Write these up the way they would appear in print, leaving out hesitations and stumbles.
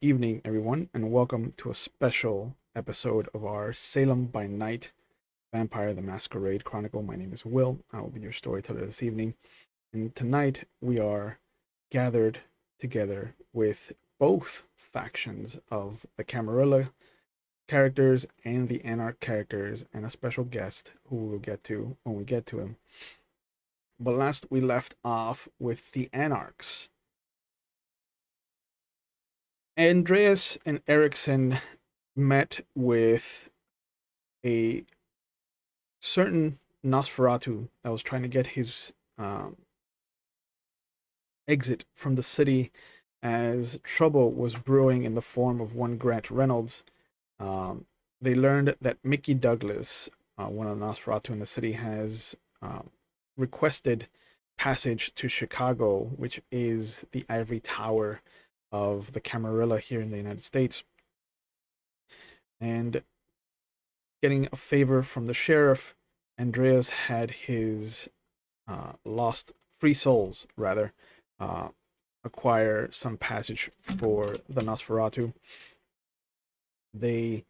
Good evening, everyone, and welcome to a special episode of our Salem by Night Vampire the Masquerade Chronicle. My name is Will. I will be your storyteller this evening. And tonight we are gathered together with both factions of the Camarilla characters and the Anarch characters, and a special guest who we'll get to when we get to him. But last we left off with the Anarchs. Andreas and Erickson met with a certain Nosferatu that was trying to get his exit from the city as trouble was brewing in the form of one Grant Reynolds. They learned that Mickey Douglas, one of the Nosferatu in the city, has requested passage to Chicago, which is the ivory tower of the Camarilla here in the United States. And getting a favor from the sheriff, Andreas had his lost free souls, rather, acquire some passage for the Nosferatu. They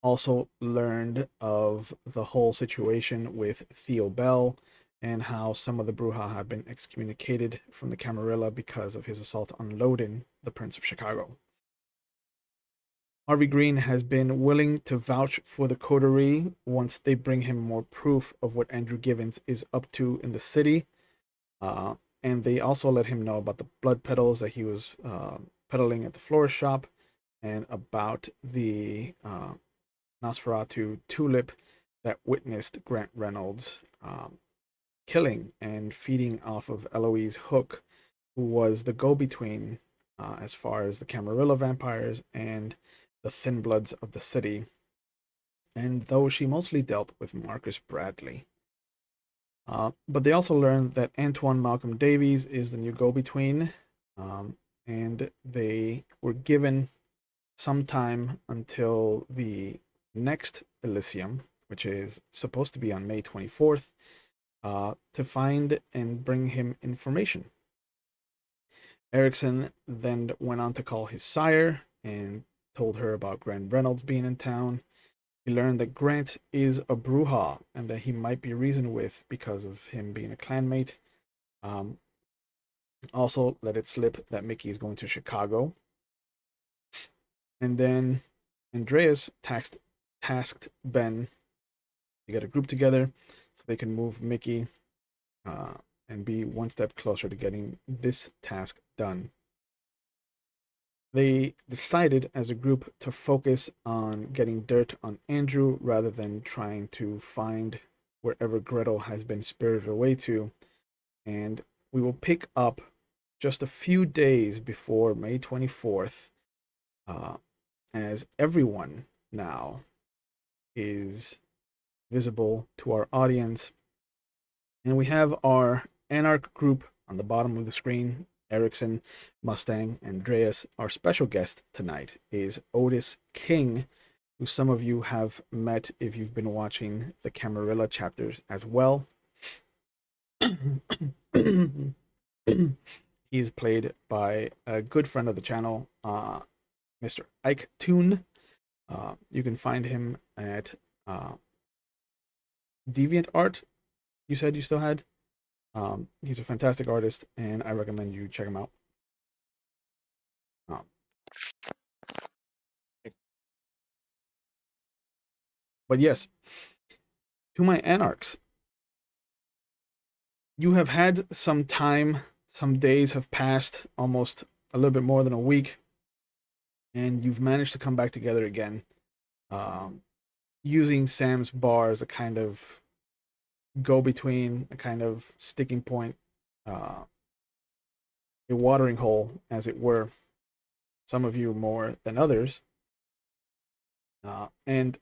also learned of the whole situation with Theo Bell and how some of the Bruja have been excommunicated from the Camarilla because of his assault on Loden, the Prince of Chicago. Harvey Green has been willing to vouch for the coterie once they bring him more proof of what Andrew Givens is up to in the city. And they also let him know about the blood petals that he was peddling at the florist shop, and about the Nosferatu tulip that witnessed Grant Reynolds killing and feeding off of Eloise Hook, who was the go-between as far as the Camarilla vampires and the Thin Bloods of the city, and though she mostly dealt with Marcus Bradley. But they also learned that Antoine Malcolm Davies is the new go-between, and they were given some time until the next Elysium, which is supposed to be on May 24th, to find and bring him information. Erickson then went on to call his sire and told her about Grant Reynolds being in town. He learned that Grant is a Bruja and that he might be reasoned with because of him being a clanmate. Also let it slip that Mickey is going to Chicago. And then Andreas tasked Ben to get a group together so they can move Mickey and be one step closer to getting this task done. They decided as a group to focus on getting dirt on Andrew rather than trying to find wherever Gretel has been spirited away to. And we will pick up just a few days before May 24th, as everyone now is visible to our audience. And we have our Anarch group on the bottom of the screen. Erickson, Mustang, Andreas. Our special guest tonight is Otis King, who some of you have met if you've been watching the Camarilla chapters as well. He's played by a good friend of the channel, Mr. Ike Toon. You can find him at Deviant Art. You said you still had? He's a fantastic artist, and I recommend you check him out. But yes, to my Anarchs, you have had some time, some days have passed, almost a little bit more than a week, and you've managed to come back together again, using Sam's bar as a kind of go-between, a kind of sticking point, a watering hole, as it were. Some of you more than others. And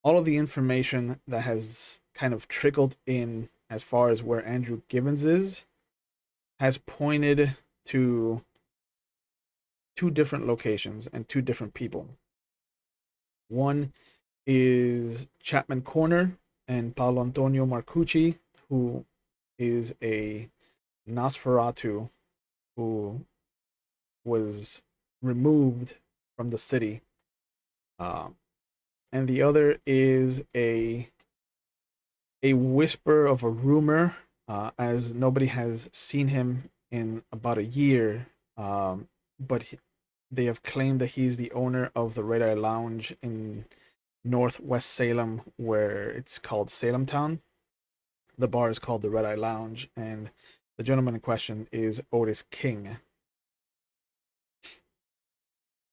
all of the information that has kind of trickled in as far as where Andrew Givens is has pointed to two different locations and two different people. One is Chapman Corner and Paulo Antonio Marcucci, who is a Nosferatu who was removed from the city. And the other is a whisper of a rumor, as nobody has seen him in about a year. But they have claimed that he's the owner of the Red Eye Lounge in Northwest Salem, where it's called Salem Town. The bar is called the Red Eye Lounge, and the gentleman in question is Otis King.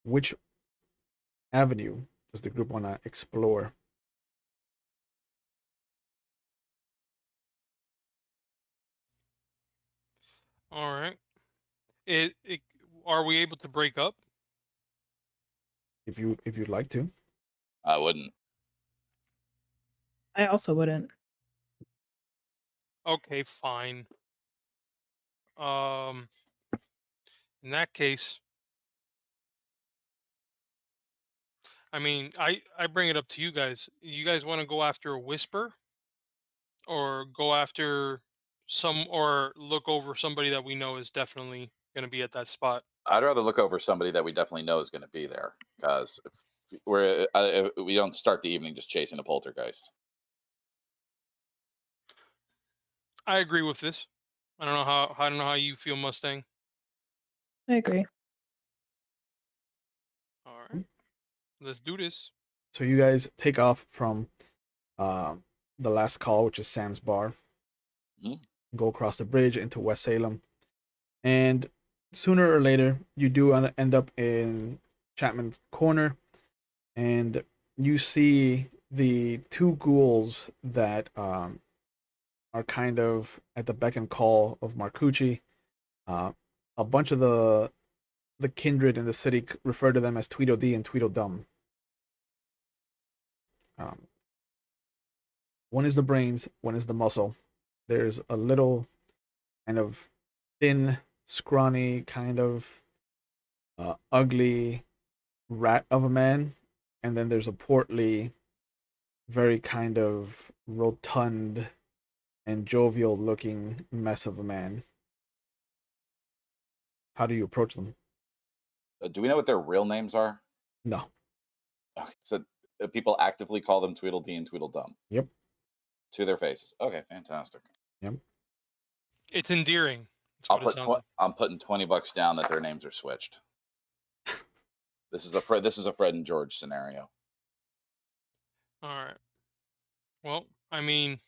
Which avenue does the group want to explore? All right. It are we able to break up? If you'd like to. I wouldn't. I also wouldn't. Okay, fine. Um, in that case, I mean, I bring it up to you guys. You guys want to go after a whisper, or go after or look over somebody that we know is definitely going to be at that spot? I'd rather look over somebody that we definitely know is going to be there, because if we don't start the evening just chasing a poltergeist. I agree with this. I don't know how you feel, Mustang. I agree. All right, let's do this. So you guys take off from uh, the last call, which is Sam's bar. Mhm. Go across the bridge into West Salem, and sooner or later you do end up in Chapman Corner, and you see the two ghouls that are kind of at the beck and call of Marcucci. Uh, a bunch of the kindred in the city refer to them as Tweedledee and Tweedledum. Um, one is the brains, one is the muscle. There's a little kind of thin, scrawny, kind of ugly rat of a man, and then there's a portly, very kind of rotund and jovial looking mess of a man. How do you approach them? Do we know what their real names are? No. Okay, so people actively call them Tweedledee and Tweedledum Yep. to their faces. Okay, fantastic. Yep. It's endearing. That's what it sounds like. I'm putting $20 down that their names are switched. This is a Fred and George scenario. All right. Well, I mean,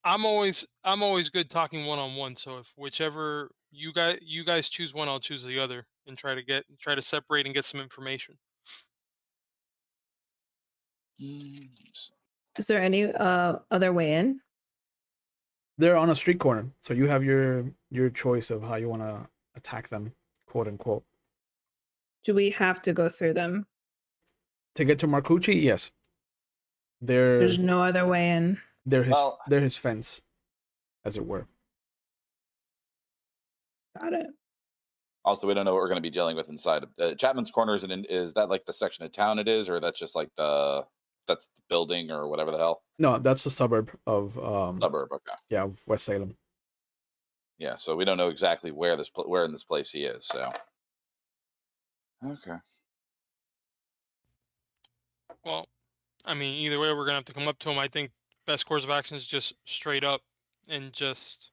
I'm always good talking one on one. So if whichever you guys choose one, I'll choose the other, and try to separate and get some information. Mm, Is there any other way in? They're on a street corner, so you have your choice of how you want to attack them, quote unquote. Do we have to go through them? To get to Marcucci, yes. They're There's no other way in. they're his fence, as it were. Got it. Also, we don't know what we're going to be dealing with inside. Chapman's Corner is that like the section of town it is, or that's just like that's the building or whatever the hell? No, that's the suburb of Suburb. Okay. yeah, of West Salem. Yeah, so we don't know exactly where in this place he is. So okay. Well, I mean, either way, we're gonna have to come up to him. I think best course of action is just straight up and just.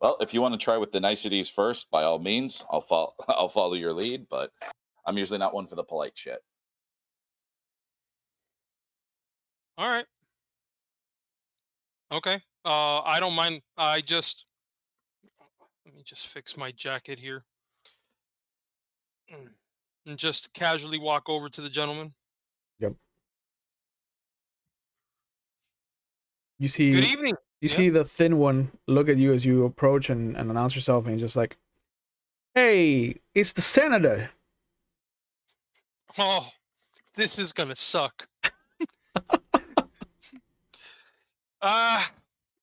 Well, if you want to try with the niceties first, by all means, I'll follow. I'll follow your lead, but I'm usually not one for the polite shit. All right. Okay. I don't mind. Let me just fix my jacket here. And just casually walk over to the gentleman. Yep. You Good see evening. you Yeah. see the thin one look at you as you approach and announce yourself, and he's just like, "Hey, it's the senator." Oh, this is gonna suck.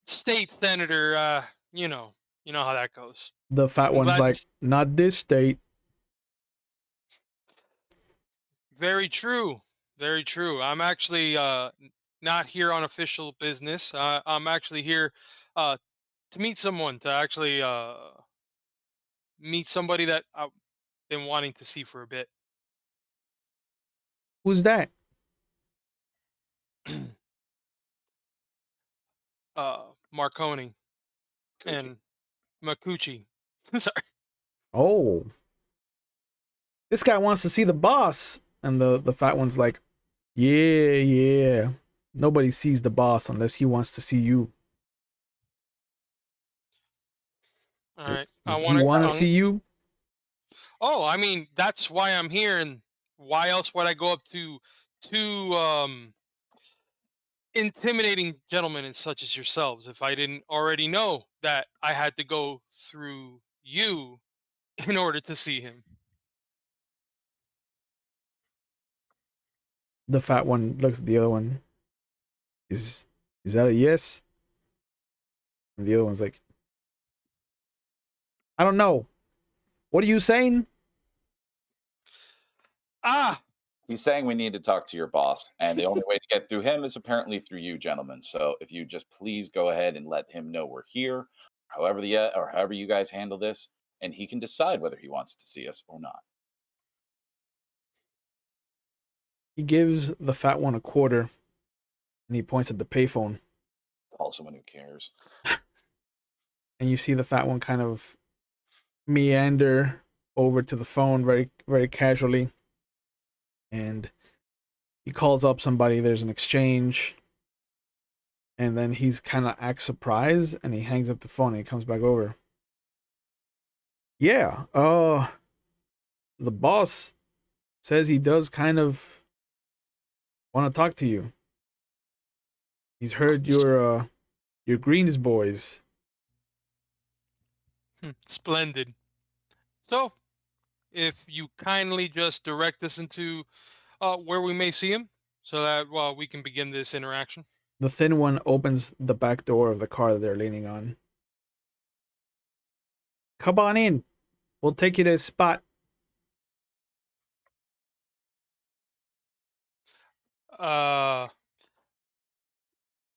State senator. You know how that goes. The fat I'm one's glad like, to "Not this state." Very true. Very true. I'm actually not here on official business. I'm actually here uh, to meet someone, to actually meet somebody that been wanting to see for a bit. Who's that? Marconi Coochie. and Marcucci. Sorry. Oh, this guy wants to see the boss. And the fat one's like, yeah. Nobody sees the boss unless he wants to see you. All right. I Does he want want to to. see you? Oh, I mean, that's why I'm here, and why else would I go up to two intimidating gentlemen and such as yourselves if I didn't already know that I had to go through you in order to see him? The fat one looks at the other one. Is that a yes? And the other one's like, I don't know. What are you saying? Ah, He's saying we need to talk to your boss, and the only way to get through him is apparently through you, gentlemen. So if you just please go ahead and let him know we're here, however you guys handle this, and he can decide whether he wants to see us or not. He gives the fat one a quarter, and he points at the payphone. Call someone who cares. And you see the fat one kind of meander over to the phone very, very casually. And he calls up somebody. There's an exchange. And then he's kind of acts surprised, and he hangs up the phone and he comes back over. Yeah, the boss says he does kind of want to talk to you. He's heard your Greens boys. splendid. So, if you kindly just direct us into where we may see him, so that we can begin this interaction. The thin one opens the back door of the car that they're leaning on. Come on in. We'll take you to his spot.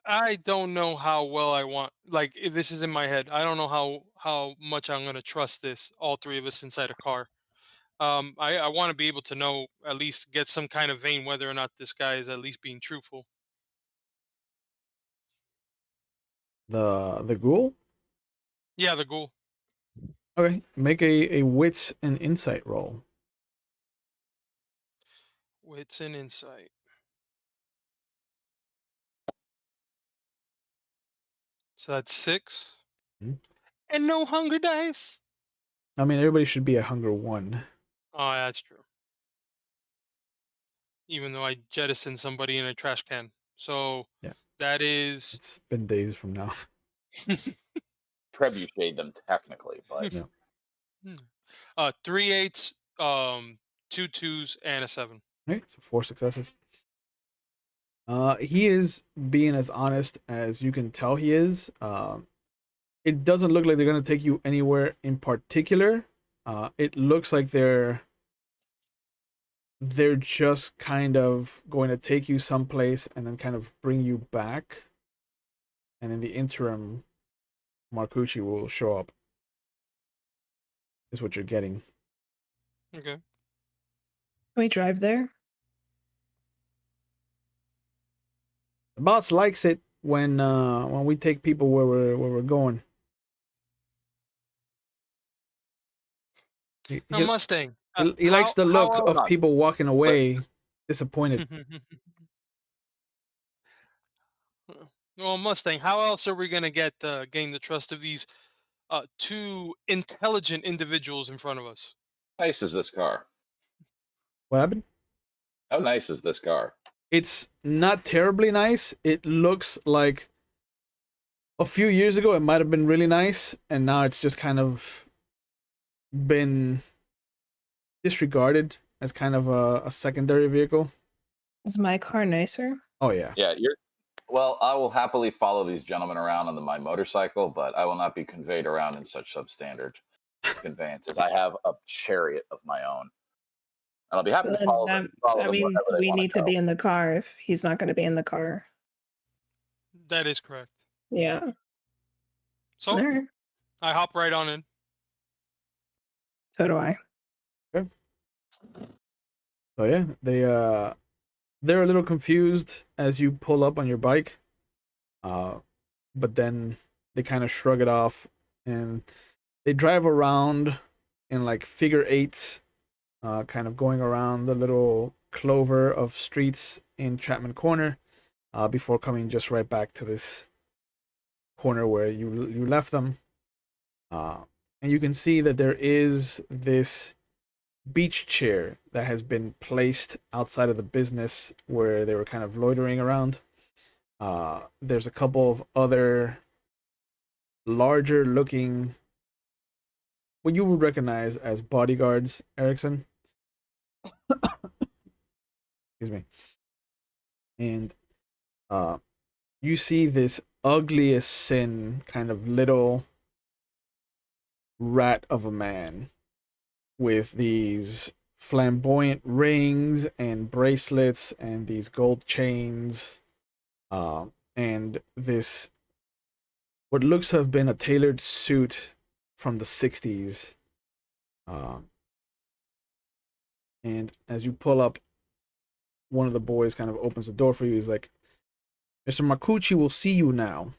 I don't know how well I want. Like, if this is in my head, I don't know how much I'm gonna trust this. All three of us inside a car. I want to be able to know, at least get some kind of vein whether or not this guy is at least being truthful. The ghoul? Yeah, the ghoul. Okay. Make a wits and insight roll. Wits and insight. So that's 6. Mhm. And no hunger dice. I mean, everybody should be a hunger 1. Oh, that's true. Even though I jettisoned somebody in a trash can. So Yeah. that is It's been days from now. Trebuchet them technically, but Yeah. 3 8s, 2 2s, and a 7. Okay, so 4 successes. He is being as honest as you can tell he is. It doesn't look like they're gonna take you anywhere in particular. It looks like they're just kind of going to take you someplace and then kind of bring you back. And in the interim, Marcucci will show up. Is what you're getting. Okay. Can we drive there? The boss likes it when we take people where we're going. He, A he, Mustang. he likes the look Hold of on. people walking away disappointed. Well, Mustang. How else are we gonna gain the trust of these two intelligent individuals in front of us? how nice is this car? What happened? How nice is this car? It's not terribly nice. It looks like a few years ago it might have been really nice, and now it's just kind of been disregarded as kind of a secondary vehicle. Is my car nicer? Oh yeah. Yeah, well, I will happily follow these gentlemen around on my motorcycle, but I will not be conveyed around in such substandard conveyances. I have a chariot of my own, and I'll be happy So to then follow them that means wherever they we want need to go. be in the car if he's not going to be in the car. That is correct. Yeah. So All right. I hop right on in. So do I. Okay. So yeah, they're a little confused as you pull up on your bike, but then they kind of shrug it off and they drive around in like figure eights, kind of going around the little clover of streets in Chapman Corner, before coming just right back to this corner where you left them. Uh, and you can see that there is this beach chair that has been placed outside of the business where they were kind of loitering around. There's a couple of other larger looking, what you would recognize as bodyguards, Erickson. Excuse me. And you see this ugliest sin kind of little rat of a man with these flamboyant rings and bracelets and these gold chains, and this what looks to have been a tailored suit from the 60s. And as you pull up, one of the boys kind of opens the door for you. He's like, Mr. Marcucci will see you now.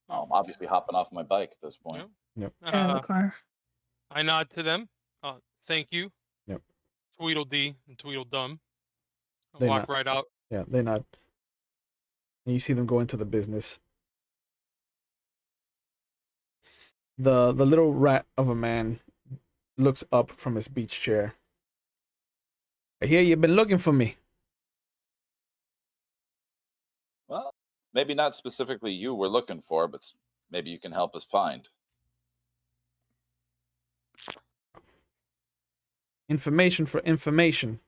I'm obviously hopping off my bike at this point. Yep. Get out of the car. I nod to them. Thank you. Yep. Tweedledee and Tweedledum. I They walk nod. right out. Yeah, they nod. And you see them go into the business. The little rat of a man looks up from his beach chair. I hear you've been looking for me. Well, maybe not specifically you we're looking for, but maybe you can help us find. Information for information.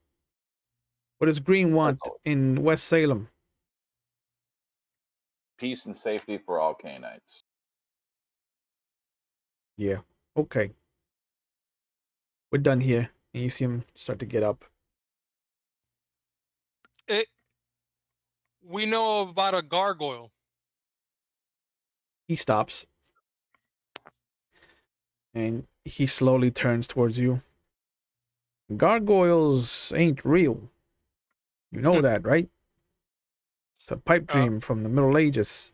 What does Green want in West Salem? Peace and safety for all Canaanites. Yeah. Okay. We're done here. And you see him start to get up. We know about a gargoyle. He stops. And he slowly turns towards you. Gargoyles ain't real. You know that, right? It's a pipe dream from the Middle Ages.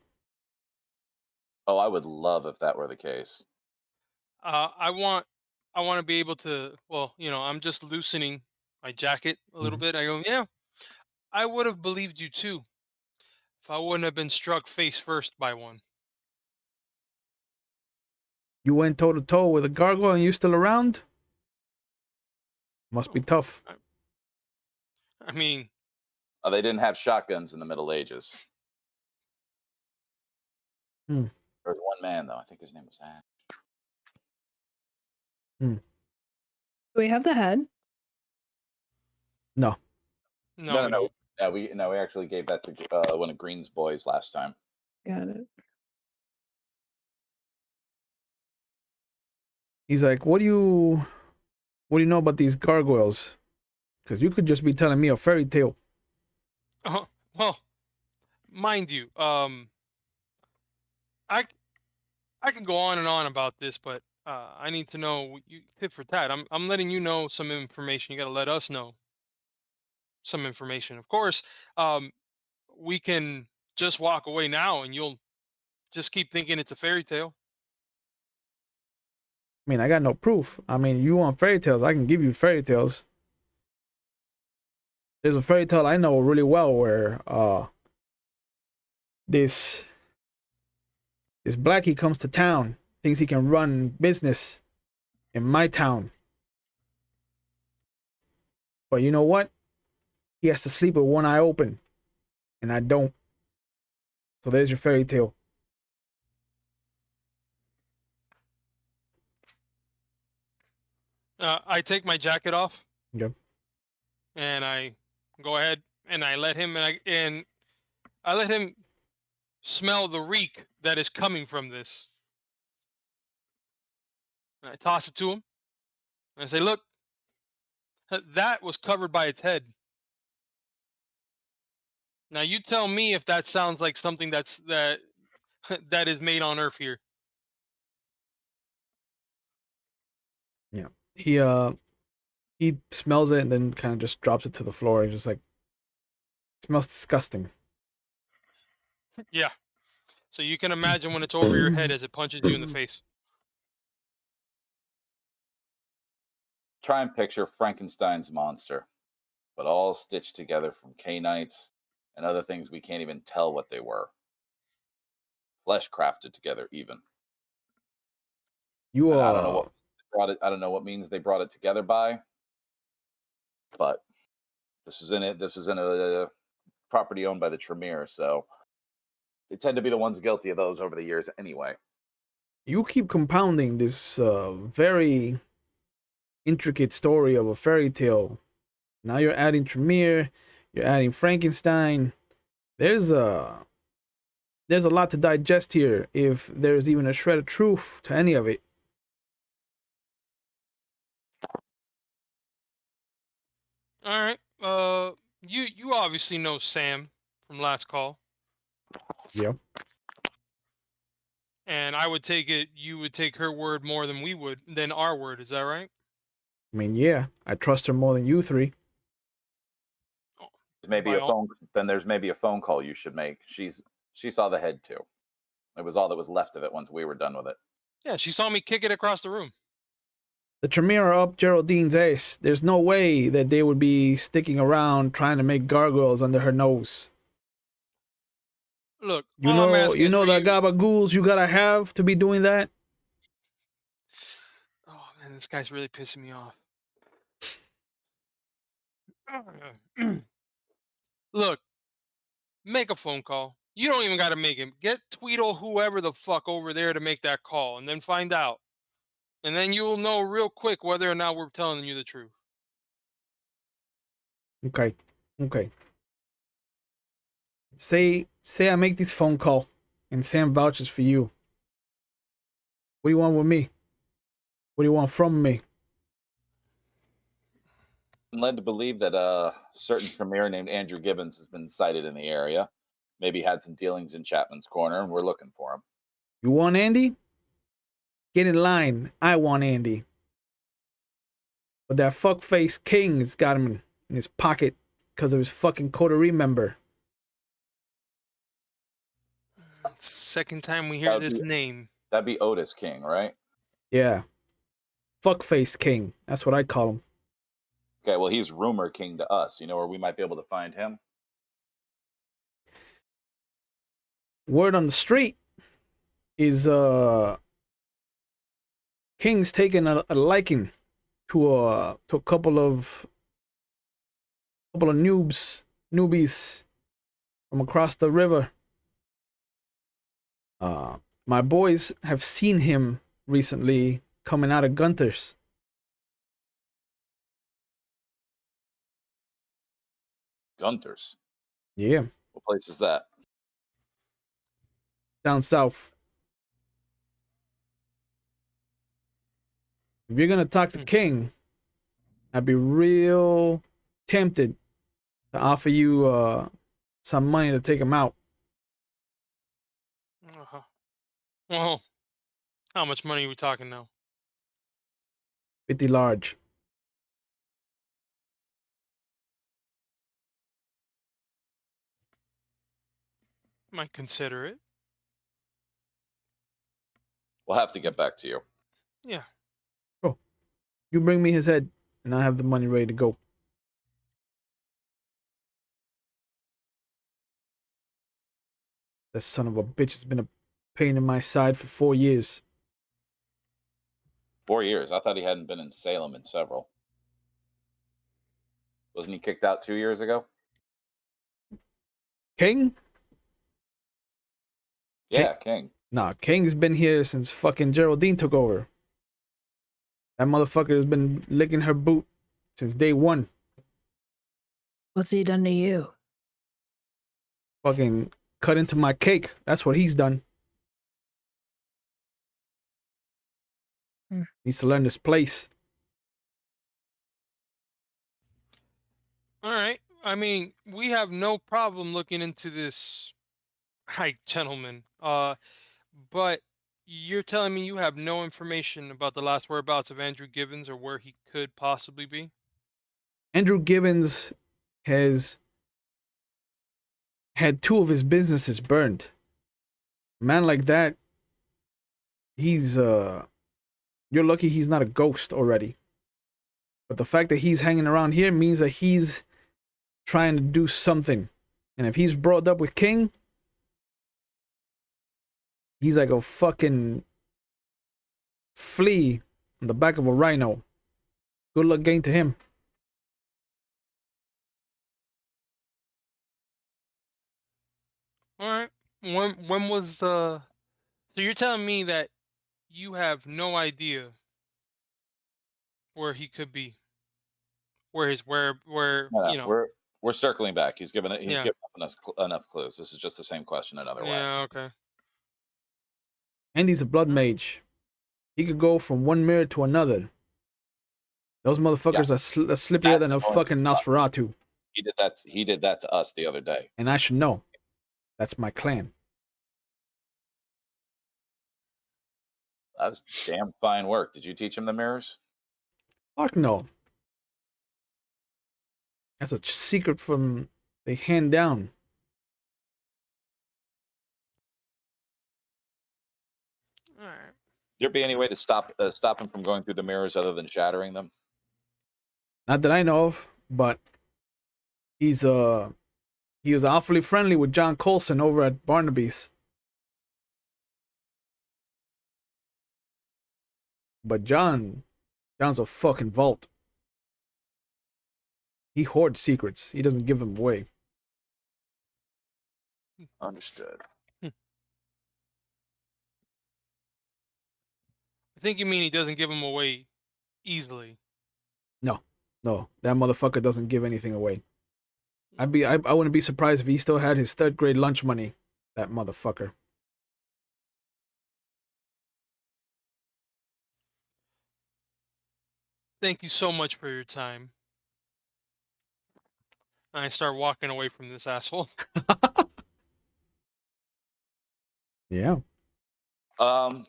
Oh, I would love if that were the case. I want to be able to. Well, I'm just loosening my jacket a little bit. I go, yeah. I would have believed you too, if I wouldn't have been struck face first by one. You went toe to toe with a gargoyle and you still around? Must be tough. I mean, they didn't have shotguns in the Middle Ages. There was one man, though. I think his name was Anarch. Do we have the head? No. No. Yeah, we actually gave that to one of Green's boys last time. Got it. He's like, what do you know about these gargoyles? Because you could just be telling me a fairy tale. Well, mind you, I can go on and on about this, but I need to know tit for tat. I'm letting you know some information. You got to let us know some information. Of course, we can just walk away now, and you'll just keep thinking it's a fairy tale. I mean, I got no proof. I mean, you want fairy tales? I can give you fairy tales. There's a fairy tale I know really well where this blackie comes to town, thinks he can run business in my town. But you know what? He has to sleep with one eye open, and I don't. So there's your fairy tale. I take my jacket off. Yep. And I go ahead and I let him and I let him smell the reek that is coming from this. And I toss it to him. And I say, "Look, that was covered by its head. Now you tell me if that sounds like something that that is made on Earth here. Yeah. He smells it and then kind of just drops it to the floor. He's just like, smells disgusting. Yeah. So you can imagine when it's over your head as it punches you in the face. Try and picture Frankenstein's monster, but all stitched together from Canites and other things we can't even tell what they were. Flesh crafted together, even. You And I don't know what brought it. I don't know what means they brought it together by, but this was in it. This was in a property owned by the Tremere, so they tend to be the ones guilty of those over the years, anyway. you keep compounding this very intricate story of a fairy tale. Now you're adding Tremere, you're adding Frankenstein. There's a lot to digest here if there's even a shred of truth to any of it. All right. You obviously know Sam from last call, Yeah. and I would take it you would take her word more than our word. Is that right? I mean, yeah, I trust her more than you three. Maybe By a all- phone. Then there's maybe a phone call you should make. She saw the head too. It was all that was left of it once we were done with it. Yeah, she saw me kick it across the room. The Tremere are up Geraldine's ace. There's no way that they would be sticking around trying to make gargoyles under her nose. Look, You all I'm know, asking is for the you. gabagools you gotta have to be doing that. Oh man, this guy's really pissing me off. Look, make a phone call. You don't even got to make him. Get Tweedle whoever the fuck over there to make that call, and then find out. And then you'll know real quick whether or not we're telling you the truth. Okay. Say I make this phone call and Sam vouches for you. What do you want with me? What do you want from me? I'm led to believe that a certain Premier named Andrew Gibbons has been sighted in the area. Maybe had some dealings in Chapman's Corner, and we're looking for him. You want Andy? Get in line. I want Andy. But that fuckface King's got him in his pocket because of his fucking coterie member. Second time we hear this name. That'd be Otis King, right? Yeah. Fuckface King. That's what I call him. Okay, well, he's Rumor King to us. You know where we might be able to find him? Word on the street is King's taken a liking to a couple of newbies from across the river. My boys have seen him recently coming out of Gunther's. Gunther's. Yeah, What place is that? down south. If you're gonna talk to King, I'd be real tempted to offer you some money to take him out. Uh-huh. Well, how much money are we talking now? 50 large. Might consider it. We'll have to get back to you. Yeah. Oh, you bring me his head, and I have the money ready to go. That son of a bitch has been a pain in my side for 4 years. 4 years. I thought he hadn't been in Salem in several. Wasn't he kicked out 2 years ago? King? Yeah, King. Nah, King's been here since fucking Geraldine took over. That motherfucker has been licking her boot since day one. What's he done to you? Fucking cut into my cake. That's what he's done. Needs to learn this place. All right. I mean, we have no problem looking into this right, gentlemen. But you're telling me you have no information about the last whereabouts of Andrew Gibbons or where he could possibly be? Andrew Gibbons has had 2 of his businesses burned. A man like that, he's you're lucky he's not a ghost already. But the fact that he's hanging around here means that he's trying to do something. And if he's brought up with King, he's like a fucking flea on the back of a rhino. Good luck getting to him. All right. When was the? So you're telling me that you have no idea where he could be, where No, you no, know? we're circling back. He's given Yeah. us enough clues. This is just the same question another way. Yeah. Okay. And he's a blood All right. mage. He could go from one mirror to another. Those motherfuckers are slipperier than a That's the only fucking reason why Nosferatu. he did that. He did that to us the other day. And I should know. That's my clan. That's damn fine work. Did you teach him the mirrors? Fuck no. That's a secret from they hand down. All right. There be any way to stop him from going through the mirrors other than shattering them? Not that I know of, but he was awfully friendly with John Colson over at Barnaby's. But John's a fucking vault. He hoards secrets. He doesn't give them away. Understood. I think you mean he doesn't give them away easily. No, that motherfucker doesn't give anything away. I wouldn't be surprised if he still had his 3rd grade lunch money. That motherfucker. Thank you so much for your time. I start walking away from this asshole. Yeah. Hold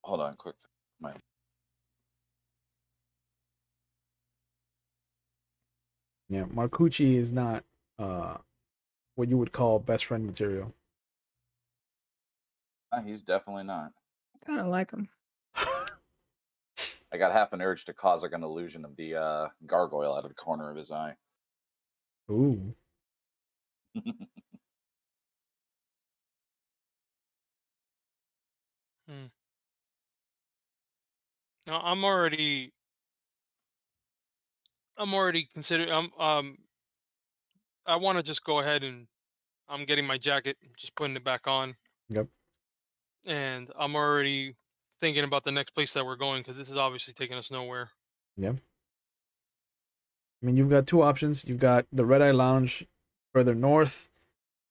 on, quick. Yeah, Marcucci is not what you would call best friend material. He's definitely not. Kind of like him. I got half an urge to cause like an illusion of the gargoyle out of the corner of his eye. Ooh. Hmm. Now, I'm already considering. I want to just go ahead and I'm getting my jacket, just putting it back on, Yep. and I'm already thinking about the next place that we're going because this is obviously taking us nowhere. Yep. I mean, you've got 2 options. You've got the Red Eye Lounge further north,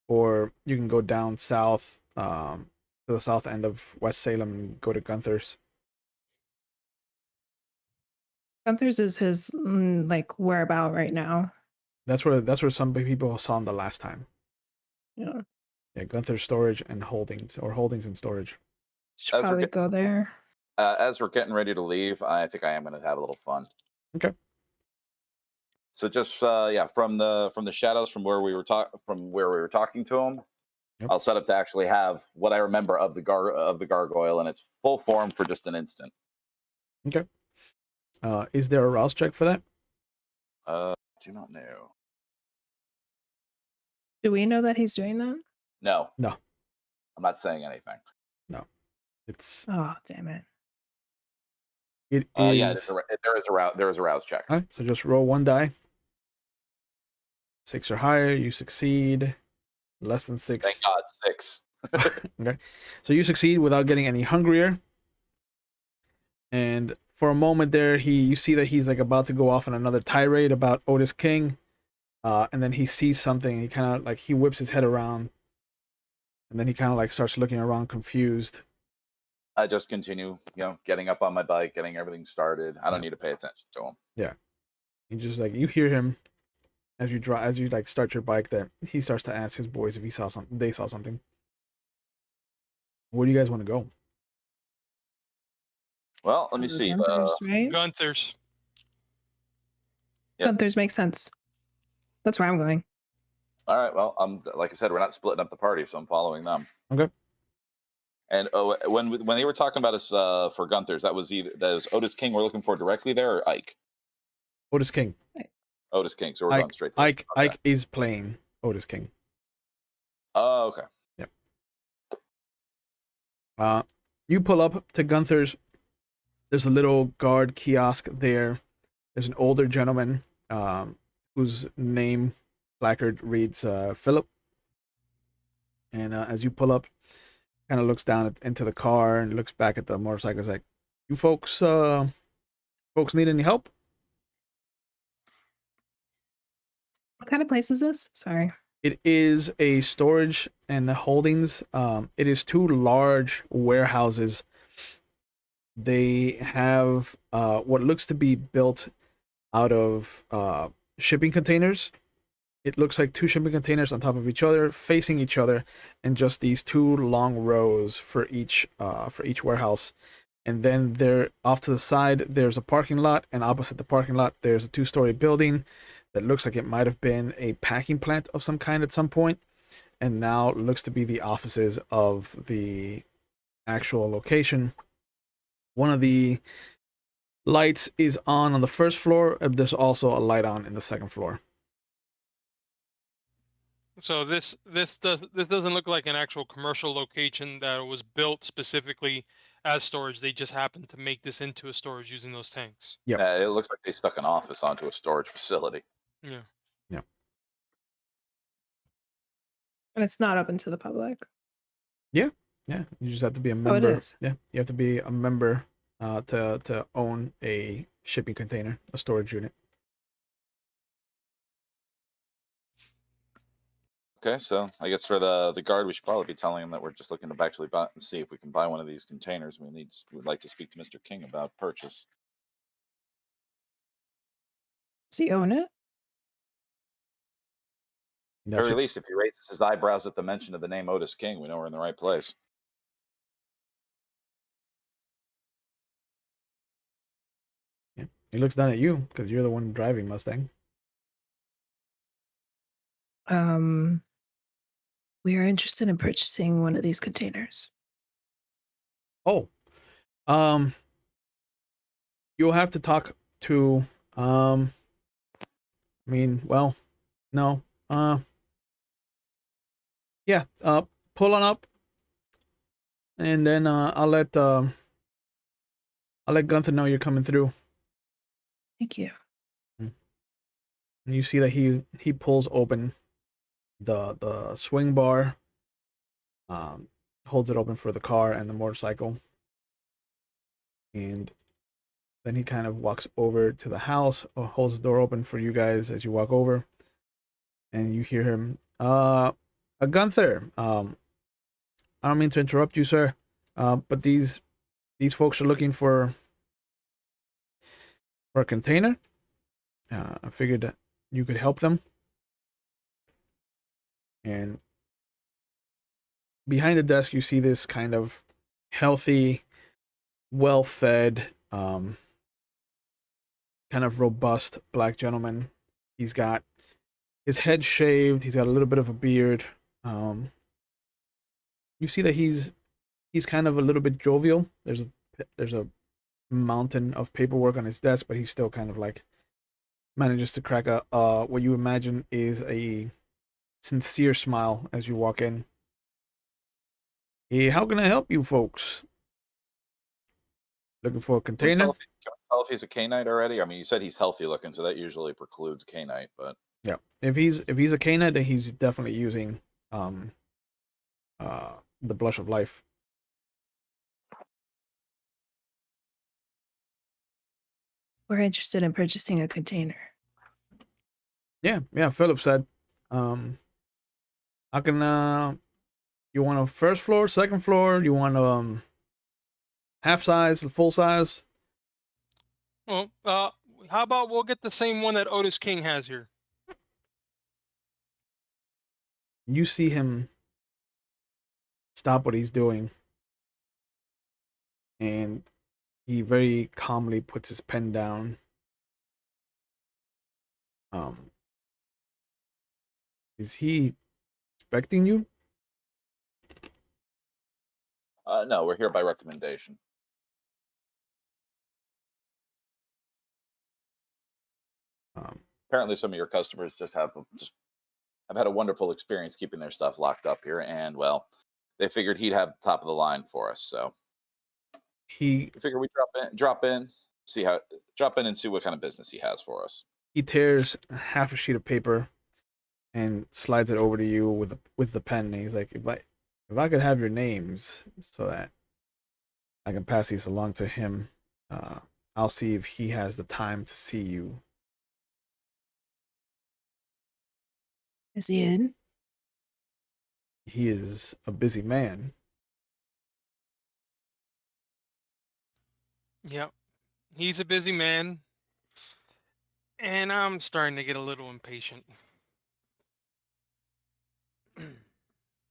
or you can go down south, to the south end of West Salem and go to Gunther's. Gunther's is his like whereabout right now. That's where some people saw him the last time. Yeah. Yeah, Gunther's storage and holdings, or holdings and storage. Should As we're probably get- go there. As we're getting ready to leave, I think I am going to have a little fun. Okay. So just from the shadows from where we were talking to him, Yep. I'll set up to actually have what I remember of the gargoyle in its full form for just an instant. Okay. Is there a rouse check for that? Do not know. Do we know that he's doing that? No. No. I'm not saying anything. It's Oh, damn it. it is. Yeah, there is a rouse check. All right, so just roll 1 die. 6 or higher, you succeed. Less than 6. Thank God, 6. Okay. So you succeed without getting any hungrier. And for a moment there, you see that he's like about to go off on another tirade about Otis King. And then he sees something, he kind of like he whips his head around. And then he kind of like starts looking around confused. I just continue, getting up on my bike, getting everything started. I don't need to pay attention to him. He just like, you hear him, as you like start your bike there, he starts to ask his boys if they saw something. Where do you guys want to go? Well, let me see. Gunther's, right? Gunther's. Yep. Gunther's makes sense. That's where I'm going. All right. Well, like I said, we're not splitting up the party, so I'm following them. Okay. And when they were talking about us for Gunther's, that was Otis King we're looking for directly there, or Ike? Otis King. Otis King. So we're going straight to Ike. Okay. Ike is playing Otis King. Oh, okay. Yep. You pull up to Gunther's. There's a little guard kiosk there. There's an older gentleman whose name placard reads Philip. And as you pull up, kind of looks down into the car and looks back at the motorcycle. Is like, you folks need any help? What kind of place is this? Sorry. It is a storage and the holdings. It is 2 large warehouses. They have what looks to be built out of shipping containers. It looks like 2 shipping containers on top of each other, facing each other, and just these 2 long rows for each warehouse. And then there, off to the side, there's a parking lot, and opposite the parking lot, there's a 2-story building that looks like it might have been a packing plant of some kind at some point, and now looks to be the offices of the actual location. One of the lights is on the first floor. There's also a light on in the second floor. So this doesn't look like an actual commercial location that was built specifically as storage. They just happened to make this into a storage using those tanks. Yep. Yeah, it looks like they stuck an office onto a storage facility. Yeah. And it's not open to the public. Yeah, you just have to be a member. Oh, it is. Yeah, you have to be a member to own a shipping container, a storage unit. Okay, so I guess for the guard, we should probably be telling him that we're just looking to actually buy and see if we can buy one of these containers. We'd like to speak to Mr. King about purchase. Does he own it? At the very least, if he raises his eyebrows at the mention of the name Otis King, we know we're in the right place. Yeah, he looks down at you because you're the one driving Mustang. We are interested in purchasing one of these containers. Oh, you'll have to talk to no, yeah, pull on up, and then I'll let Gunther know you're coming through. Thank you. And you see that he pulls open the swing bar, holds it open for the car and the motorcycle, and then he kind of walks over to the house, or holds the door open for you guys as you walk over, and you hear him, Gunther, I don't mean to interrupt you, sir, but these folks are looking for a container. I figured that you could help them. And behind the desk, you see this kind of healthy, well-fed, kind of robust black gentleman. He's got his head shaved. He's got a little bit of a beard. You see that he's kind of a little bit jovial. There's a mountain of paperwork on his desk, but he's still kind of like manages to crack a what you imagine is a sincere smile as you walk in. Hey, how can I help you folks? Looking for a container? Can we tell if he's a K-Knight already? I mean, you said he's healthy looking, so that usually precludes K-Knight, but yeah, if he's a K-Knight, then he's definitely using the blush of life. We're interested in purchasing a container. Yeah, Philip said. How can you want a first floor, second floor? You want half size, full size? Well, how about we'll get the same one that Otis King has here? You see him stop what he's doing, and he very calmly puts his pen down. Um, is he expecting you? No, we're here by recommendation. Apparently, some of your customers just have had a wonderful experience keeping their stuff locked up here, and well, they figured he'd have the top of the line for us. So He we figure we drop in and see what kind of business he has for us. he tears half a sheet of paper and slides it over to you with the pen. And he's like, if I could have your names so that I can pass these along to him, I'll see if he has the time to see you. Is he in? He is a busy man. Yep. He's a busy man. And I'm starting to get a little impatient.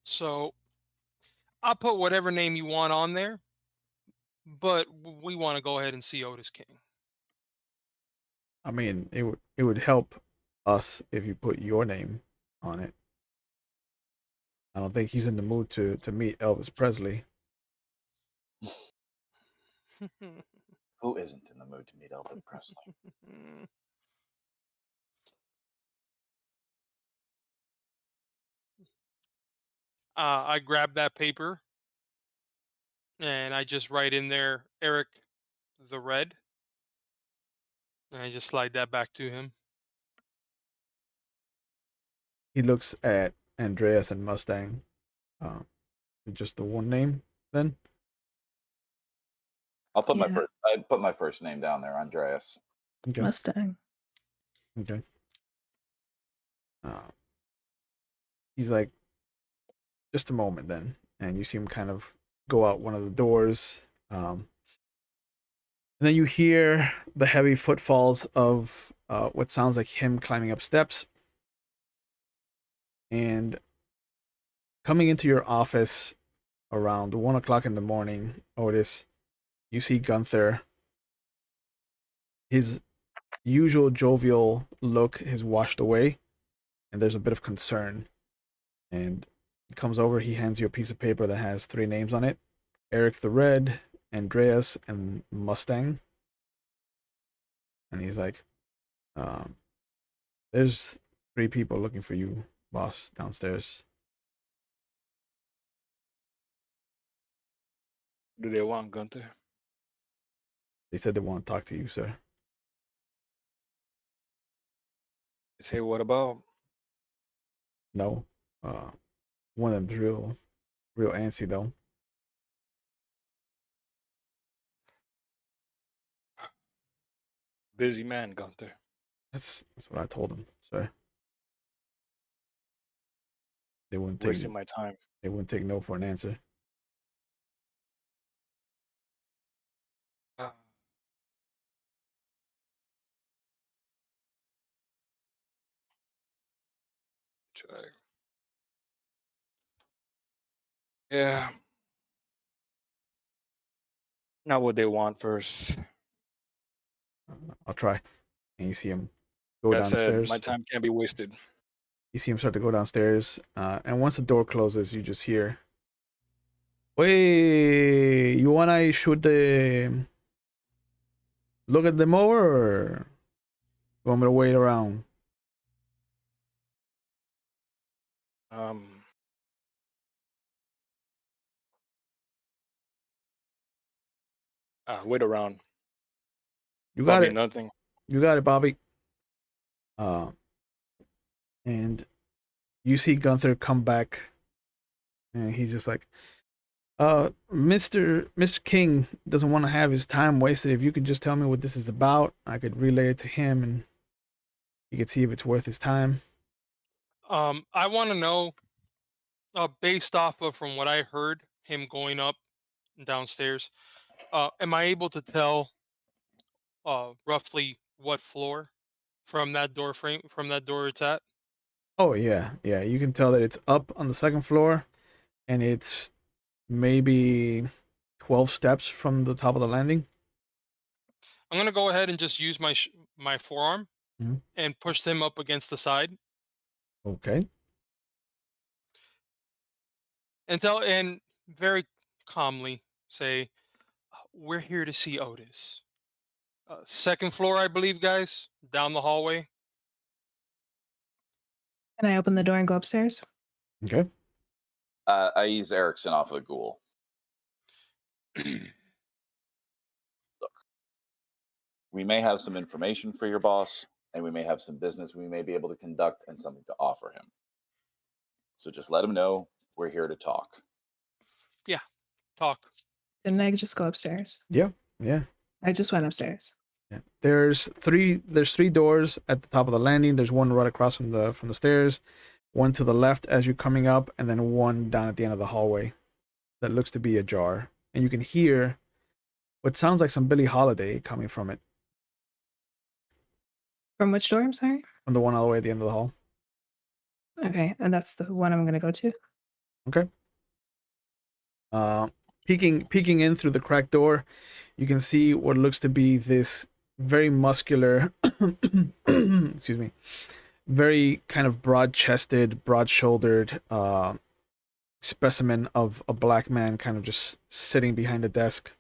So I'll put whatever name you want on there, but we want to go ahead and see Otis King. I mean, it would help us if you put your name on it. I don't think he's in the mood to meet Elvis Presley. Who isn't in the mood to meet Elvis Presley? I grab that paper and I just write in there Eric the Red. And I just slide that back to him. He looks at Andreas and Mustang. Uh, just the one name then? I'll put Yeah. I put my first name down there, Andreas. Okay. Mustang. Okay. He's like, just a moment then. And you see him kind of go out one of the doors. And then you hear the heavy footfalls of what sounds like him climbing up steps. And coming into your office around 1 o'clock in the morning, Otis, you see Gunther. His usual jovial look is washed away, and there's a bit of concern. And he comes over, he hands you a piece of paper that has 3 names on it: Eric the Red, Andreas, and Mustang. And he's like, there's 3 people looking for you, boss, downstairs. Do they want Gunther? They said they want to talk to you, sir. They say, what about? No. One of them's real antsy though. Busy man, Gunther. That's what I told them, sir. They wouldn't Wasting my time. take no for an answer. Yeah. Not what they want first. I'll try. And you see him go Like I said, downstairs. my time can't be wasted. You see him start to go downstairs, and once the door closes, you just hear, "Wait, you wanna shoot the look at the mower, or you want me to wait around?" Wait around. You got Probably it. nothing. You got it, Bobby. And you see Gunther come back, and he's just like, Mr. King doesn't want to have his time wasted. If you could just tell me what this is about, I could relay it to him, and he could see if it's worth his time." I want to know, based off of from what I heard, him going up and downstairs. Am I able to tell roughly what floor from that door frame, from that door it's at? Oh yeah, yeah. You can tell that it's up on the second floor, and it's maybe 12 steps from the top of the landing. I'm gonna go ahead and just use my forearm Mhm. and push them up against the side Okay. and very calmly say, "We're here to see Otis. Second floor, I believe, guys, down the hallway." Can I open the door and go upstairs? Okay. I ease Erickson off of the ghoul. Look, we may have some information for your boss, and we may have some business we may be able to conduct and something to offer him. So just let him know we're here to talk. Yeah, talk. Didn't I just go upstairs? Yeah. Yeah. I just went upstairs. Yeah. There's three doors at the top of the landing. There's one right across from the stairs, one to the left as you're coming up, and then one down at the end of the hallway that looks to be ajar. And you can hear what sounds like some Billie Holiday coming from it, From which door? I'm sorry. from the one all the way at the end of the hall. Okay, and that's the one I'm gonna go to. Okay. Peeking in through the cracked door, you can see what looks to be this very muscular, excuse me, very kind of broad-chested, broad-shouldered specimen of a black man, kind of just sitting behind a desk,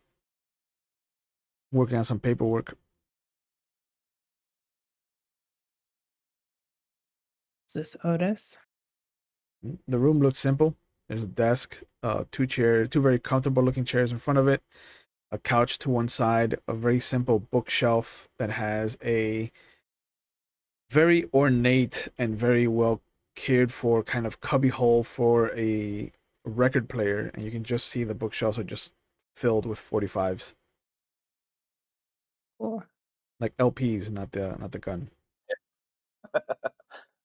working on some paperwork. Is this Otis? The room looks simple. There's a desk, two chairs, two very comfortable looking chairs in front of it, a couch to one side, a very simple bookshelf that has a very ornate and very well cared for kind of cubby hole for a record player, and you can just see the bookshelves are just filled with 45s, Cool. like LPs, not the gun.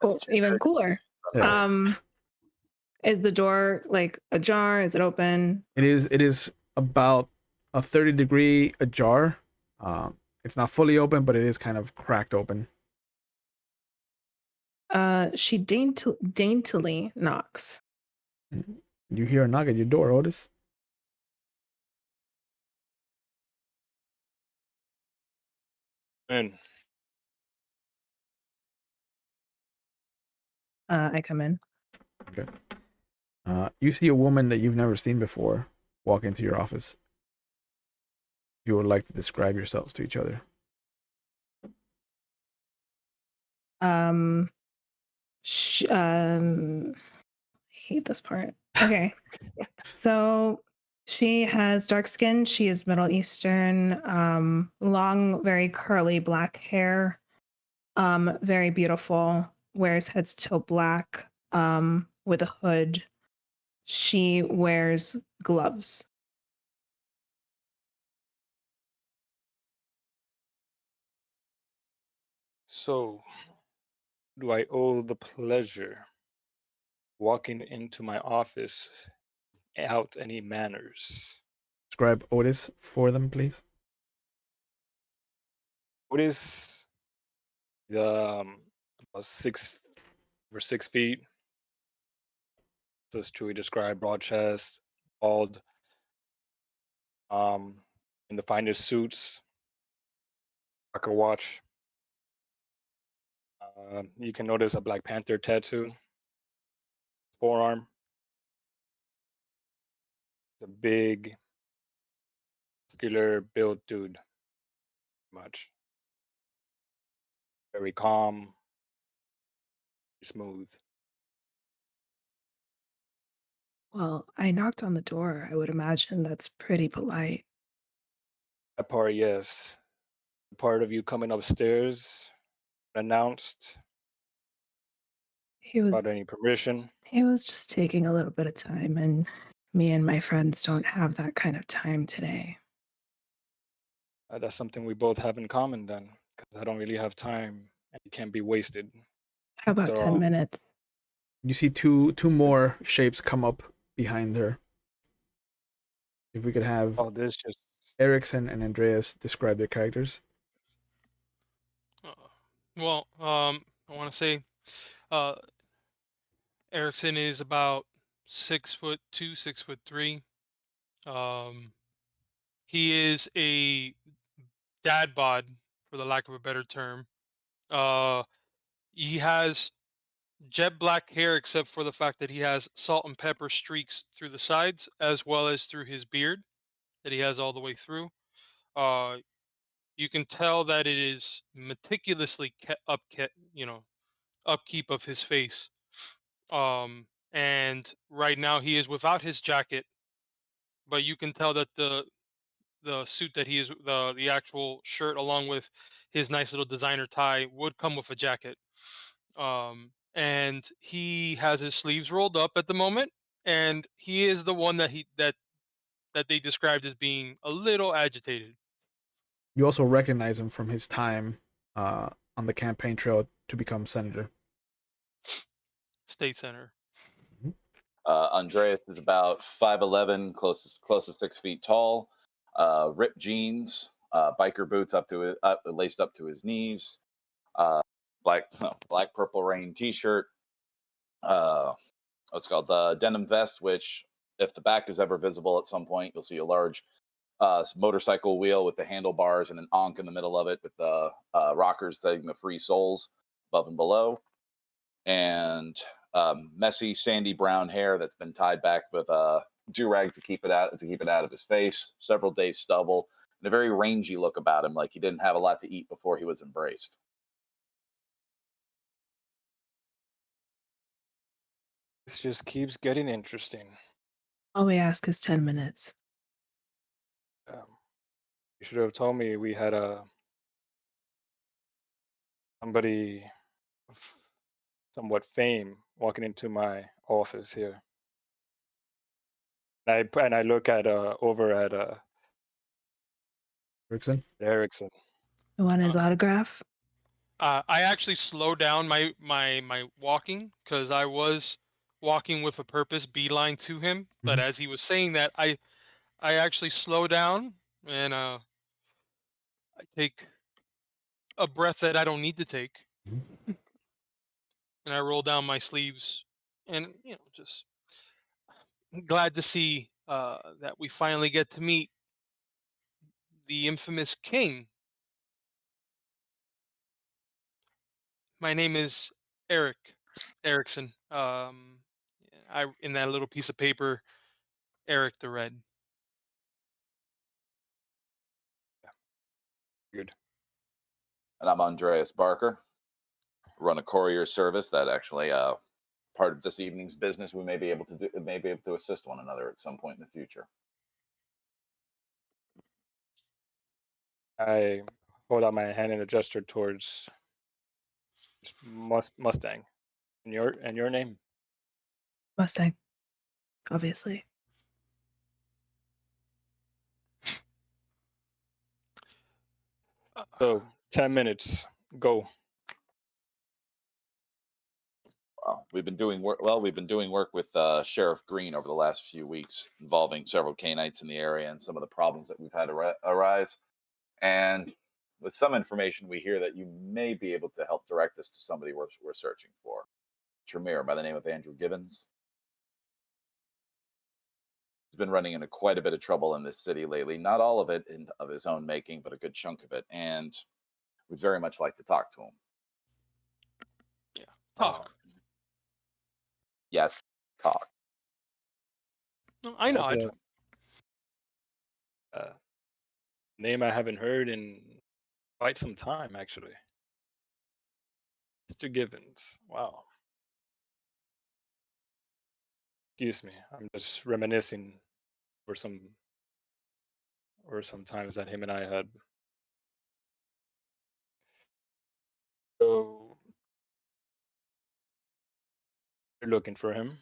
Cool. Even cooler. Yeah. Is the door like ajar? Is it open? It is about a 30-degree ajar. It's not fully open, but it is kind of cracked open. She daintily knocks. You hear a knock at your door, Otis. And I come in. Okay. You see a woman that you've never seen before walk into your office. You would like to describe yourselves to each other. Hate this part. Okay. So she has dark skin. She is Middle Eastern, long, very curly black hair, very beautiful, wears head to toe black, with a hood. She wears gloves. so, do I owe the pleasure walking into my office without any manners? Describe Otis for them, please. What is the about 6 feet? Just truly describe broad chest, bald, um, in the finest suits, rocker watch. You can notice a Black Panther tattoo, forearm. It's a big, muscular built dude. Much. Very calm, smooth. Well, I knocked on the door. I would imagine that's pretty polite. That part, yes. The part of you coming upstairs announced He was without any permission. he was just taking a little bit of time, and me and my friends don't have that kind of time today. That's something we both have in common then, because I don't really have time and it can't be wasted. How about After 10 all, minutes? You see two more shapes come up behind her. If we could have all this just Erickson and Andreas describe their characters. Well, I want to say, uh, Erickson is about 6'2", 6'3". He is a dad bod, for the lack of a better term. He has jet black hair, except for the fact that he has salt and pepper streaks through the sides, as well as through his beard that he has all the way through. Uh, you can tell that it is meticulously upkeep of his face. And right now he is without his jacket, but you can tell that the suit that he is, the actual shirt, along with his nice little designer tie, would come with a jacket. And he has his sleeves rolled up at the moment, and he is the one that they described as being a little agitated. You also recognize him from his time on the campaign trail to become senator. State Center. Andreas is about 5'11", close to 6 feet tall. Ripped jeans, biker boots laced up to his knees. Black purple rain T-shirt. What's called the denim vest, which, if the back is ever visible at some point, you'll see a large motorcycle wheel with the handlebars and an ankh in the middle of it, with the rockers setting the free soles above and below, and messy sandy brown hair that's been tied back with a do-rag to keep it out of his face. Several days stubble, and a very rangy look about him, like he didn't have a lot to eat before he was embraced. This just keeps getting interesting. All we ask is 10 minutes. You should have told me we had somebody of somewhat fame walking into my office here. And I look at over at Rickson? Erickson. You want his autograph? I actually slowed down my walking, because I was walking with a purpose, beeline to him. But as he was saying that, I actually slow down, and I take a breath that I don't need to take, and I roll down my sleeves, and just glad to see that we finally get to meet the infamous King. My name is Erickson. I in that little piece of paper, Eric the Red. Good. And I'm Andreas Barker. Run a courier service that actually part of this evening's business. We may be able to assist one another at some point in the future. I hold out my hand and a gesture towards Mustang. And your name? Mustang, obviously. So 10 minutes. Go. We've been doing work. We've been doing work with Sheriff Green over the last few weeks, involving several canines in the area and some of the problems that we've had arise. And with some information, we hear that you may be able to help direct us to somebody we're searching for. Tremere by the name of Andrew Gibbons. He's been running into quite a bit of trouble in this city lately. Not all of it of his own making, but a good chunk of it. And we'd very much like to talk to him. Yeah, talk. Yes, talk. No, I nod. Name I haven't heard in quite some time, actually. Mr. Gibbons. Wow. Excuse me. I'm just reminiscing for some times that him and I had. So you're looking for him.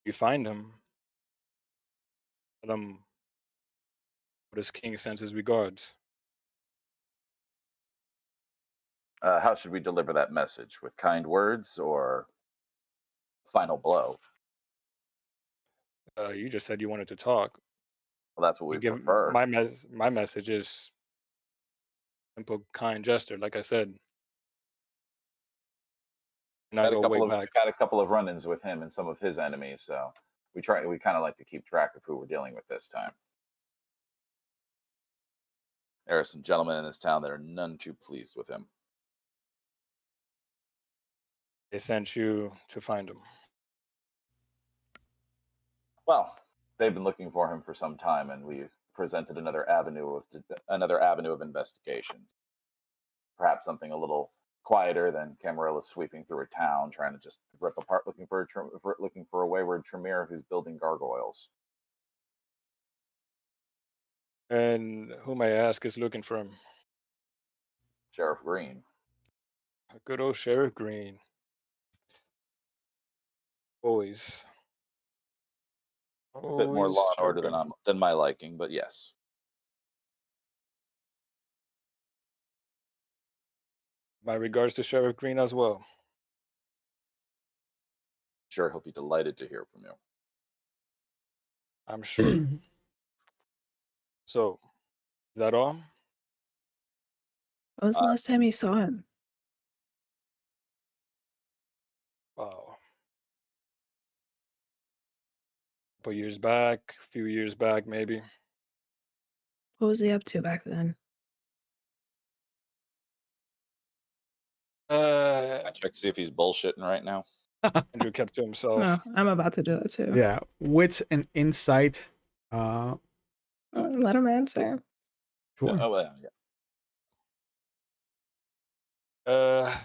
You find him. Tell him Otis King sends his regards. How should we deliver that message? With kind words or final blow? You just said you wanted to talk. Well, that's what we Give prefer. my message is simple, kind gesture. Like I said, And I go way We've back. had a couple of run-ins with him and some of his enemies, so we kind of like to keep track of who we're dealing with this time. There are some gentlemen in this town that are none too pleased with him. They sent you to find him. Well, they've been looking for him for some time, and we've presented another avenue of investigations. Perhaps something a little quieter than Camarilla sweeping through a town, trying to just rip apart, looking for a wayward Tremere who's building gargoyles. And whom I ask is looking for him. Sheriff Green. Good old Sheriff Green. Always. A bit more law and order chirping. than my liking, but yes. My regards to Sheriff Green as well. Sure, he'll be delighted to hear from you. I'm sure. So, is that all? When was the last time you saw him? Wow. A couple years back, a few years back, maybe. What was he up to back then? I check to see if he's bullshitting right now. Andrew kept to himself. No, I'm about to do that too. Yeah, wits and insight. Let him answer. Sure. Oh, well, yeah.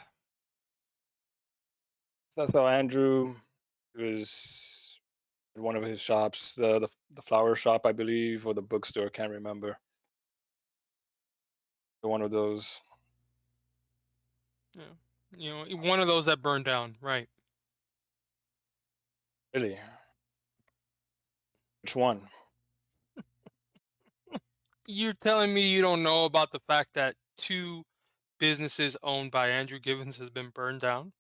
That's how Andrew was at one of his shops, the flower shop, I believe, or the bookstore, can't remember. One of those. Yeah. You know, one of those that burned down, right? Really? Which one? You're telling me you don't know about the fact that 2 businesses owned by Andrew Givens has been burned down?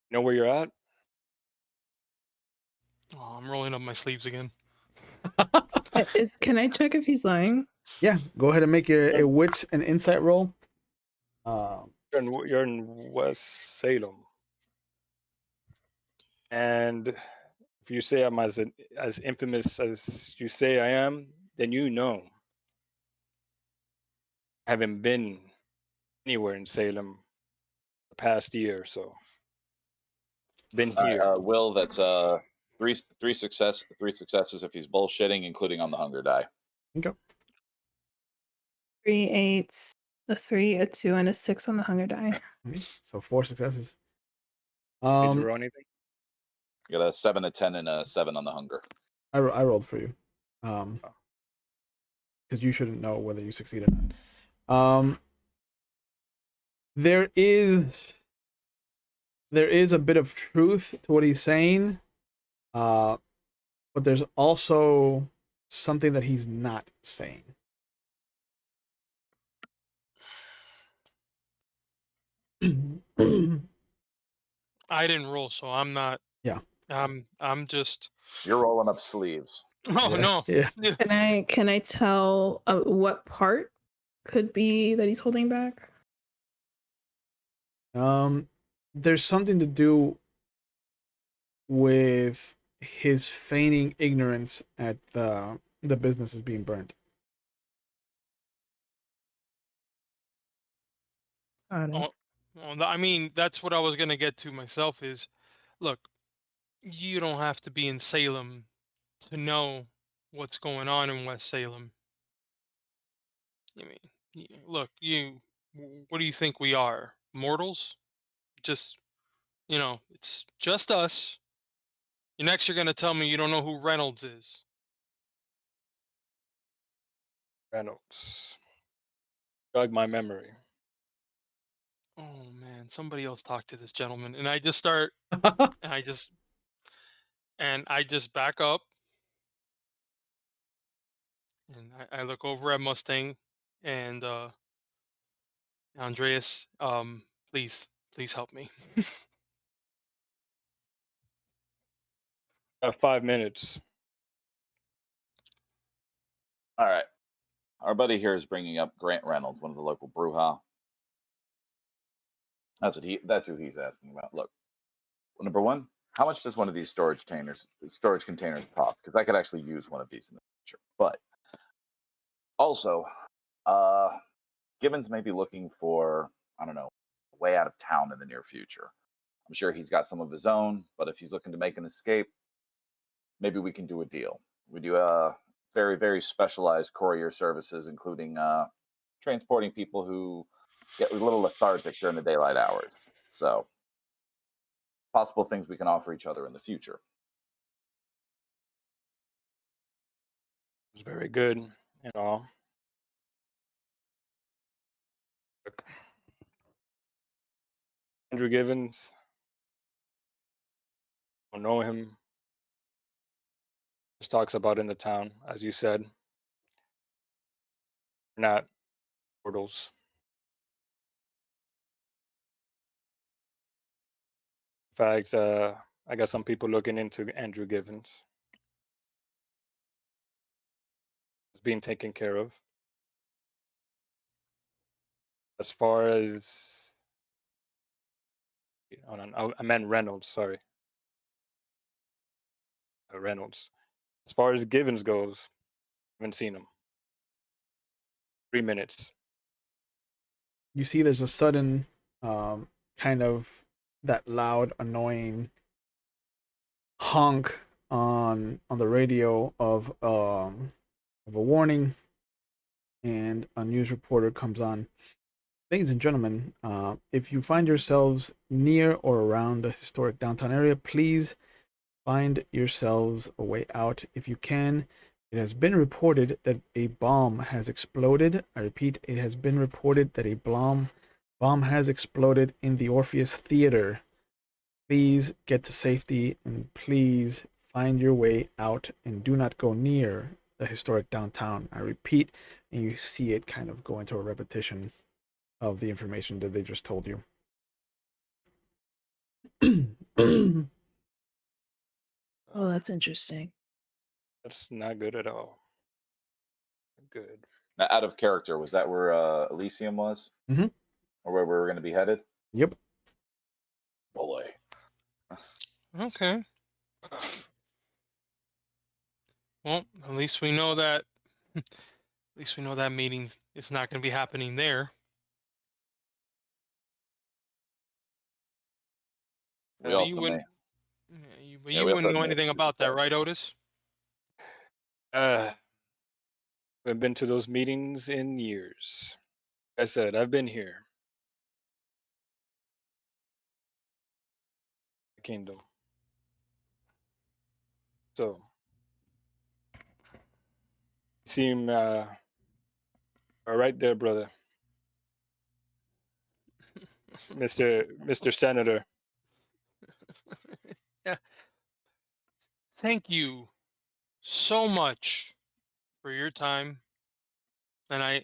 You know where you're at? Oh, I'm rolling up my sleeves again. Can I check if he's lying? Yeah, go ahead and make a wits and insight roll. You're in West Salem. And if you say I'm as infamous as you say I am, then you know. I haven't been anywhere in Salem the past year or so. Been here. Will, that's three successes if he's bullshitting, including on the hunger die. Okay. 3 8s, a 3, a 2, and a 6 on the hunger die. So 4 successes. Did you roll anything? You got a 7, a 10, and a 7 on the hunger. I rolled for you. Because you shouldn't know whether you succeed or not. There is a bit of truth to what he's saying, but there's also something that he's not saying. I didn't roll, so I'm not. Yeah. I'm just. You're rolling up sleeves. Oh no. Yeah. Can I tell what part could be that he's holding back? There's something to do with his feigning ignorance at the business is being burnt. Well, I mean, that's what I was gonna get to myself. Is, look, you don't have to be in Salem to know what's going on in West Salem. I mean, look, what do you think we are? Mortals? Just, it's just us. Next, you're gonna tell me you don't know who Reynolds is. Reynolds. Jog my memory. Oh man, somebody else talk to this gentleman, and I just start, and I just back up, and I look over at Mustang, and Andreas, please help me. Got 5 minutes. All right. Our buddy here is bringing up Grant Reynolds, one of the local Brewha. That's who he's asking about. Look, number one, how much does one of these storage containers cost? Because I could actually use one of these in the future. But also, Gibbons may be looking for, I don't know, a way out of town in the near future. I'm sure he's got some of his own, but if he's looking to make an escape, maybe we can do a deal. We do very, very specialized courier services, including transporting people who get a little lethargic during the daylight hours. So, possible things we can offer each other in the future. It's very good, you know. Andrew Givens, I don't know him. Just talks about in the town, as you said. Not portals. In fact, I got some people looking into Andrew Givens. It's being taken care of. As far as, hold on, I meant Reynolds, sorry. Reynolds. As far as Givens goes, haven't seen him. 3 minutes. You see there's a sudden kind of that loud, annoying honk on the radio of a warning, and a news reporter comes on. Ladies and gentlemen, if you find yourselves near or around the historic downtown area, please find yourselves a way out if you can. It has been reported that a bomb has exploded. I repeat, it has been reported that a bomb has exploded in the Orpheus Theater. Please get to safety and please find your way out and do not go near the historic downtown. I repeat, and you see it kind of go into a repetition of the information that they just told you. Oh, that's interesting. That's not good at all. Good. Now, out of character, was that where Elysium was? Mm-hmm. Or where we were going to be headed? Yep. Boy. Okay. Well, at least we know that. At least we know that meeting is not going to be happening there. We But also you may. wouldn't. Yeah, You we wouldn't also know may anything have about that, said. right, Otis? I've been to those meetings in years. Like I said, I've been here. The kingdom. So, you seem all right there, brother. Mr. Senator. Yeah. Thank you so much for your time. And I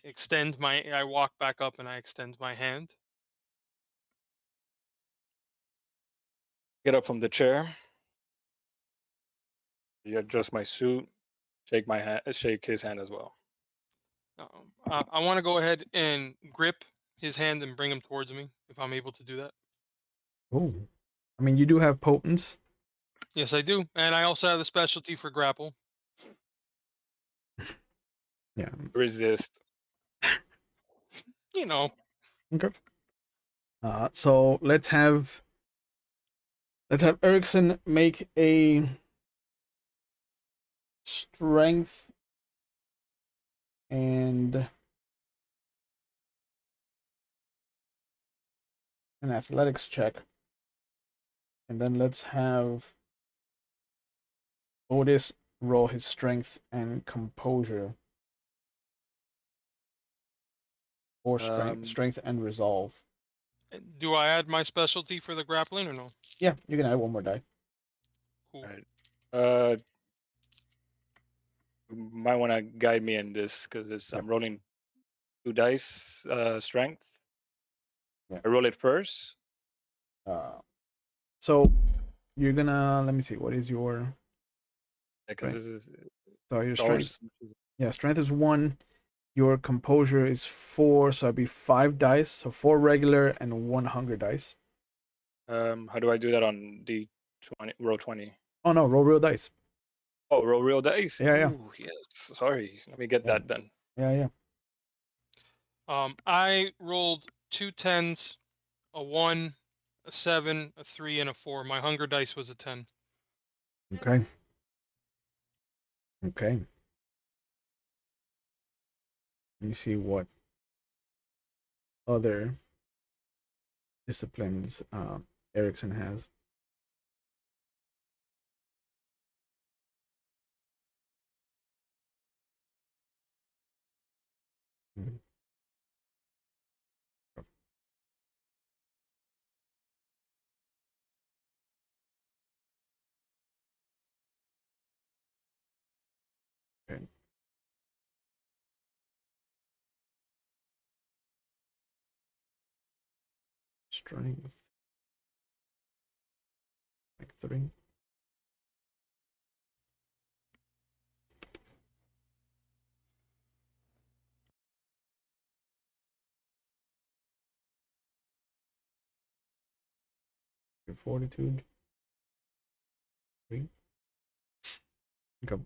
walk back up and I extend my hand. Get up from the chair. You adjust my suit. Shake my hand. Shake his hand as well. I want to go ahead and grip his hand and bring him towards me if I'm able to do that. Oh, I mean, you do have potence. Yes, I do. And I also have the specialty for grapple. Yeah. Resist. You know. Okay. So let's have Erickson make a strength and an athletics check. And then let's have Otis roll his strength and composure. Or strength and resolve. Do I add my specialty for the grappling or no? Yeah, you can add one more die. Cool. All right. You might want to guide me in this because I'm rolling 2 dice strength. Yeah. I roll it first. So you're gonna, let me see, what is your Because Right. this is so your strength? Yeah, strength is 1. Your composure is 4, so it'd be 5 dice. So 4 regular and 1 hunger dice. How do I do that on D20, roll 20? Oh no, roll real dice. Oh, roll real dice. Yeah. Ooh, yes. Sorry. Let me get Yeah. that then. Yeah. I rolled 2 10s, a 1, a 7, a 3, and a 4. My hunger dice was a 10. Okay. Let me see what other disciplines Erickson has. Mhm. Okay. Strength. Like 3. Your fortitude. 3. Okay.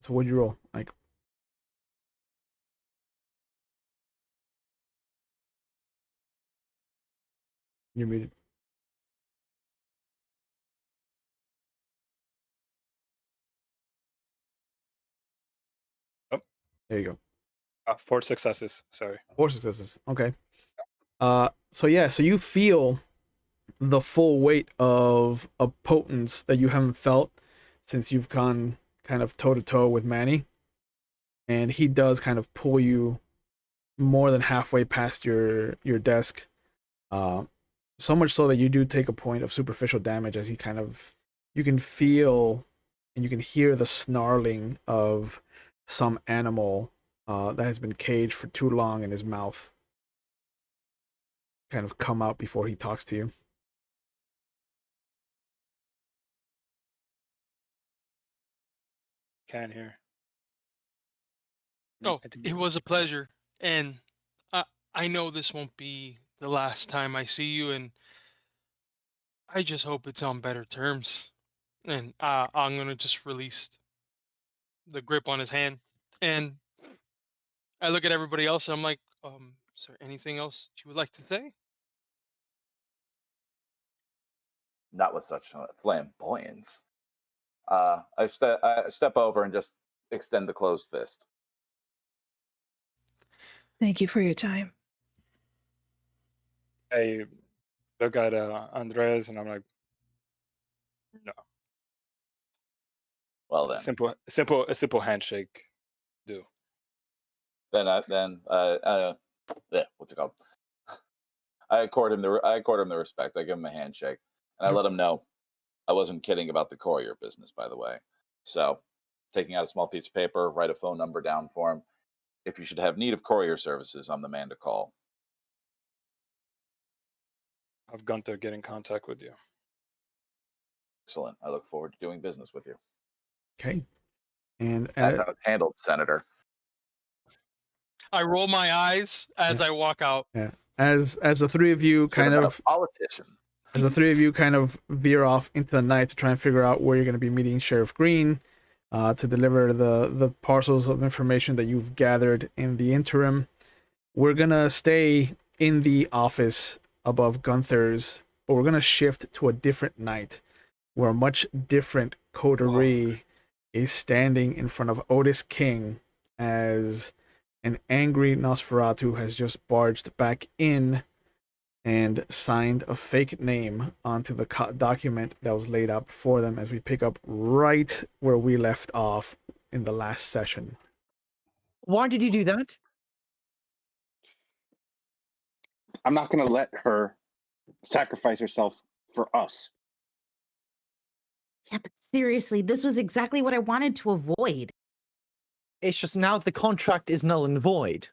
So what'd you roll? Like, you're muted. Oh. There you go. 4 successes. Sorry. 4 successes. Okay. So you feel the full weight of a potence that you haven't felt since you've gone kind of toe to toe with Manny, and he does kind of pull you more than halfway past your desk. So much so that you do take a point of superficial damage as he kind of, you can feel and you can hear the snarling of some animal that has been caged for too long in his mouth kind of come out before he talks to you. Can hear. Oh, I think it was a pleasure. And I know this won't be the last time I see you, and I just hope it's on better terms. And I'm going to just release the grip on his hand. And I look at everybody else, and I'm like, is there anything else you would like to say? Not with such flamboyance. I step over and just extend the closed fist. Thank you for your time. I look at Andres and I'm like, no. Well then, A simple handshake. Do. yeah, what's it called? I accord him the respect. I give him a handshake, and I let him know I wasn't kidding about the courier business, by the way. So, taking out a small piece of paper, write a phone number down for him. If you should have need of courier services, I'm the man to call. Have Gunther get in contact with you. Excellent. I look forward to doing business with you. Okay. And That's how it's handled, Senator. I roll my eyes as I walk out. yeah, as the three of you Should have been a politician. As the three of you kind of veer off into the night to try and figure out where you're going to be meeting Sheriff Green to deliver the parcels of information that you've gathered in the interim, we're going to stay in the office above Gunther's, but we're going to shift to a different night where a much different coterie is standing in front of Otis King as an angry Nosferatu has just barged back in and signed a fake name onto the document that was laid out before them, as we pick up right where we left off in the last session. Why did you do that? I'm not going to let her sacrifice herself for us. Yeah, but seriously, this was exactly what I wanted to avoid. It's just now the contract is null and void.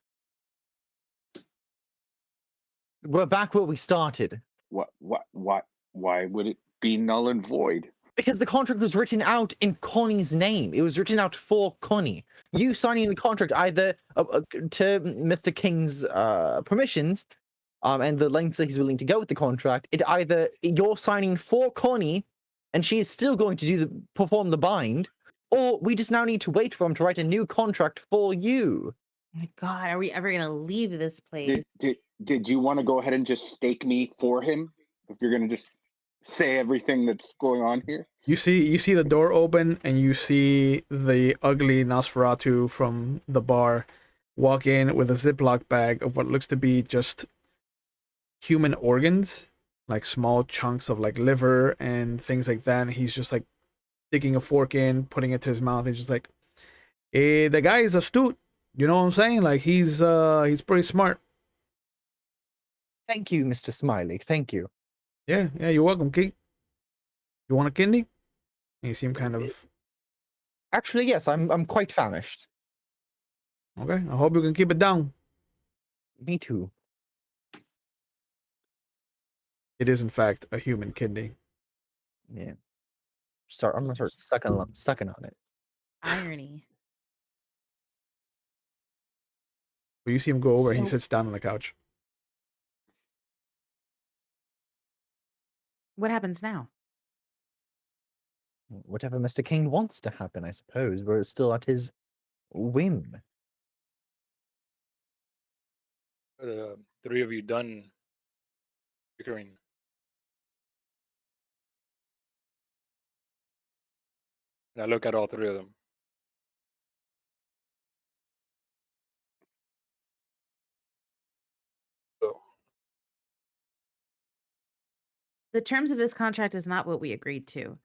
We're back where we started. Why would it be null and void. Because the contract was written out in Connie's name. It was written out for Connie. You signing the contract either to Mr. King's permissions, and the lengths that he's willing to go with the contract. It either you're signing for Connie, and she is still going to perform the bind, or we just now need to wait for him to write a new contract for you. Oh my God, are we ever gonna leave this place? Did you want to go ahead and just stake me for him? If you're gonna just say everything that's going on here. You see the door open, and you see the ugly Nosferatu from the bar walk in with a Ziploc bag of what looks to be just human organs, like small chunks of like liver and things like that. And he's just like digging a fork in, putting it to his mouth. He's just like, the guy is astute. You know what I'm saying? Like he's pretty smart. Thank you, Mr. Smiley. Thank you. Yeah, you're welcome, Kate. You want a kidney? And you seem kind of Actually, yes, I'm quite famished. okay. I hope you can keep it down. Me too. It is in fact a human kidney. Yeah. I'm gonna start sucking on it. Irony. But you see him go over and he So- sits down on the couch. What happens now? Whatever Mr. King wants to happen, I suppose. We're still at his whim. The three of you done bickering. And I look at all three of them. So, The terms of this contract is not what we agreed to.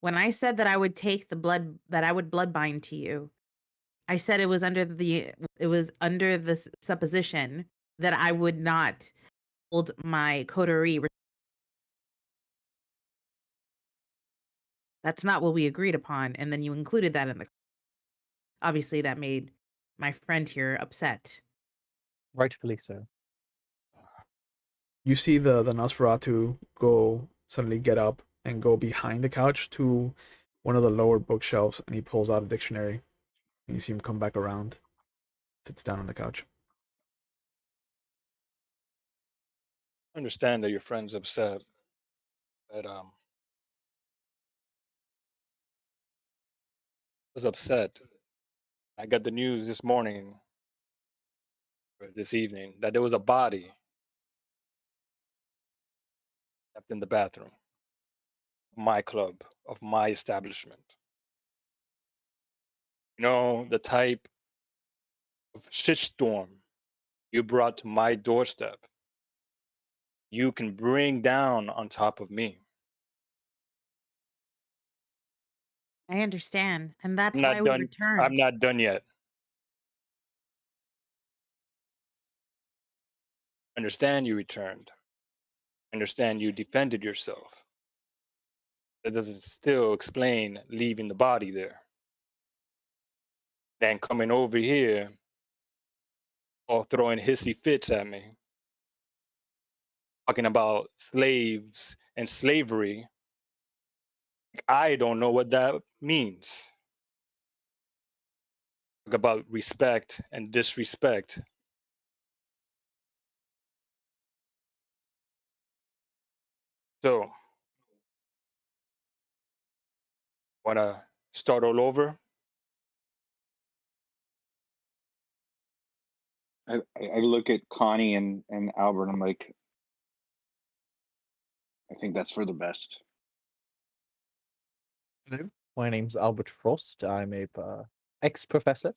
When I said that I would take the blood, that I would blood bind to you, I said it was under the supposition that I would not hold my coterie. That's not what we agreed upon, and then you included that in the. Obviously, that made my friend here upset. Rightfully so. You see the Nosferatu suddenly get up and go behind the couch to one of the lower bookshelves, and he pulls out a dictionary. And you see him come back around, sits down on the couch. understand that your friend's upset. But was upset. I got the news this morning or this evening that there was a body left in the bathroom of my club, of my establishment. You know, the type of shitstorm you brought to my doorstep, you can bring down on top of me. I understand, and that's I'm why not we done. returned. I'm not done yet. Understand you returned. Understand you defended yourself. That doesn't still explain leaving the body there. Then coming over here, or throwing hissy fits at me, talking about slaves and slavery. I don't know what that means. Talk about respect and disrespect. So, wanna start all over? I look at Connie and Albert. I'm like, I think that's for the best. Hello. My name's Albert Frost. I'm a ex-professor.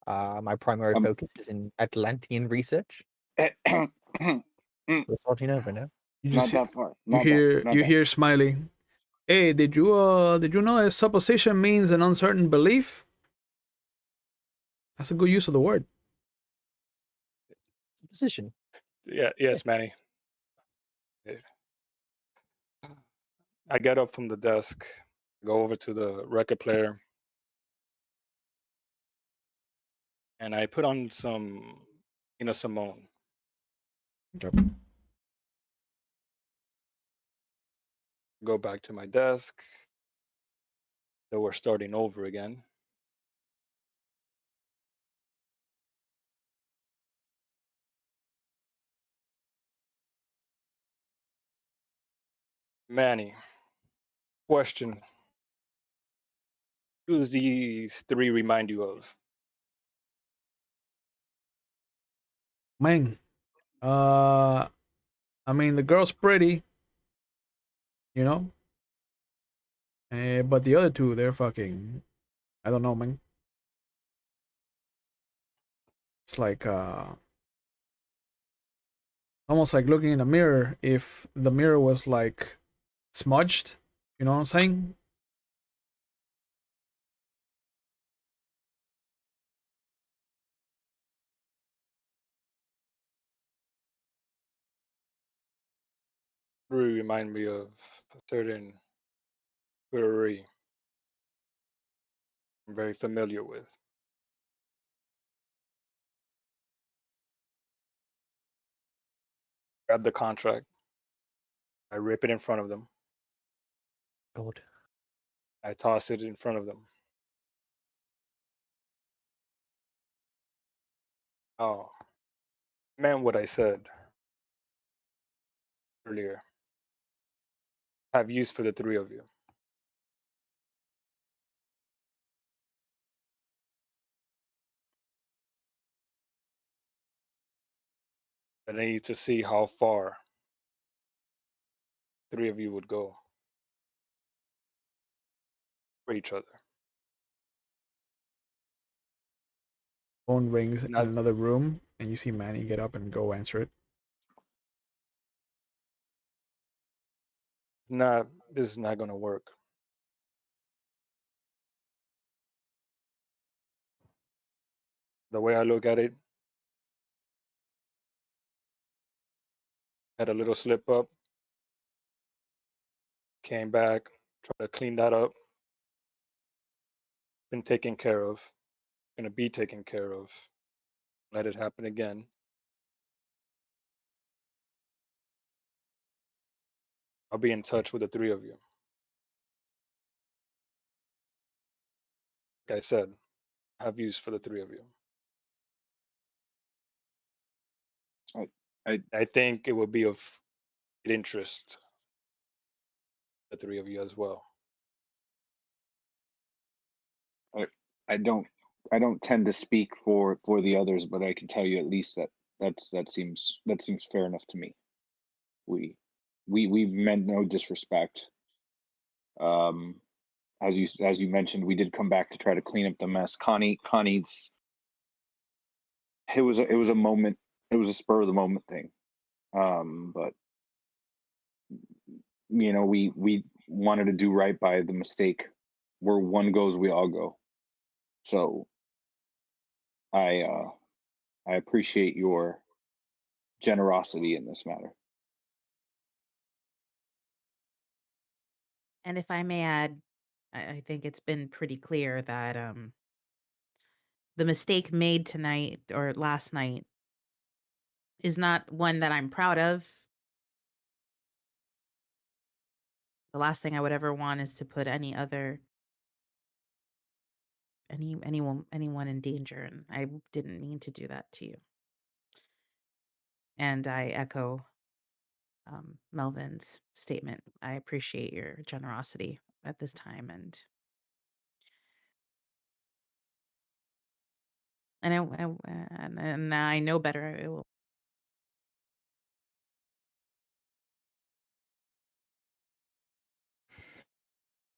My primary focus is in Atlantean research. Not We're starting over now. You just that far. you Not hear that, not you that. hear Smiley. Hey, did you know a supposition means an uncertain belief? That's a good use of the word. Position. Yeah, yes, Manny. I get up from the desk, go over to the record player, and I put on some Nina Simone. Okay. Go back to my desk. So we're starting over again. Manny, question. Who do these three remind you of? Man, I mean the girl's pretty, you know. But the other two, they're fucking. I don't know, man. It's like almost like looking in a mirror. If the mirror was like smudged, you know what I'm saying? Three remind me of a certain coterie I'm very familiar with. Grab the contract. I rip it in front of them. God. I toss it in front of them. Oh, meant what I said earlier. Have use for the three of you. And I need to see how far three of you would go for each other. Phone rings in Not another room, and you see Manny get up and go answer it. this is not gonna work. The way I look at it, had a little slip up, came back, tried to clean that up, been taken care of, gonna be taken care of. Let it happen again. I'll be in touch with the three of you. Like I said, have use for the three of you. I think it would be of interest the three of you as well. I don't tend to speak for the others, but I can tell you at least that seems fair enough to me. We meant no disrespect. As you mentioned, we did come back to try to clean up the mess. Connie's. It was a moment. It was a spur of the moment thing. But you know, we wanted to do right by the mistake. Where one goes, we all go. So I appreciate your generosity in this matter. And if I may add, I think it's been pretty clear that the mistake made tonight or last night is not one that I'm proud of. The last thing I would ever want is to put anyone in danger, and I didn't mean to do that to you. And I echo Melvin's statement. I appreciate your generosity at this time, and I know better. It will.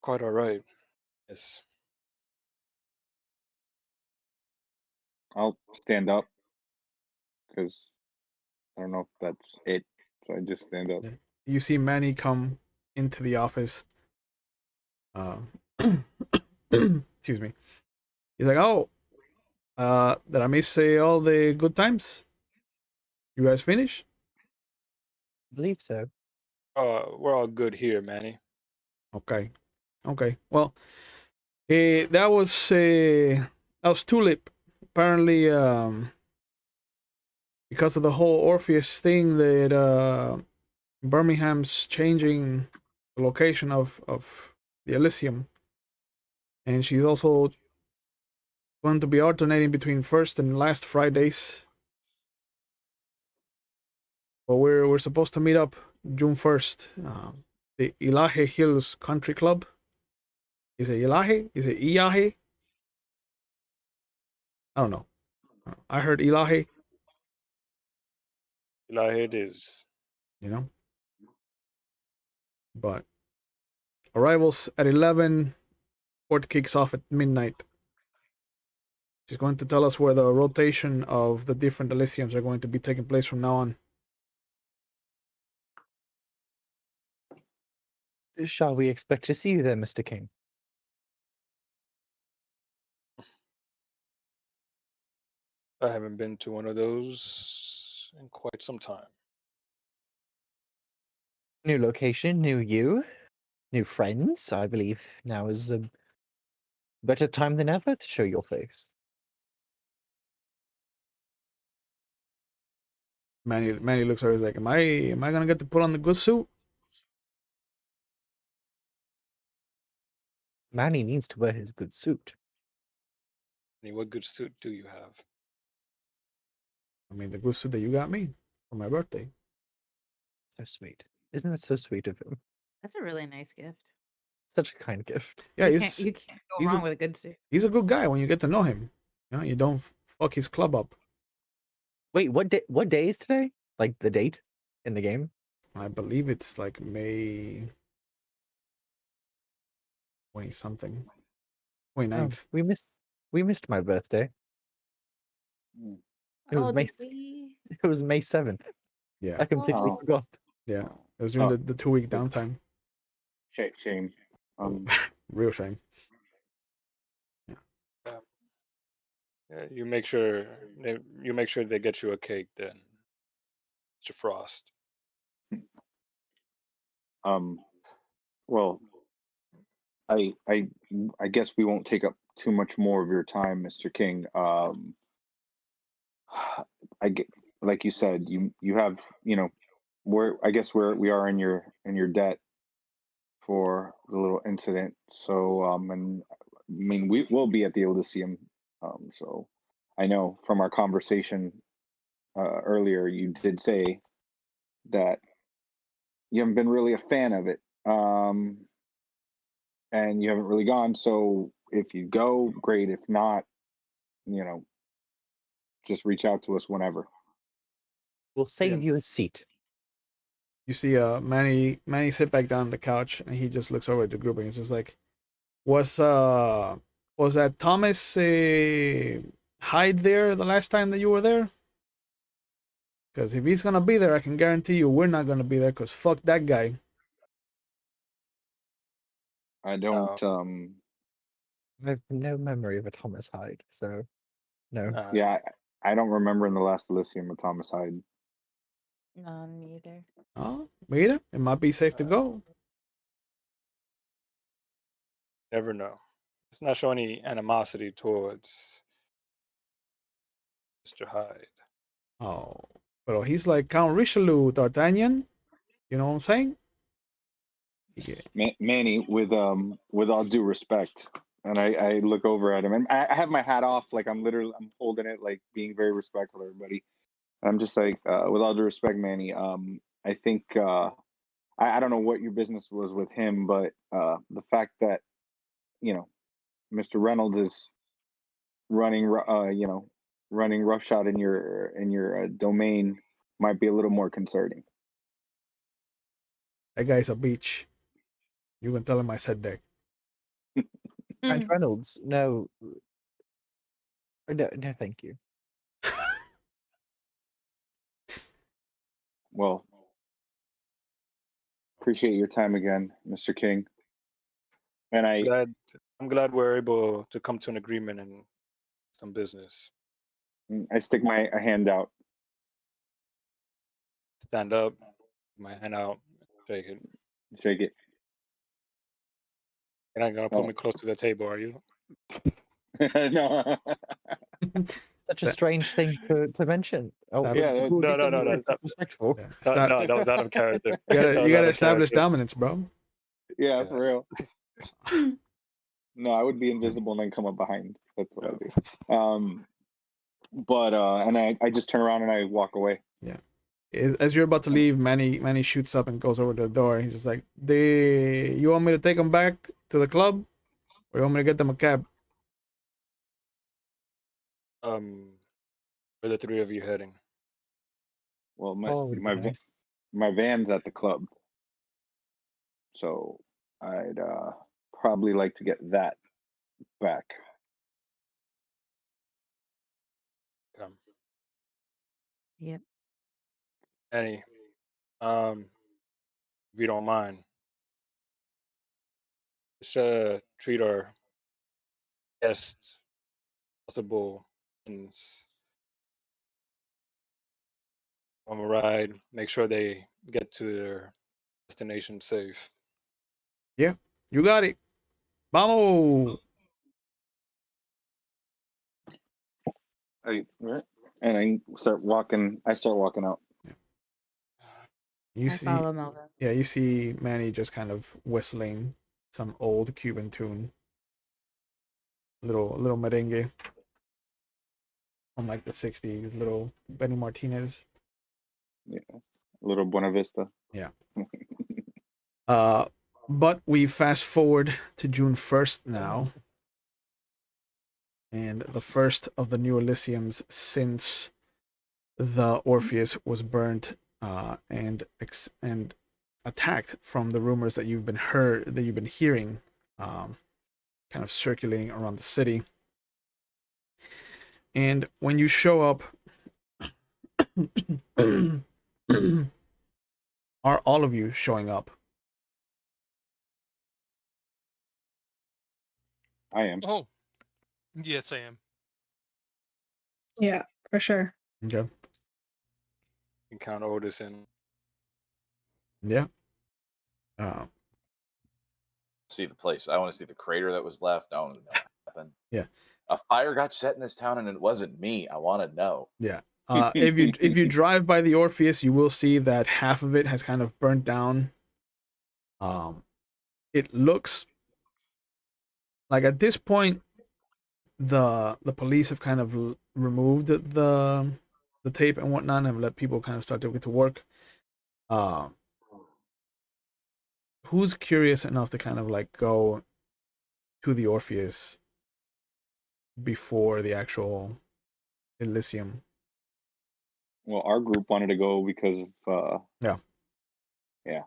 Quite all right. Yes. I'll stand up because I don't know if that's it. So I just stand up. You see Manny come into the office. Excuse me. He's like, "Oh, did I miss all the good times? You guys finish?" I believe so. We're all good here, Manny. Okay. Well, that was Tulip. Apparently, because of the whole Orpheus thing, that Birmingham's changing the location of the Elysium, and she's also going to be alternating between first and last Fridays. But we're supposed to meet up June 1st. The Ilahe Hills Country Club. Is it Ilahe? Is it Iahe? I don't know. I heard Ilahe. Ilahi it is. You know. But arrivals at 11. Court kicks off at midnight. She's going to tell us where the rotation of the different Elysiums are going to be taking place from now on. Shall we expect to see you there, Mr. King? I haven't been to one of those in quite some time. New location, new you, new friends. I believe now is a better time than ever to show your face. Manny looks at her, he's like, Am I gonna get to put on the good suit? Manny needs to wear his good suit. I mean, what good suit do you have? I mean, the good suit that you got me for my birthday. So sweet. Isn't that so sweet of him? That's a really nice gift. Such a kind gift. Yeah, You can't go he's wrong a- with a good suit. he's a good guy when you get to know him. You know, you don't fuck his club up. Wait, what day is today? Like the date in the game? I believe it's like May 20 something. 29th. Oh, we missed my birthday. Mm. It was Oh, May did we? it was May 7th. Yeah. I completely Oh. forgot. Yeah. It was during Oh. the 2-week downtime. Shame. Real shame. Yeah, you make sure they get you a cake then. Mr. Frost. Well, I guess we won't take up too much more of your time, Mr. King. I get, like you said, you have, we are in your debt for the little incident. So and I mean we will be at the Elysium. So I know from our conversation earlier, you did say that you haven't been really a fan of it. And you haven't really gone. So if you go, great. If not, just reach out to us whenever. We'll save you a seat. You see Manny sit back down on the couch and he just looks over at the group and he's just like, was that Thomas Hyde there the last time that you were there? Because if he's gonna be there, I can guarantee you we're not gonna be there because fuck that guy. I don't I have no memory of a Thomas Hyde, so no. yeah, I don't remember in the last Elysium of Thomas Hyde. None either. Oh, mira, it might be safe to go. Never know. Let's not show any animosity towards Mr. Hyde. Oh, but he's like Count Richelieu, D'Artagnan. You know what I'm saying? Yeah. Manny, with all due respect, and I look over at him, and I have my hat off, like I'm holding it, like being very respectful of everybody. I'm just like, with all due respect, Manny, I think I don't know what your business was with him, but the fact that Mr. Reynolds is running roughshod in your domain might be a little more concerning. That guy's a beach. You can tell him I said that. And Reynolds, no, thank you. Well, appreciate your time again, Mr. King. And I'm glad we're able to come to an agreement in some business. I stick my hand out. Stand up, my hand out, shake it. Shake it. You're not gonna put me close to the table, are you? No. Such a strange thing to mention. Oh, Yeah, no. Respectful. Yeah. No, that was out of character. You gotta That was out of establish character. dominance, bro. Yeah, Yeah. for real. No, I would be invisible and then come up behind. That's what I do. But and I just turn around and I walk away. As you're about to leave, Manny shoots up and goes over to the door. He's just like, you want me to take them back to the club? Or you want me to get them a cab? Where the three of you heading? Well, Oh, would be nice. my van's at the club, so I'd probably like to get that back. Yep. Annie, if you don't mind, just treat our guests possible things on a ride. Make sure they get to their destination safe. Yeah, you got it. Vamos! And I start walking out. You I see, follow Melvin. yeah, you see Manny just kind of whistling some old Cuban tune. Little merengue from like the 60s, little Benny Martinez. Yeah, a little Buena Vista. Yeah. But we fast forward to June 1st now. And the first of the new Elysiums since the Orpheus was burnt and attacked from the rumors that you've been hearing kind of circulating around the city. And when you show up, are all of you showing up? I am. Oh, yes, I am. Yeah, for sure. Okay. You can count Otis in. Yeah. See the place. I want to see the crater that was left. I want to know what happened. Yeah. A fire got set in this town, and it wasn't me. I want to know. Yeah. If you drive by the Orpheus, you will see that half of it has kind of burnt down. It looks like at this point the police have kind of removed the tape and whatnot and let people kind of start to get to work. Who's curious enough to kind of like go to the Orpheus before the actual Elysium? Well, our group wanted to go because of Yeah. I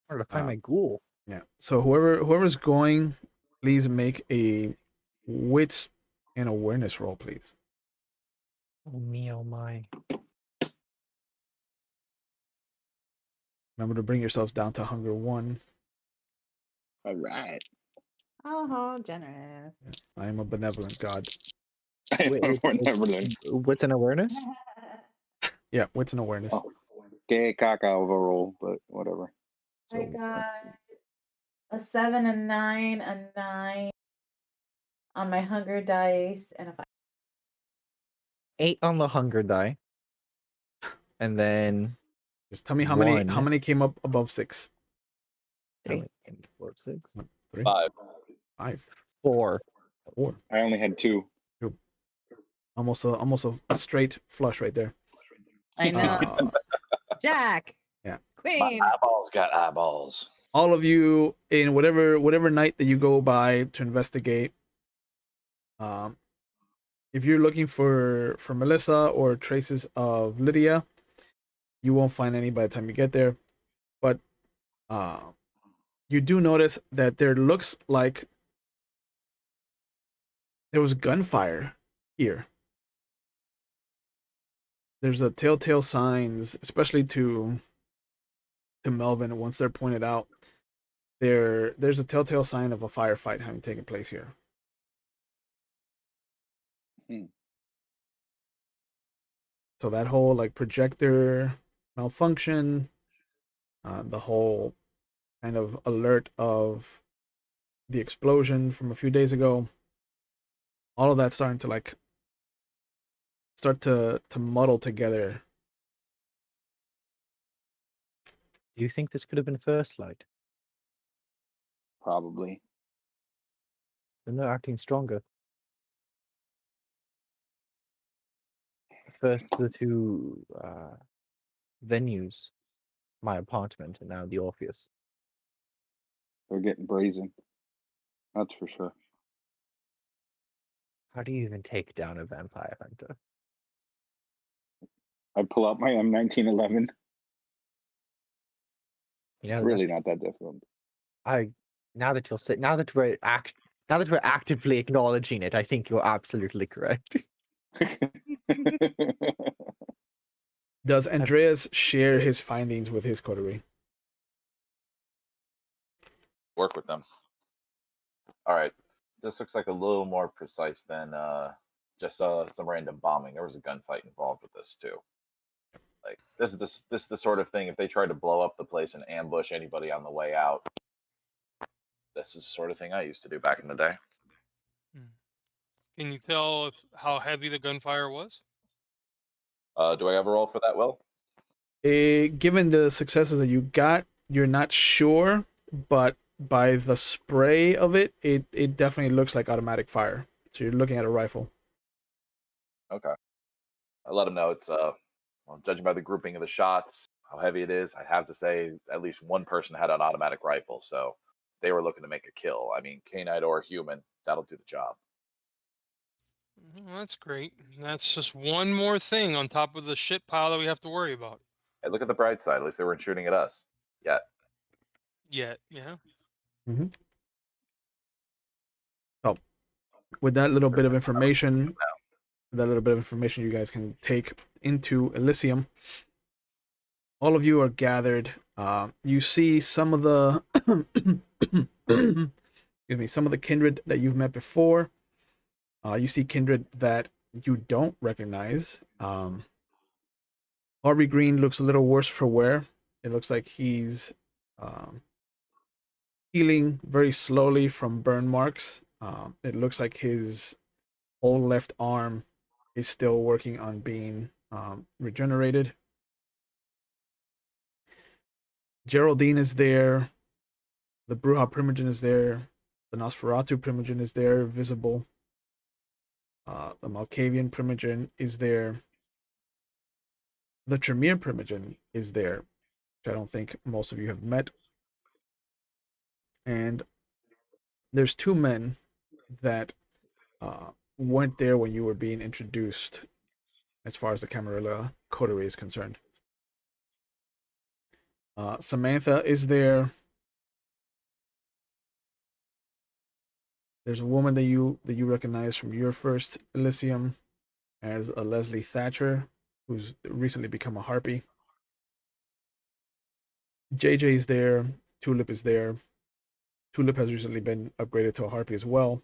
wanted to find my ghoul. Yeah. So whoever's going, please make a wits and awareness roll, please. Oh me, oh my. Remember to bring yourselves down to hunger 1. all right. Oh, generous. I am a benevolent god. Wait, We're never learning. what's an awareness? Yeah, wits and awareness. Oh, gay caca of a roll, but whatever. I got a 7, a 9, a 9 on my hunger dice, and a 5. 8 on the hunger die. And then Just tell me how One. many came up above 6. 3. 4, 6. 3, 5. 5, 4. 4. I only had 2. Almost a straight flush right there. I know. Jack. Yeah. Queen. My eyeballs got eyeballs. All of you in whatever night that you go by to investigate. If you're looking for Melissa or traces of Lydia, you won't find any by the time you get there. But you do notice that there looks like there was gunfire here. There's a telltale signs, especially to Melvin once they're pointed out. There's a telltale sign of a firefight having taken place here. So that whole like projector malfunction, the whole kind of alert of the explosion from a few days ago, all of that's starting to like start to muddle together. Do you think this could have been First Light? Probably. They're not acting stronger. First, the two venues, my apartment, and now the Orpheus. They're getting brazen. That's for sure. How do you even take down a vampire hunter? I pull out my M1911. You know, Really not that difficult. now that we're actively acknowledging it, I think you're absolutely correct. Does Andreas share his findings with his coterie? Work with them. All right. This looks like a little more precise than just some random bombing. There was a gunfight involved with this too. Like this is the sort of thing. If they tried to blow up the place and ambush anybody on the way out, this is the sort of thing I used to do back in the day. Can you tell how heavy the gunfire was? Do I ever roll for that? Will? Given the successes that you got, you're not sure, but by the spray of it, it definitely looks like automatic fire. So you're looking at a rifle. Okay. I let them know it's well, judging by the grouping of the shots, how heavy it is, I have to say at least one person had an automatic rifle, so they were looking to make a kill. I mean, canine or human, that'll do the job. Well, that's great. That's just one more thing on top of the shit pile that we have to worry about. Hey, look at the bright side. At least they weren't shooting at us yet. Yeah. Mm-hmm. Oh, with that little bit of information, you guys can take into Elysium. All of you are gathered. You see some of the some of the kindred that you've met before. You see kindred that you don't recognize. Harvey Green looks a little worse for wear. It looks like he's healing very slowly from burn marks. It looks like his whole left arm is still working on being regenerated. Geraldine is there. The Bruja Primogen is there. The Nosferatu Primogen is there, visible. The Malkavian Primogen is there. The Tremere Primogen is there, which I don't think most of you have met. And there's two men that weren't there when you were being introduced as far as the Camarilla coterie is concerned. Samantha is there. There's a woman that you recognize from your first Elysium as a Leslie Thatcher, who's recently become a harpy. JJ is there. Tulip is there. Tulip has recently been upgraded to a harpy as well.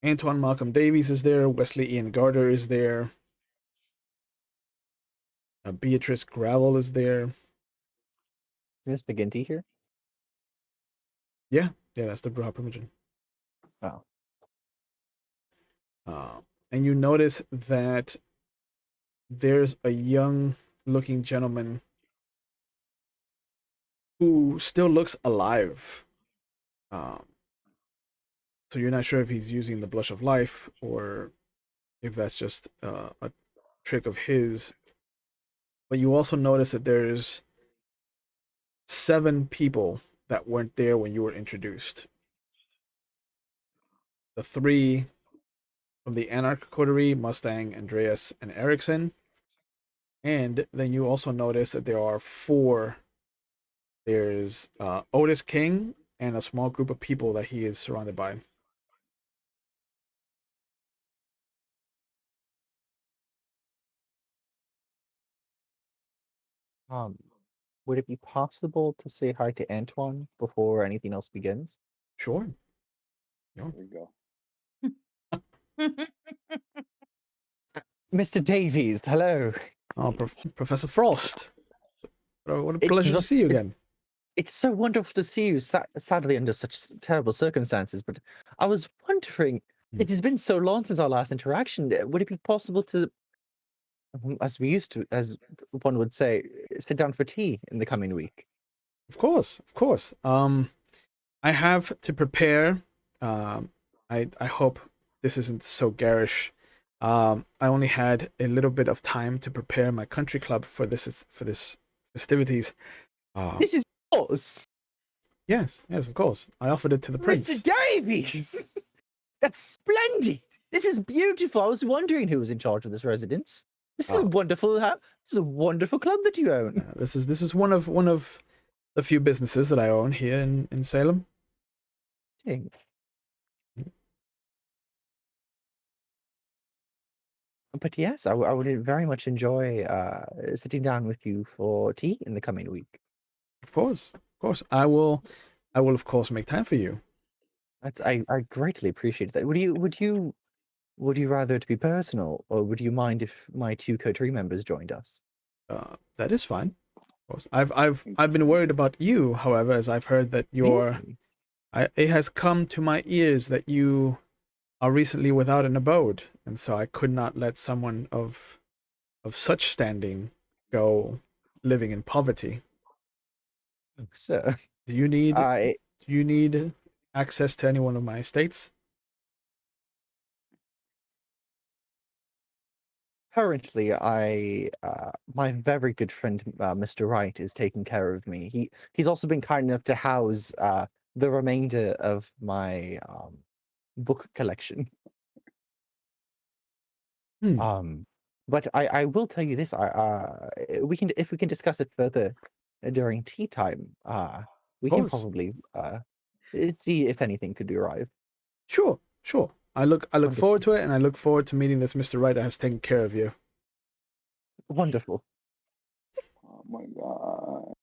Antoine Malcolm Davies is there. Wesley Ian Garter is there. Beatrice Gravel is there. Is Miss McGinty here? Yeah, that's the Bruja Primogen. Oh. And you notice that there's a young-looking gentleman who still looks alive. So you're not sure if he's using the Blush of Life or if that's just a trick of his. But you also notice that there's 7 people that weren't there when you were introduced. The 3 from the Anarch coterie, Mustang, Andreas, and Erickson. And then you also notice that there are 4. There's Otis King and a small group of people that he is surrounded by. Would it be possible to say hi to Antoine before anything else begins? Sure. There we go. Mr. Davies, hello. Oh, Professor Frost. What a It's pleasure to just- see you again. It's so wonderful to see you, sadly under such terrible circumstances, but I was wondering, it has been so long since our last interaction, would it be possible to, as we used to, as one would say, sit down for tea in the coming week? Of course, of course. I have to prepare. I hope this isn't so garish. I only had a little bit of time to prepare my country club for this festivities. This is yours, Yes, yes, of course. I offered it to the prince. Mr. Davies. That's splendid. This is beautiful. I was wondering who was in charge of this residence. This is a Oh. wonderful. This is a wonderful club that you own. This is one of the few businesses that I own here in Salem. Dang. But yes, I would very much enjoy sitting down with you for tea in the coming week. Of course, of course. I will of course make time for you. That's I greatly appreciate that. Would you rather it be personal, or would you mind if my two coterie members joined us? That is fine. Of course. I've been worried about you, however, as I've heard that Really? it has come to my ears that you are recently without an abode, and so I could not let someone of such standing go living in poverty. So, Do you need I access to any one of my estates? currently my very good friend Mr. Wright is taking care of me. He's also been kind enough to house the remainder of my book collection. Hmm. But I will tell you this. We can, if we can discuss it further during tea time. We can course. probably see if anything could arrive. Sure, sure. I look Wonderful. forward to it, and I look forward to meeting this Mr. Wright that has taken care of you. Wonderful. Oh my god.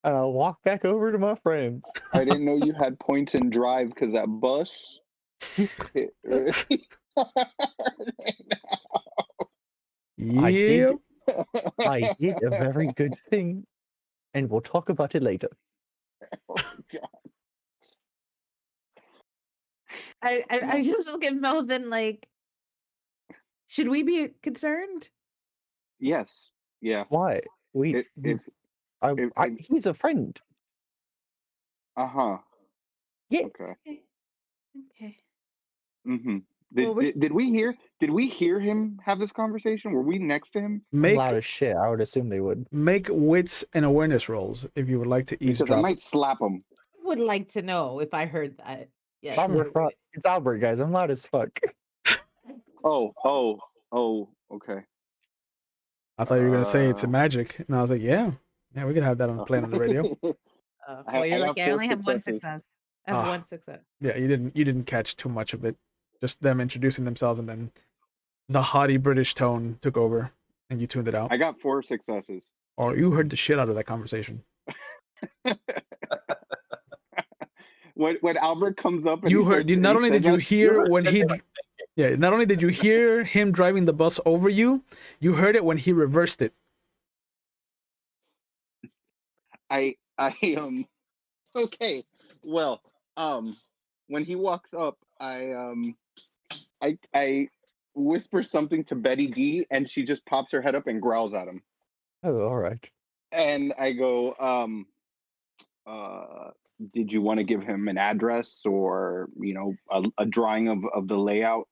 And I'll walk back over to my friends. I didn't know you had points in drive because that bus hit really hard right now. Yep. I did a very good thing, and we'll talk about it later. Oh god. I just look at Melvin like, should we be concerned? Yes. Yeah. Why? He's a friend. Uh-huh. Yeah. Okay. Okay. Mm-hmm. Well, we're Did we hear him have this conversation? Were we next to him? Loud as shit. I would assume they would. Make wits and awareness rolls if you would like to Because I eavesdrop. might slap him. would like to know if I heard that. Yeah. It's Albert, guys. I'm loud as fuck. Oh, okay. I thought you were gonna say it's a magic, and I was like, yeah, we could have that on playing on the radio. Well, you're lucky. I only have one success. I have one success. Yeah, you didn't catch too much of it. Just them introducing themselves, and then the haughty British tone took over, and you tuned it out. I got 4 successes. Or you heard the shit out of that conversation. When Albert comes up, and You he heard. starts- Not he only says did you that- hear when he, yeah, not only did you hear him driving the bus over you, you heard it when he reversed it. I okay. Well, when he walks up, I whisper something to Betty D, and she just pops her head up and growls at him. Oh, all right. And I go, did you want to give him an address or a drawing of the layout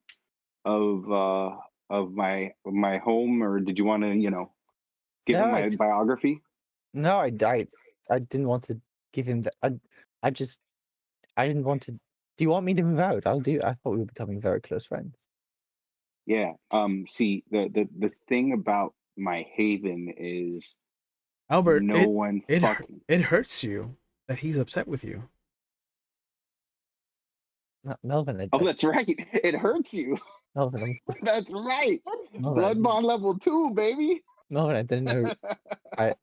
of my home, or did you want to give him my biography? No, I didn't want to give him that. I didn't want to. Do you want me to move out? I'll do. I thought we were becoming very close friends. Yeah. See, the thing about my haven is Albert, it hurts you that he's upset with you. Melvin. Oh, that's right. It hurts you. Melvin. That's right. Melvin, Blood bond level 2, baby. Melvin, I didn't know.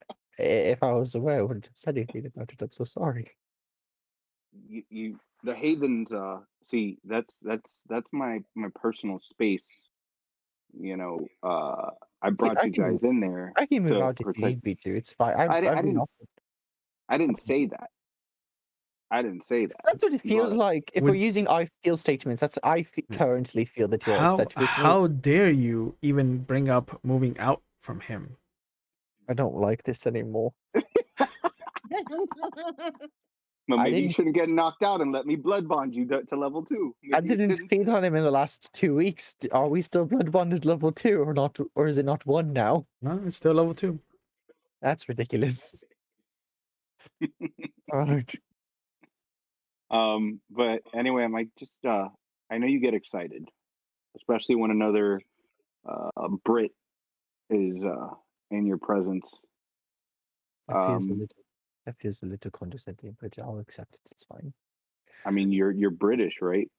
If I was aware, I wouldn't have said anything about it. I'm so sorry. The havens. See, that's my personal space. I brought you guys in there. I can move to out if you protect- need me to. It's fine. I didn't say that. I didn't say that. That's what it feels like. If we're using I feel statements, that's currently feel that you're upset with me. How dare you even bring up moving out from him? I don't like this anymore. Well, I maybe you didn't- shouldn't get knocked out and let me blood bond you to level 2. I Maybe you didn't shouldn't. feed on him in the last 2 weeks. Are we still blood bonded level 2 or not? Or is it not 1 now? No, it's still level 2. That's ridiculous. Alright. But anyway, I might just I know you get excited, especially when another Brit is in your presence. That feels a little condescending, but I'll accept it. It's fine. I mean, you're British, right?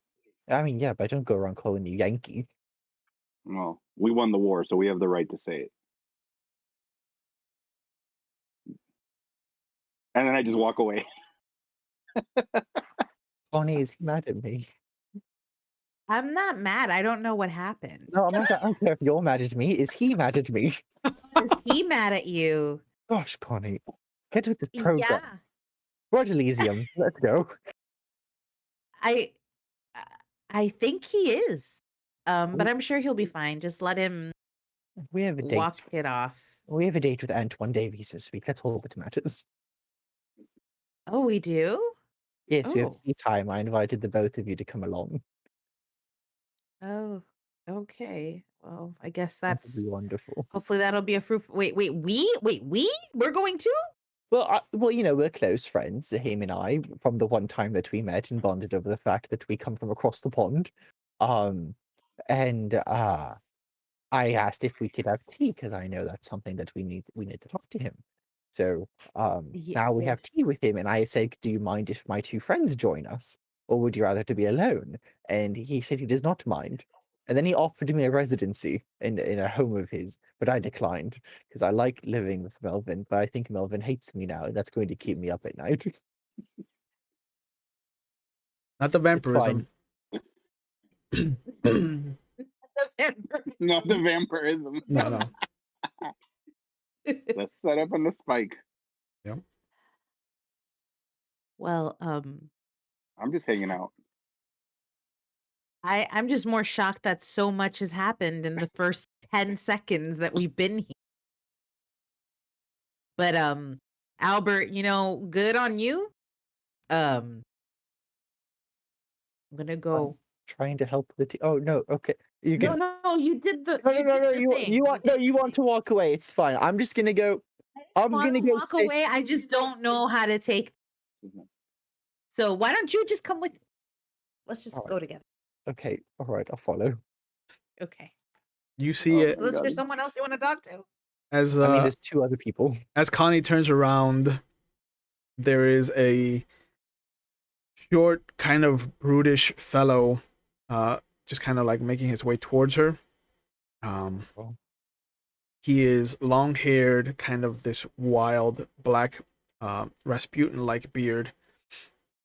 I mean, yeah, but I don't go around calling you Yankee. Well, we won the war, so we have the right to say it. And then I just walk away. Bonnie, is he mad at me? I'm not mad. I don't know what happened. No, I'm not. I don't care if you're mad at me. Is he mad at me? Is he mad at you? Gosh, Connie, get with the program. Yeah. We're at Elysium. Let's go. I think he is. But I'm sure he'll be fine. Just let him We have a date. walk it off. We have a date with Antoine Davies this week. That's all that matters. Oh, we do? Yes, we have Oh. tea time. I invited the both of you to come along. Oh, okay. Well, I guess That that's would be wonderful. hopefully that'll be a fruit. Wait, we're going to? Well, we're close friends, him and I, from the one time that we met and bonded over the fact that we come from across the pond. And I asked if we could have tea because I know that's something that we need to talk to him. So now we have tea with him, and I said, "Do you mind if my 2 friends join us, or would you rather to be alone?" And he said he does not mind. And then he offered me a residency in a home of his, but I declined because I like living with Melvin, but I think Melvin hates me now, and that's going to keep me up at night. Not the vampirism. Not the vampirism. No. Let's set up on the spike. Well, I'm just hanging out. I'm just more shocked that so much has happened in the first 10 seconds that we've been here. But Albert, good on you. I'm gonna go. Trying to help the tea. Oh no, okay. You can. No, you did the. No. You want to walk away. It's fine. I'm just gonna go. I'm gonna go walk sit- away. I just don't know how to take. So why don't you just come with? Let's just go together. Okay, all right. I'll follow. Okay. You see it Unless there's someone else you want to talk to. as I mean, there's 2 other people. as Connie turns around. There is a short, kind of brutish fellow, just kind of like making his way towards her. He is long-haired, kind of this wild black, Rasputin-like beard.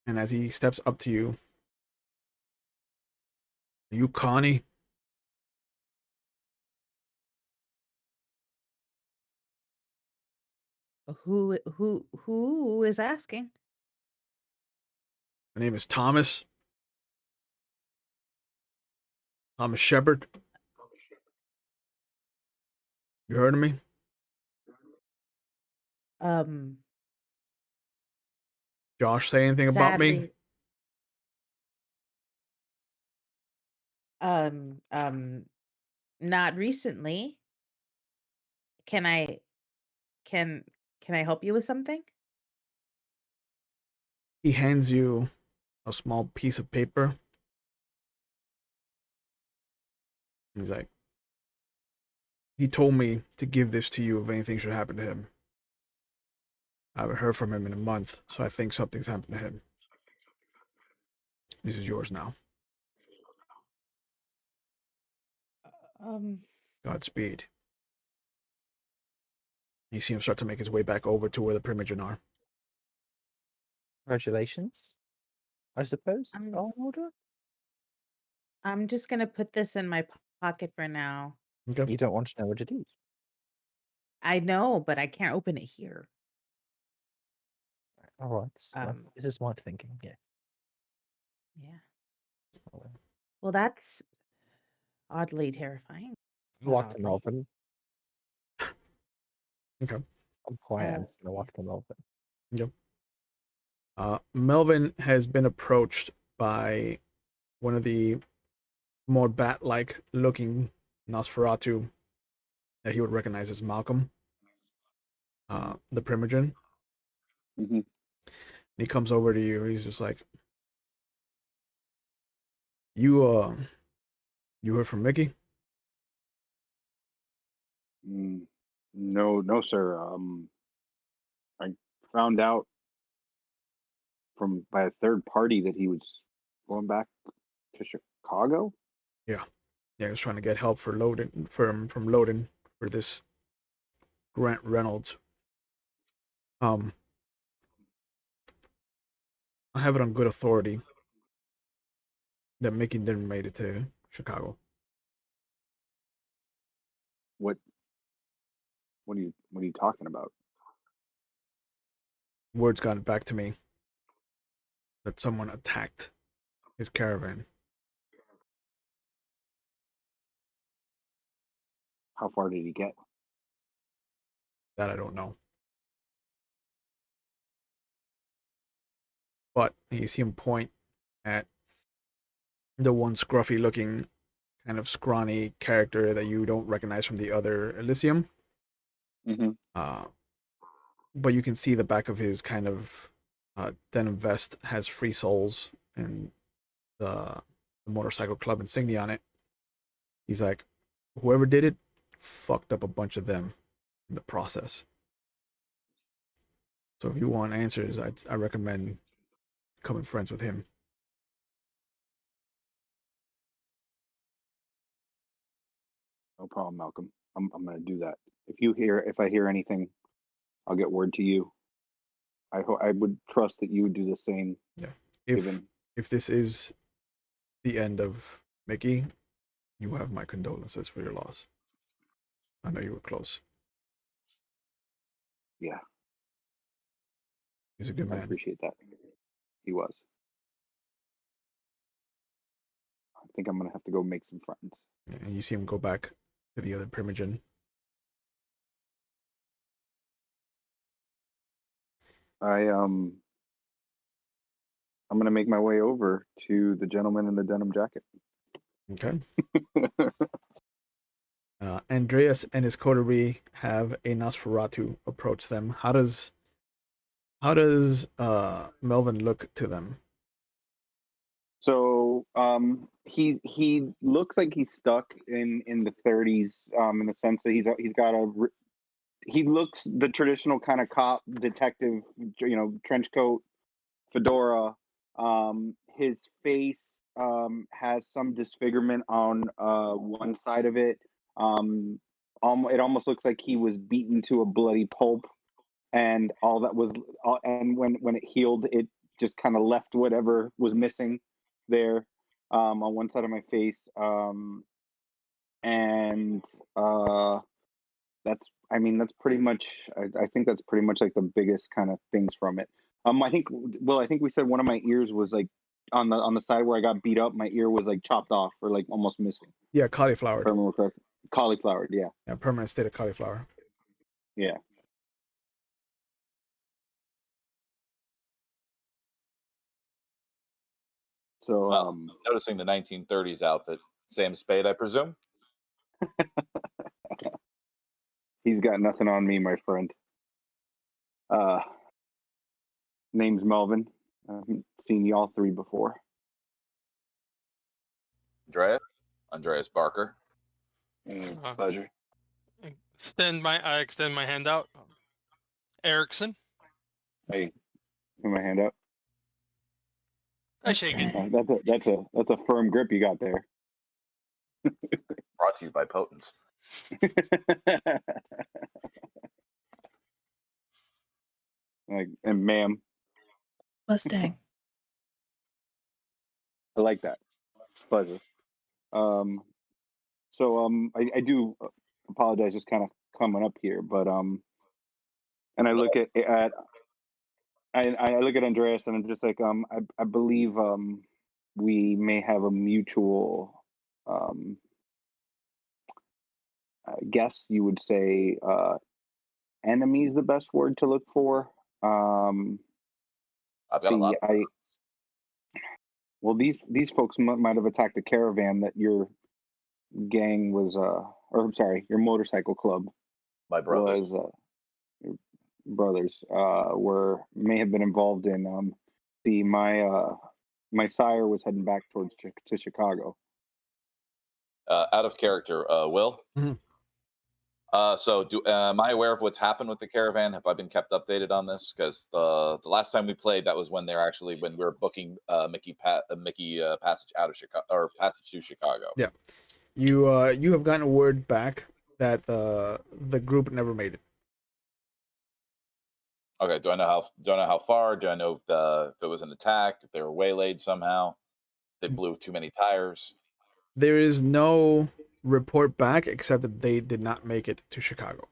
And as he steps up to you, "Are you Connie?" Who is asking? My name is Thomas. Thomas Shepard. You heard of me? Josh say anything about me? Sadly, not recently. Can I help you with something? He hands you a small piece of paper. He's like, "He told me to give this to you if anything should happen to him. I haven't heard from him in a month, so I think something's happened to him. This is yours now. Godspeed." You see him start to make his way back over to where the Primogen are. Congratulations, I suppose. All in order. I'm just gonna put this in my pocket for now. Okay. You don't want to know what it is. I know, but I can't open it here. All right. This is smart thinking. Yes. Yeah. Well, that's oddly terrifying. Walk to Melvin. Okay. I'm quiet. I'm just gonna walk to Melvin. Yep. Melvin has been approached by one of the more bat-like looking Nosferatu that he would recognize as Malcolm, the Primogen. Mm-hmm. He comes over to you. He's just like, "You you heard from Mickey?" No, sir. I found out by a third party that he was going back to Chicago. Yeah, he was trying to get help for loading from loading for this Grant Reynolds. I have it on good authority that Mickey never made it to Chicago. What are you talking about? Word's gotten back to me that someone attacked his caravan. How far did he get? That I don't know. But you see him point at the one scruffy looking, kind of scrawny character that you don't recognize from the other Elysium. Mm-hmm. But you can see the back of his kind of denim vest has free soles and the motorcycle club insignia on it. He's like, whoever did it fucked up a bunch of them in the process. So if you want answers, I recommend becoming friends with him. No problem, Malcolm. I'm gonna do that. If I hear anything, I'll get word to you. I would trust that you would do the same. Yeah. Given If this is the end of Mickey, you have my condolences for your loss. I know you were close. Yeah, He's a good I man. appreciate that. He was. I think I'm gonna have to go make some friends. Yeah, and you see him go back to the other Primogen. I'm gonna make my way over to the gentleman in the denim jacket. Okay. Andreas and his coterie have a Nosferatu approach them. How does Melvin look to them? So he looks like he's stuck in the 30s in the sense that he looks the traditional kind of cop detective, trench coat, fedora. His face has some disfigurement on one side of it. It almost looks like he was beaten to a bloody pulp, and and when it healed, it just kind of left whatever was missing there on one side of my face. And that's pretty much. I think that's pretty much like the biggest kind of things from it. I think we said one of my ears was like on the side where I got beat up. My ear was like chopped off or like almost missing. Yeah, cauliflower. If I remember correctly. Cauliflower, yeah. Yeah, permanent state of cauliflower. Yeah. So Well, noticing the 1930s outfit, Sam Spade, I presume. He's got nothing on me, my friend. Name's Melvin. I haven't seen y'all three before. Andreas Barker. Pleasure. I extend my hand out. Erickson. Hey, put my hand up. I shake it. That's a firm grip you got there. Brought to you by Potence. And ma'am. Mustang. I like that. Pleasure. So I do apologize just kind of coming up here, but and I look at I look at Andreas and I'm just like I believe we may have a mutual I guess you would say enemy is the best word to look for. I've got a lot. Well, these folks might have attacked a caravan that your gang was, or I'm sorry, your motorcycle club My brothers. was, your brothers may have been involved in. See, my sire was heading back towards to Chicago. Out of character, Will. Mhm. So, am I aware of what's happened with the caravan? Have I been kept updated on this? Because the last time we played, that was when when we were booking Mickey passage out of Chicago or passage to Chicago. Yeah. You have gotten word back that the group never made it. Okay. Do I know how far? Do I know if it was an attack? If they were waylaid somehow? They blew too many tires. There is no report back except that they did not make it to Chicago.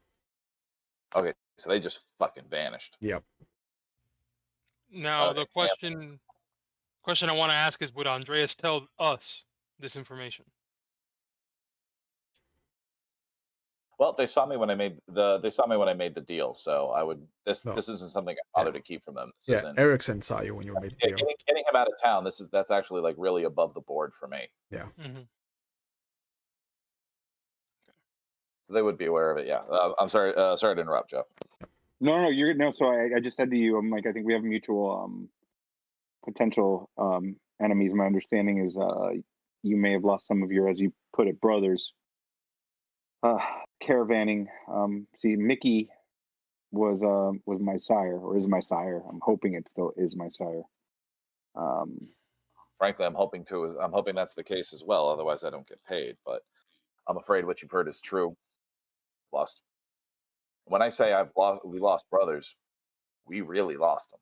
Okay, so they just fucking vanished. Yep. Now Okay, the question I want to ask is, would Andreas tell us this information? Well, they saw me when I made the deal, so I would this No. this isn't something I bother to keep from them. This Yeah, isn't Erickson saw you when you made the deal. getting him out of town. That's actually like really above the board for me. Yeah. Mm-hmm. So they would be aware of it. Yeah. I'm sorry. Sorry to interrupt, Jeff. No, you're no. So I just said to you, I'm like, I think we have mutual potential enemies. My understanding is you may have lost some of your, as you put it, brothers. Caravanning. See, Mickey was my sire, or is my sire. I'm hoping it still is my sire. Frankly, I'm hoping that's the case as well. Otherwise, I don't get paid. But I'm afraid what you've heard is true. Lost. When I say we lost brothers, we really lost them.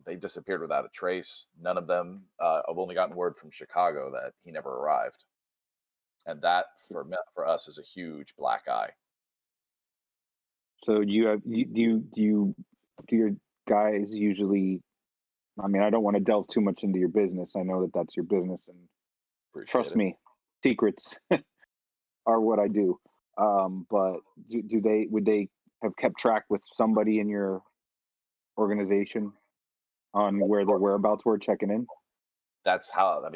They disappeared without a trace. None of them. I've only gotten word from Chicago that he never arrived, and that for us is a huge black eye. So do your guys usually? I mean, I don't want to delve too much into your business. I know that that's your business, and trust me, secrets are what I do. But would they have kept track with somebody in your organization on where their whereabouts were, checking in? That's how I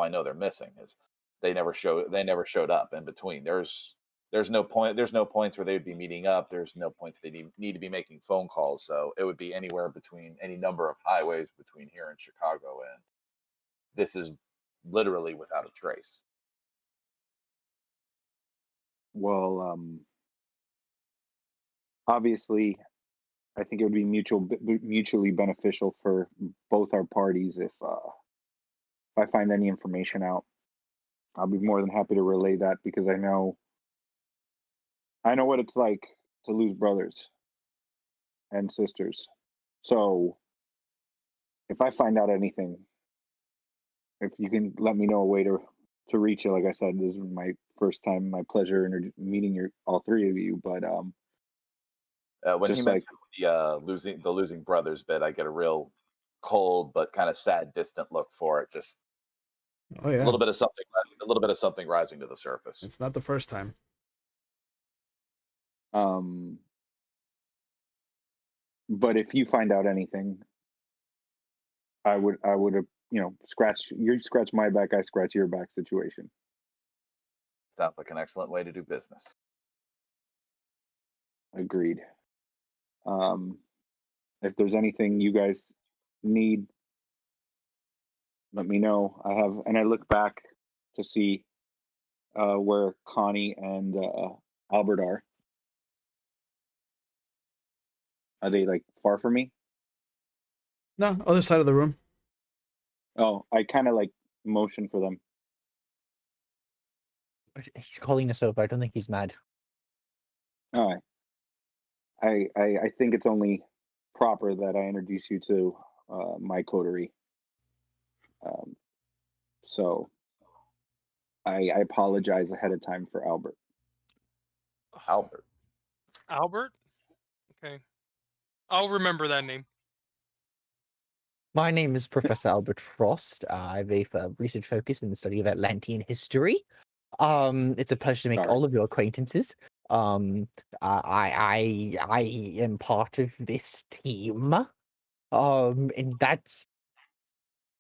know they're missing, is they never showed up in between. There's no points where they would be meeting up. There's no points they need to be making phone calls. So it would be anywhere between any number of highways between here and Chicago, and this is literally without a trace. Well, obviously, I think it would be mutually beneficial for both our parties if I find any information out. I'll be more than happy to relay that, because I know what it's like to lose brothers and sisters. So if I find out anything, if you can let me know a way to reach you, like I said, this is my first time, my pleasure in meeting all three of you. But when he just mentioned the losing brothers bit, I get a real cold but kind of sad, distant look for it. Just Oh yeah. a little bit of something rising to the surface. It's not the first time. But if you find out anything, I would have, scratch my back, I scratch your back situation. Sounds like an excellent way to do business. Agreed. If there's anything you guys need, let me know. I look back to see where Connie and Albert are. Are they like far from me? No, other side of the room. Oh, I kind of like motion for them. He's calling us over. I don't think he's mad. All right. I think it's only proper that I introduce you to my coterie. So I apologize ahead of time for Albert. Albert? Okay. I'll remember that name. My name is Professor Albert Frost. I have a research focus in the study of Atlantean history. It's a pleasure to make all of your acquaintances. I am part of this team. And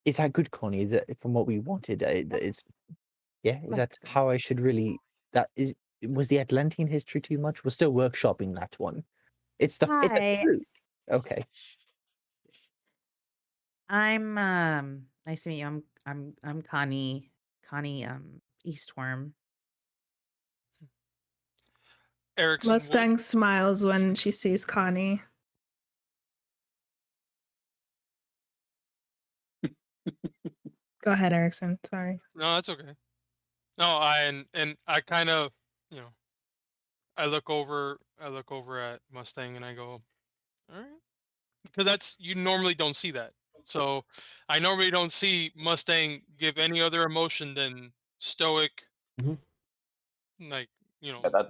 is that good, Connie? Is it from what we wanted? Is is that how I should really? Was the Atlantean history too much? We're still workshopping that one. It's a Hi. fruit. Okay. I'm nice to meet you. I'm Connie Eastworm. Erickson Wood. Mustang smiles when she sees Connie. Go ahead, Erickson. Sorry. No, that's okay. No, I kind of, I look over at Mustang and I go, all right, because you normally don't see that. So I normally don't see Mustang give any other emotion than stoic, Mhm. like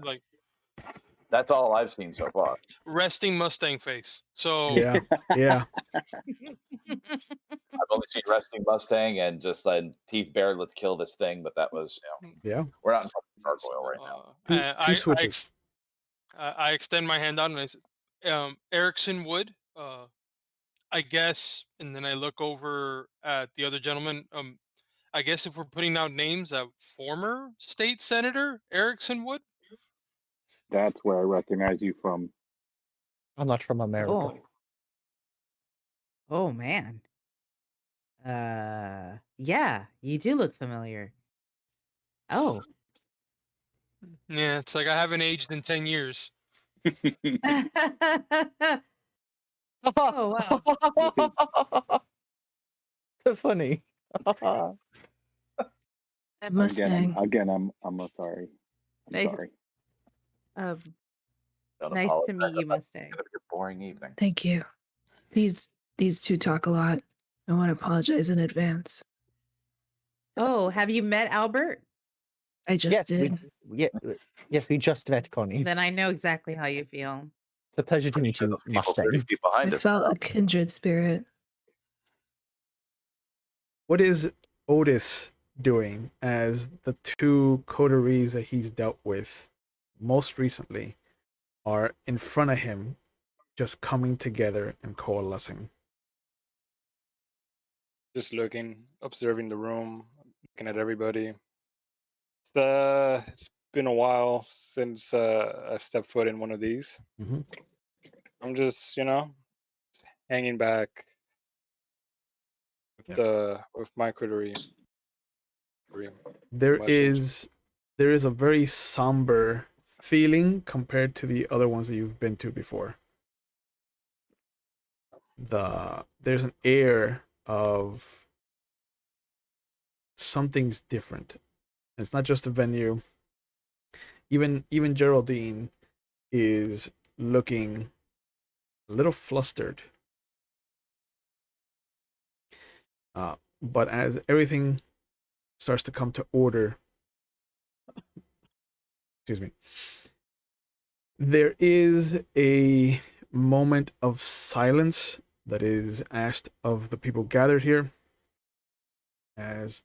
like That's all I've seen so far. resting Mustang face. So Yeah, yeah. I've only seen resting Mustang and just like teeth bared, let's kill this thing. But that was, Yeah. we're not in front of gargoyle right now. Two switches. I extend my hand out and I said, Erickson Wood, I guess, and then I look over at the other gentleman. I guess if we're putting out names, former state senator Erickson Wood. That's where I recognize you from. I'm not from America. Oh. Oh man. Yeah, you do look familiar. Oh. Yeah, it's like I haven't aged in 10 years. Oh wow. So funny. Mustang. I'm sorry. I'm Nice. sorry. Don't Nice to apologize. meet you, It's Mustang. gonna be a boring evening. Thank you. These two talk a lot. I want to apologize in advance. Oh, have you met Albert? I just did. Yes, we just met Connie. Then I know exactly how you feel. It's a pleasure to meet you, Those people 30 Mustang. feet behind I us. felt a kindred spirit. What is Otis doing as the two coteries that he's dealt with most recently are in front of him, just coming together and coalescing? Just looking, observing the room, looking at everybody. It's been a while since I stepped foot in one of these. Mhm. I'm just, hanging back with with my coterie. There Message. is a very somber feeling compared to the other ones that you've been to before. There's an air of something's different. It's not just a venue. Even Geraldine is looking a little flustered. But as everything starts to come to order, excuse me, there is a moment of silence that is asked of the people gathered here as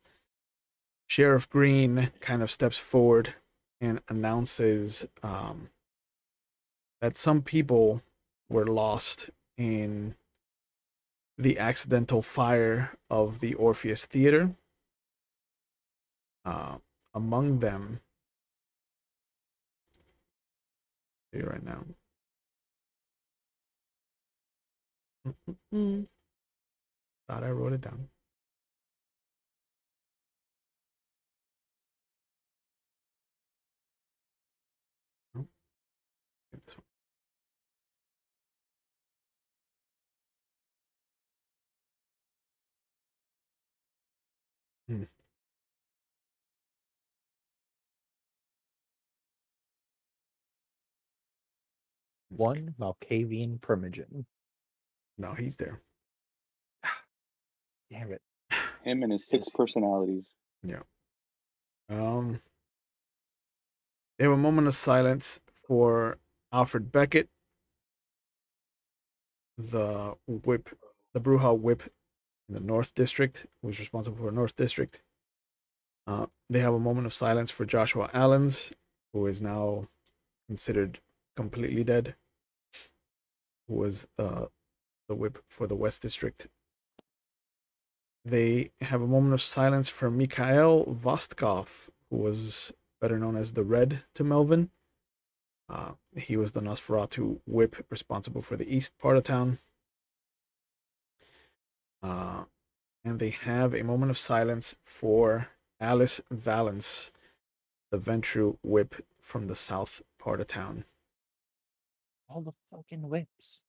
Sheriff Green kind of steps forward and announces that some people were lost in the accidental fire of the Orpheus Theater. Among them, right now. Thought I wrote it down. Nope. This one. One Malkavian Primogen. No, he's there. Damn it. Him and his 6 personalities. Yeah. They have a moment of silence for Alfred Beckett, the Brewhall whip in the North District, who's responsible for North District. They have a moment of silence for Joshua Allens, who is now considered completely dead, who was the whip for the West District. They have a moment of silence for Mikhail Vostkov, who was better known as the Red to Melvin. He was the Nosferatu whip responsible for the east part of town. And they have a moment of silence for Alice Valence, the Ventru whip from the south part of town. All the fucking whips.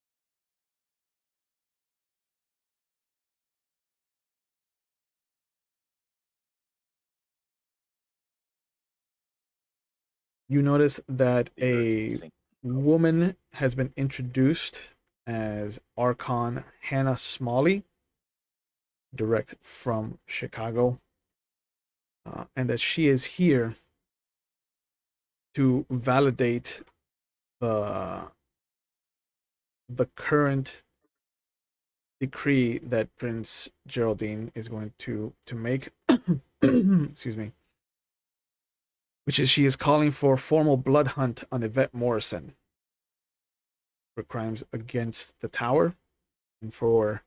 You notice that Fingers a sink. woman has been introduced as Archon Hannah Smalley, direct from Chicago, and that she is here to validate the current decree that Prince Geraldine is going to make. Excuse me. Which is she is calling for a formal blood hunt on Ivette Morrison for crimes against the tower and for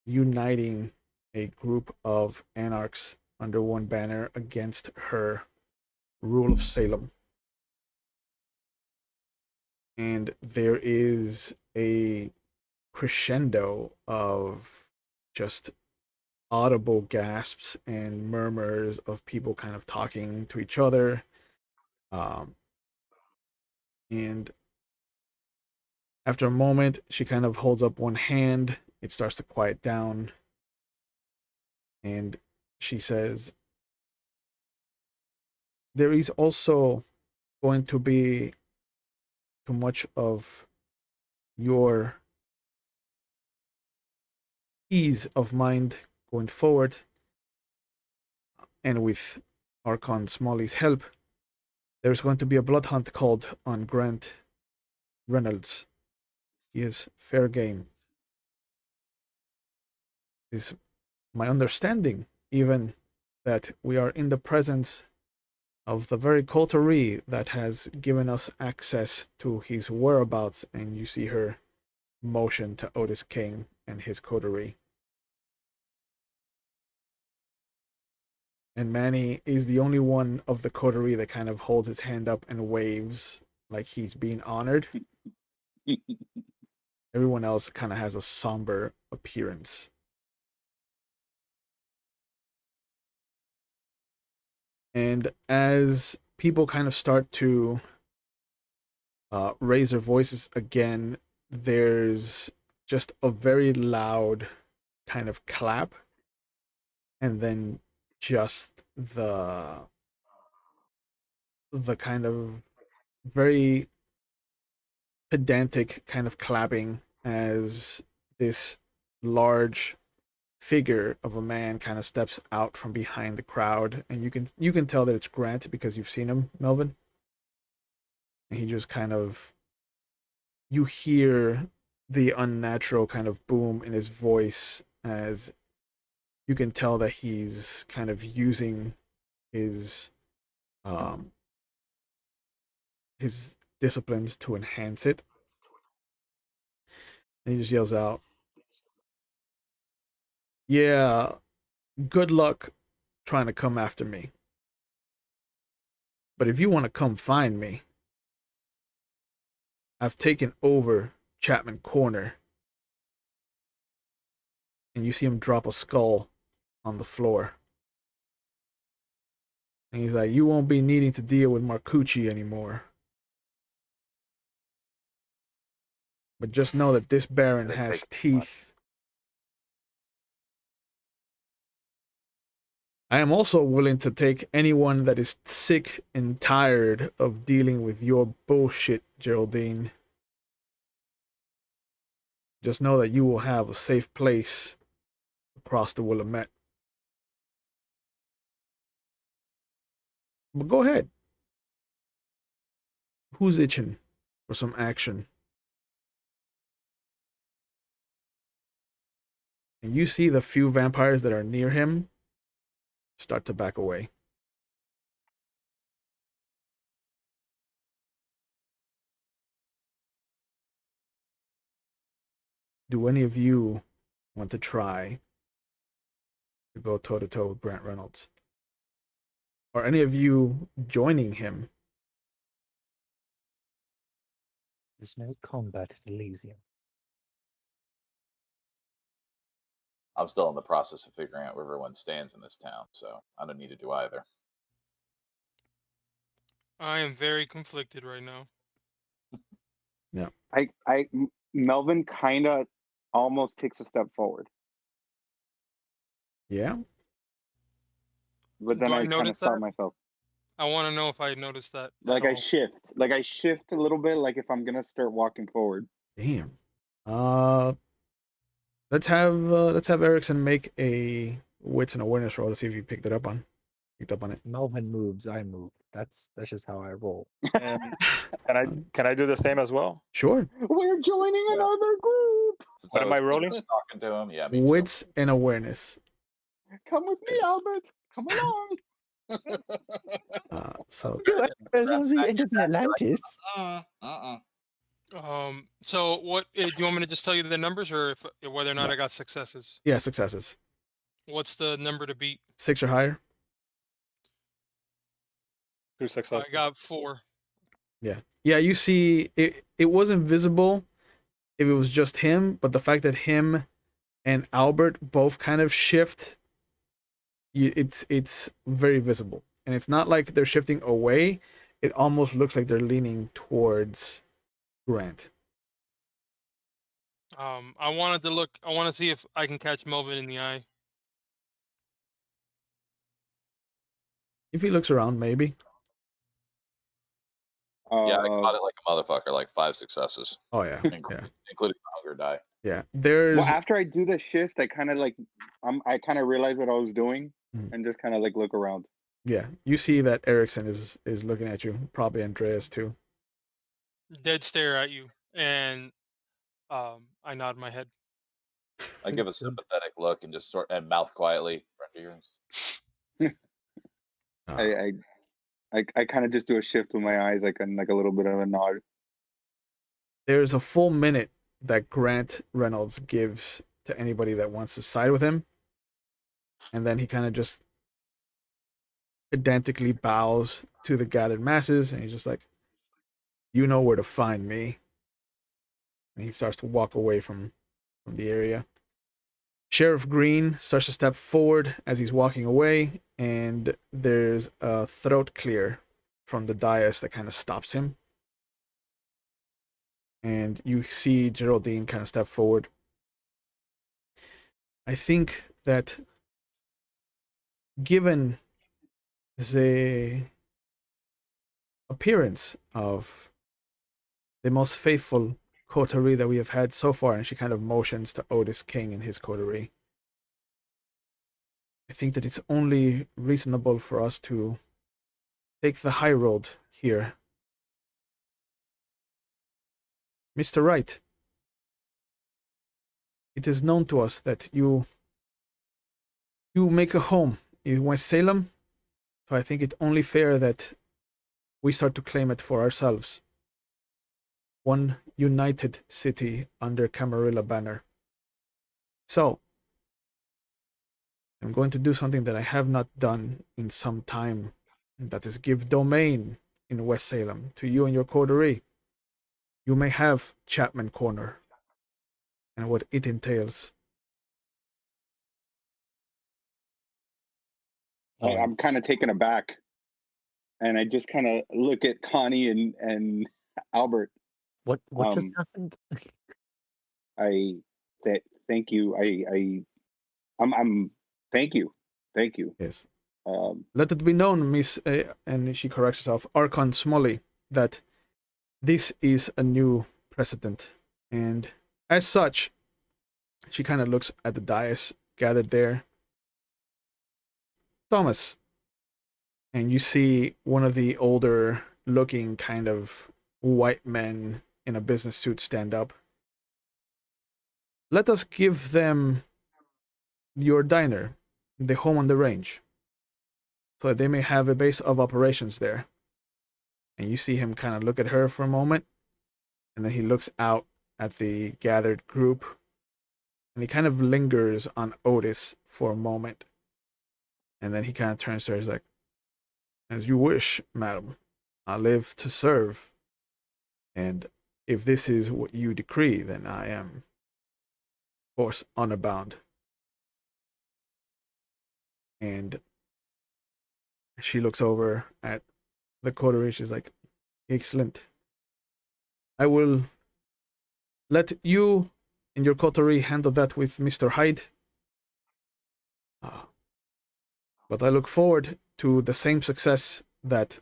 uniting a group of anarchs under one banner against her rule of Salem. And there is a crescendo of just audible gasps and murmurs of people kind of talking to each other. And after a moment, she kind of holds up one hand. It starts to quiet down. And she says, there is also going to be too much of your ease of mind going forward. And with Archon Smalley's help, there's going to be a blood hunt called on Grant Reynolds. He is fair game. Is my understanding even that we are in the presence of the very coterie that has given us access to his whereabouts, and you see her motion to Otis King and his coterie. And Manny is the only one of the coterie that kind of holds his hand up and waves like he's being honored. Everyone else kind of has a somber appearance. And as people kind of start to raise their voices again, there's just a very loud kind of clap, and then just the kind of very pedantic kind of clapping as this large figure of a man kind of steps out from behind the crowd, and you can tell that it's Grant because you've seen him, Melvin. And he just kind of, you hear the unnatural kind of boom in his voice as you can tell that he's kind of using his disciplines to enhance it. And he just yells out, "Yeah, good luck trying to come after me. But if you want to come find me, I've taken over Chapman Corner." And you see him drop a skull on the floor. And he's like, "You won't be needing to deal with Marcucci anymore. But just know that this Baron has teeth. I am also willing to take anyone that is sick and tired of dealing with your bullshit, Geraldine. Just know that you will have a safe place across the Willamette. But go ahead. Who's itching for some action?" And you see the few vampires that are near him start to back away. do any of you want to try to go toe to toe with Grant Reynolds? Are any of you joining him? There's no combat at Elysium. I'm still in the process of figuring out where everyone stands in this town, so I don't need to do either. I am very conflicted right now. Melvin kind of almost takes a step forward, Yeah. but then Do I I kind of notice stop that? myself. I want to know if I noticed that. Like at I all. shift a little bit, like if I'm gonna start walking forward. Damn. Let's have Erickson make a wits and awareness roll to see if you picked up on it. Melvin moves, I move. That's just how I roll. And can I do the same as well? Sure. We're joining Yeah. another group. Since What am I was rolling? Talking to him, yeah. me too. Wits and awareness. Come with me, Albert. Come along. So As long as we end up in Atlantis. So what do you want me to just tell you the numbers, or if whether or not I got successes? yeah, successes. What's the number to beat? 6 or higher. 2 success. I got 4. Yeah. Yeah, you see it wasn't visible if it was just him, but the fact that him and Albert both kind of shift, it's very visible. And it's not like they're shifting away. It almost looks like they're leaning towards Grant. I wanted to look. I want to see if I can catch Melvin in the eye. If he looks around, maybe. Yeah, I caught it like a motherfucker, like 5 successes, Oh yeah. including Yeah. the hunger die. Yeah. There's Well, after I do the shift, I kind of I kind of realize what I was doing Mhm. and just kind of like look around. yeah, you see that Erickson is looking at you, probably Andreas too. Dead stare at you, and I nod my head. I give a sympathetic look and just and mouth quietly. Uh, I kind of just do a shift with my eyes, like a little bit of a nod. there's a full minute that Grant Reynolds gives to anybody that wants to side with him. And then he kind of just pedantically bows to the gathered masses, and he's just like, you know where to find me. And he starts to walk away from the area. Sheriff Green starts to step forward as he's walking away, and there's a throat clear from the dais that kind of stops him. And you see Geraldine kind of step forward. I think that given the appearance of the most faithful coterie that we have had so far, and she kind of motions to Otis King and his coterie, I think that it's only reasonable for us to take the high road here. Mr. Wright, it is known to us that you make a home in West Salem, so I think it only fair that we start to claim it for ourselves. One united city under Camarilla banner. So, I'm going to do something that I have not done in some time, and that is give domain in West Salem to you and your coterie. You may have Chapman Corner and what it entails. I'm kind of taken aback, and I just kind of look at Connie and Albert. What just happened? Thank you. I'm thank you. Yes. Um, Let it be known, Miss, and she corrects herself, Archon Smalley, that this is a new precedent. And as such, she kind of looks at the dais gathered there. Thomas. And you see one of the older looking kind of white men in a business suit stand up. Let us give them your diner, the home on the range, so that they may have a base of operations there. And you see him kind of look at her for a moment, and then he looks out at the gathered group, And he kind of lingers on Otis for a moment. And then he kind of turns to her. He's like, as you wish, madam. I live to serve. And if this is what you decree, then I am, of course, honor bound. And she looks over at the coterie. She's like, excellent. I will let you and your coterie handle that with Mr. Hyde. But I look forward to the same success that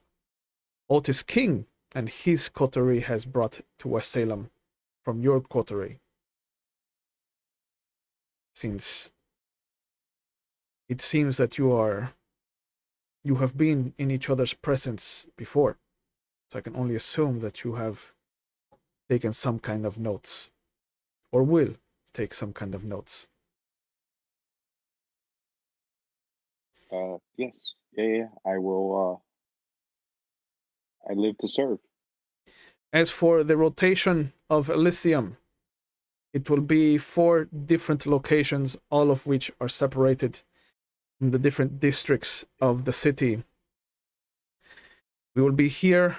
Otis King and his coterie has brought to West Salem from your coterie. Since it seems that you have been in each other's presence before. So I can only assume that you have taken some kind of notes, or will take some kind of notes. Yes. Yeah. I will. I live to serve. As for the rotation of Elysium, it will be 4 different locations, all of which are separated in the different districts of the city. We will be here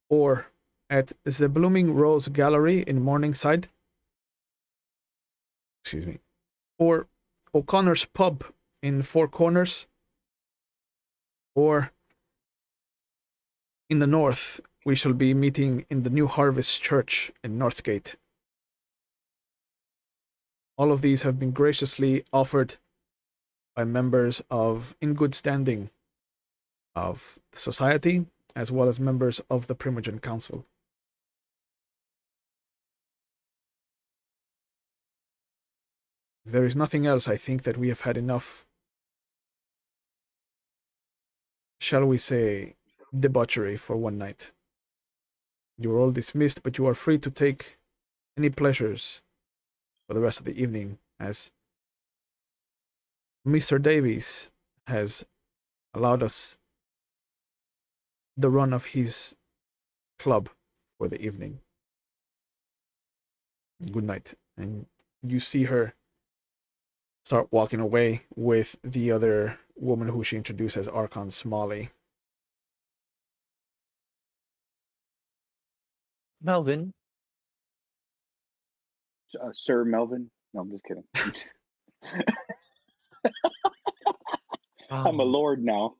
or at the Blooming Rose Gallery in Morningside. Excuse me. Or O'Connor's Pub in Four Corners. Or in the north, we shall be meeting in the New Harvest Church in Northgate. All of these have been graciously offered by members in good standing of the society, as well as members of the Primogen Council. If there is nothing else, I think that we have had enough, shall we say, debauchery for one night. You are all dismissed, but you are free to take any pleasures for the rest of the evening, as Mr. Davies has allowed us the run of his club for the evening. Good night. And you see her start walking away with the other woman who she introduced as Archon Smalley. Melvin, Sir Melvin. No, I'm just kidding. I'm a um, lord now.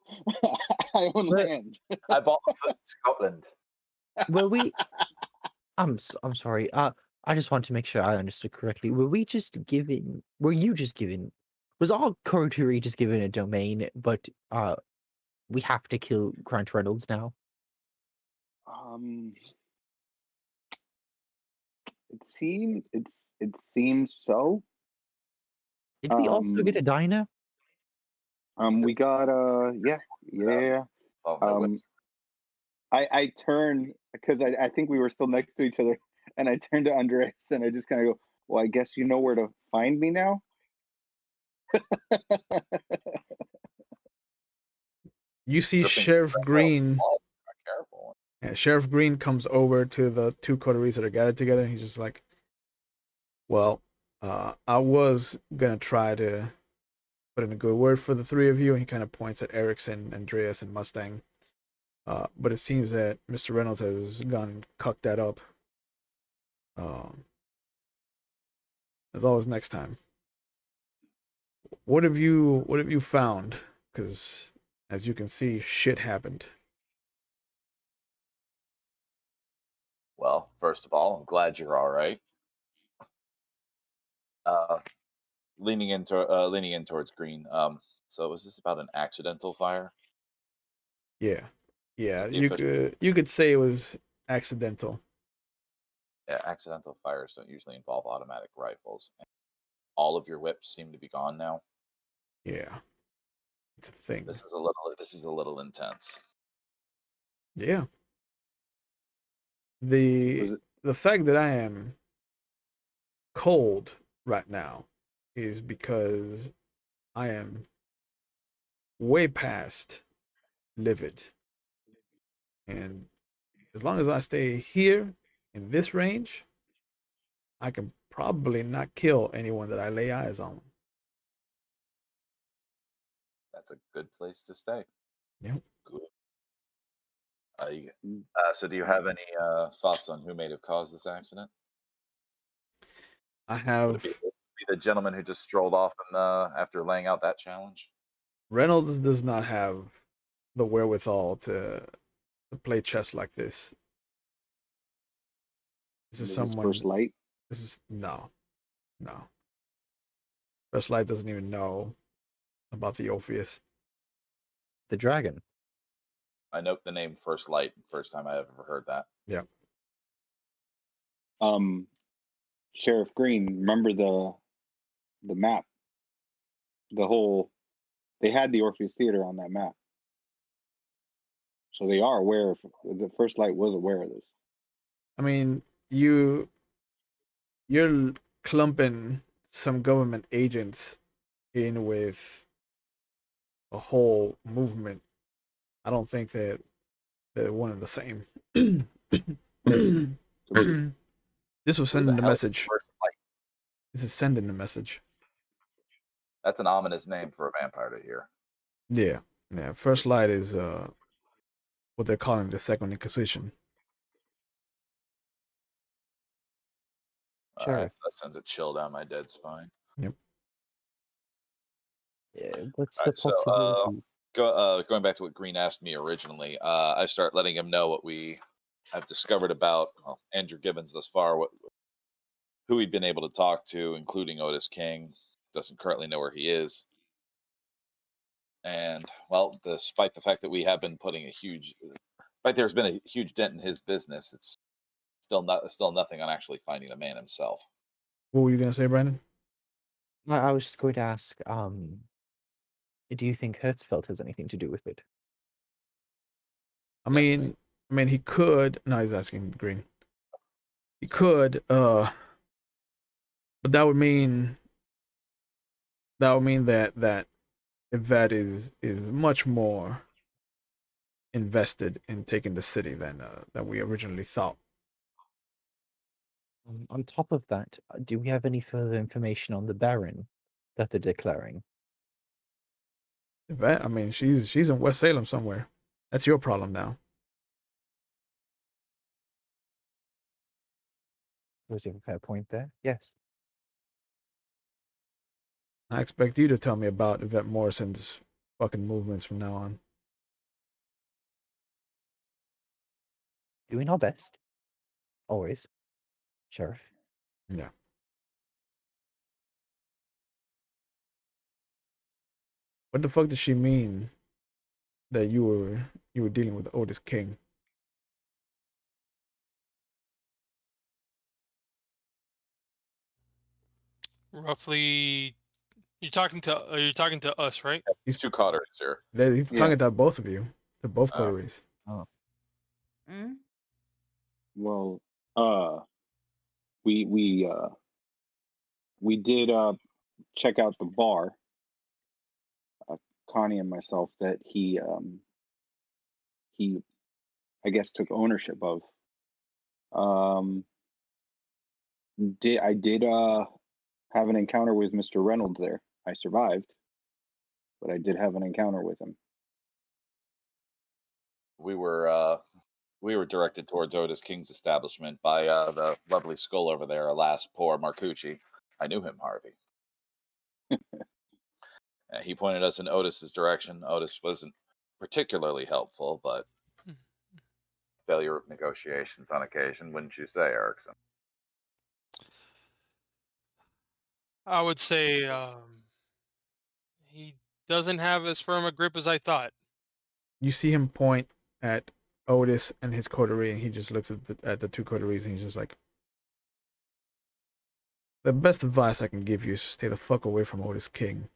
I own But- land. I bought a foot in Scotland. were we? I'm sorry. I just want to make sure I understood correctly. Were you just given? Was all coterie just given a domain, but we have to kill Grant Reynolds now? It seems so. Did we also get a diner? We got yeah. Oh, my wits. I turn because I think we were still next to each other, and I turned to Andres and I just kind of go, "Well, I guess you know where to find me now." You see Dripping Sheriff Green. Careful. Yeah, Sheriff Green comes over to the 2 coteries that are gathered together. And he's just like, well, I was going to try to put in a good word for the 3 of you. And he kind of points at Erickson, Andreas, and Mustang. But it seems that Mr. Reynolds has gone and cucked that up. As always, next time. What have you found? Because as you can see, shit happened. Well, first of all, I'm glad you're all right. Leaning in towards Green. So was this about an accidental fire? Yeah. The You could say it was accidental. Yeah, accidental fires don't usually involve automatic rifles. All of your whips seem to be gone now. Yeah, it's a thing. This is a little intense. Yeah. The fact that I am cold right now is because I am way past livid. And as long as I stay here in this range, I can probably not kill anyone that I lay eyes on. That's a good place to stay. Yep. Good. So do you have any thoughts on who may have caused this accident? I Would have it be the gentleman who just strolled off and after laying out that challenge? Reynolds does not have the wherewithal to play chess like this. This is His someone. first light. This is no. First Light doesn't even know about the Orpheus. The dragon. I note the name First Light. First time I ever heard that. Yeah. Sheriff Green, remember the map? They had the Orpheus Theater on that map. So they are aware of the First Light was aware of this. I mean, you're clumping some government agents in with a whole movement. I don't think that they're one and the same. This was Who sending the hell is message. First Light? This is sending the message. That's an ominous name for a vampire to hear. Yeah. First Light is what they're calling the Second Inquisition. Sure. That sends a chill down my dead spine. Yep. Yeah, what's All the right, so possibility? going back to what Green asked me originally, I start letting him know what we have discovered about Andrew Gibbons thus far, who he'd been able to talk to, including Otis King. Doesn't currently know where he is. And, well, despite the fact that we have been putting there's been a huge dent in his business, it's still nothing on actually finding the man himself. What were you gonna say, Brandon? I was just going to ask, do you think Hertzfeld has anything to do with it? I Yes, mean, he could. No, he's asking Green. He could, but that would mean that Ivette is much more invested in taking the city than we originally thought. On top of that, do we have any further information on the Baron that they're declaring? Ivette, I mean, she's in West Salem somewhere. That's your problem now. Was there a fair point there? Yes. I expect you to tell me about Ivette Morrison's fucking movements from now on. Doing our best. Always. Sheriff. Yeah. What the fuck does she mean that you were dealing with Otis King? Roughly, you're talking to us, right? These two coteries here. He's talking to both of you. To both Oh. coteries. Oh. Mm? Well, we did check out the bar. Connie and myself that he I guess took ownership of. I did have an encounter with Mr. Reynolds there. I survived, but I did have an encounter with him. We were directed towards Otis King's establishment by the lovely skull over there, alas, poor Marcucci. I knew him, Harvey. He pointed us in Otis's direction. Otis wasn't particularly helpful, but failure of negotiations on occasion, wouldn't you say, Erickson? I would say he doesn't have as firm a grip as I thought. You see him point at Otis and his coterie, and he just looks at the two coteries, and he's just like, the best advice I can give you is to stay the fuck away from Otis King.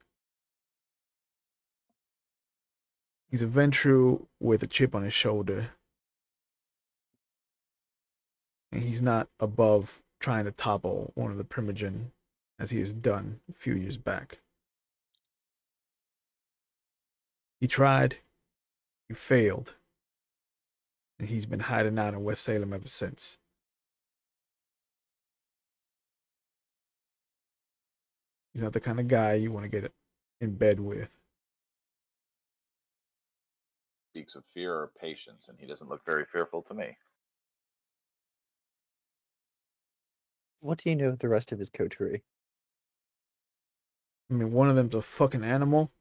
He's a Ventru with a chip on his shoulder. And he's not above trying to topple one of the Primogen, as he has done a few years back. He tried, he failed, and he's been hiding out in West Salem ever since. He's not the kind of guy you want to get in bed with. Speaks of fear or patience, and he doesn't look very fearful to me. What do you know of the rest of his coterie? I mean, one of them's a fucking animal.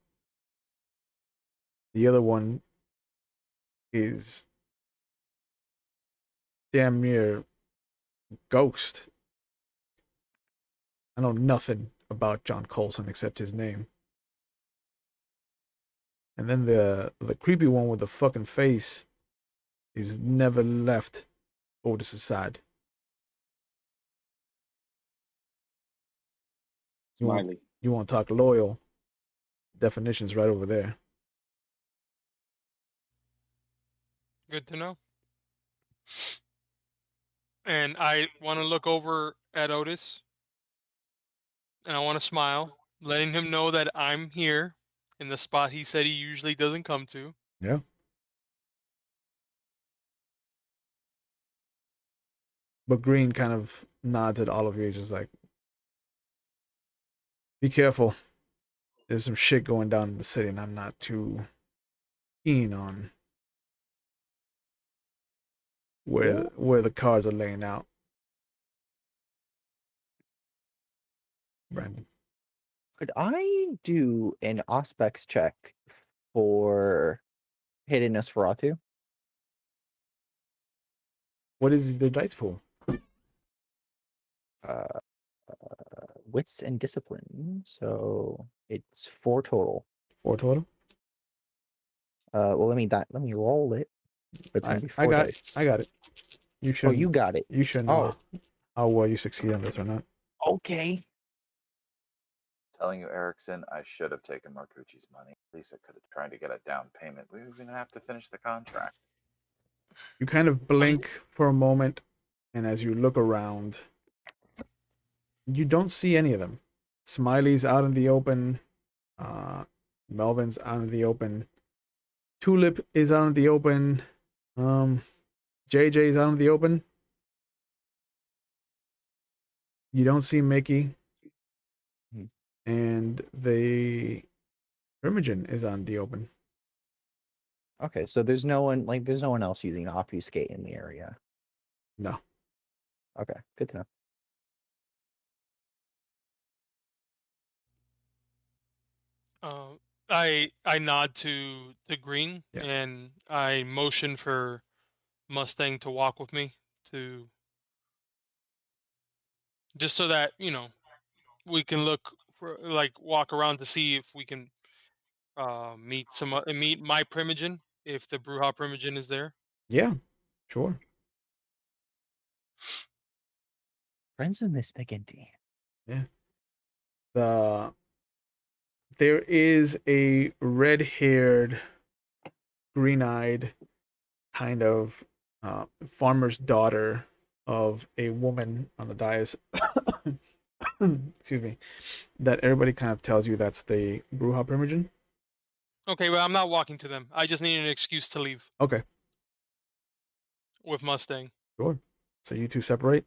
The other one is damn near ghost. I know nothing about John Coulson except his name. And then the creepy one with the fucking face is never left Otis' side. Smiley. You want to talk loyal? Definition's right over there. Good to know. And I want to look over at Otis, and I want to smile, letting him know that I'm here in the spot he said he usually doesn't come to. Yeah. But Green kind of nods at all of you, just like, be careful. There's some shit going down in the city, and I'm not too keen on where the cards are laying out. Brandon. Could I do an Auspex check for hidden Nosferatu? What is the dice pool? Wits and discipline. So it's 4 total. 4 total? Well, let me roll it. It's gonna be 4 dice. I got it. You Oh, should. you got it. You should know how well you succeed on this or not. Okay. Telling you, Erickson, I should have taken Marcucci's money. At least I could have tried to get a down payment. We were going to have to finish the contract. You kind of blink for a moment, and as you look around, you don't see any of them. Smiley's out in the open. Melvin's out in the open. Tulip is out in the open. JJ's out in the open. You don't see Mickey. And the Imogen is on the open. Okay, so there's no one else using obfuscate in the area. No. Okay, good to know. I nod to Green, Yeah. and I motion for Mustang to walk with me, to just so that we can look for, like, walk around to see if we can meet my Primogen, if the Bruja Primogen is there. Yeah, sure. Friends of Miss Spaghetti. Yeah. There is a red-haired, green-eyed kind of farmer's daughter of a woman on the dais. Excuse me. That everybody kind of tells you that's the Bruja Primogen. Okay, well, I'm not walking to them. I just need an excuse to leave Okay, with Mustang. sure. So you two separate.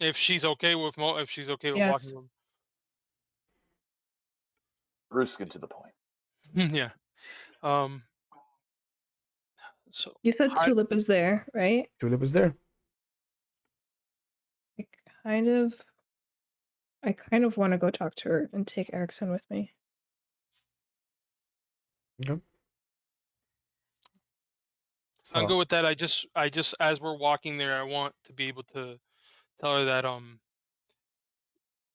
If she's okay with if she's okay with Yes. walking with Brusque and to the point. them. Yeah. So You said Tulip is there, right? Tulip is there. I kind of want to go talk to her and take Erickson with me. Okay. I'm So, good with that. I just as we're walking there, I want to be able to tell her that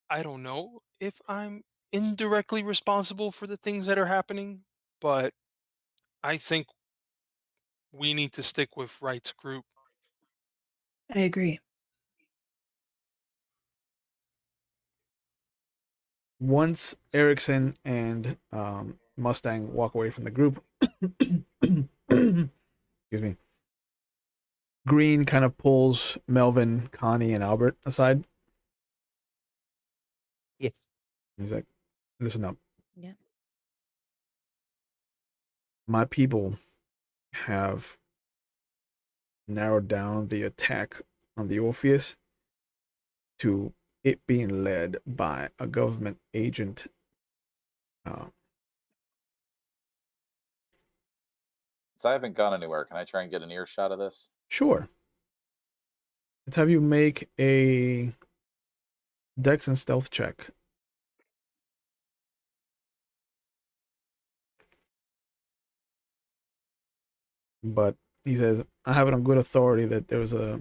I don't know if I'm indirectly responsible for the things that are happening, but I think we need to stick with Wright's group. I agree. once Erickson and Mustang walk away from the group, excuse me, Green kind of pulls Melvin, Connie, and Albert aside. Yeah. He's like, listen up. Yeah. My people have narrowed down the attack on the Orpheus to it being led by a government agent. So I haven't gone anywhere. Can I try and get an earshot of this? Sure. Let's have you make a Dex and Stealth check. But he says, I have it on good authority that there's a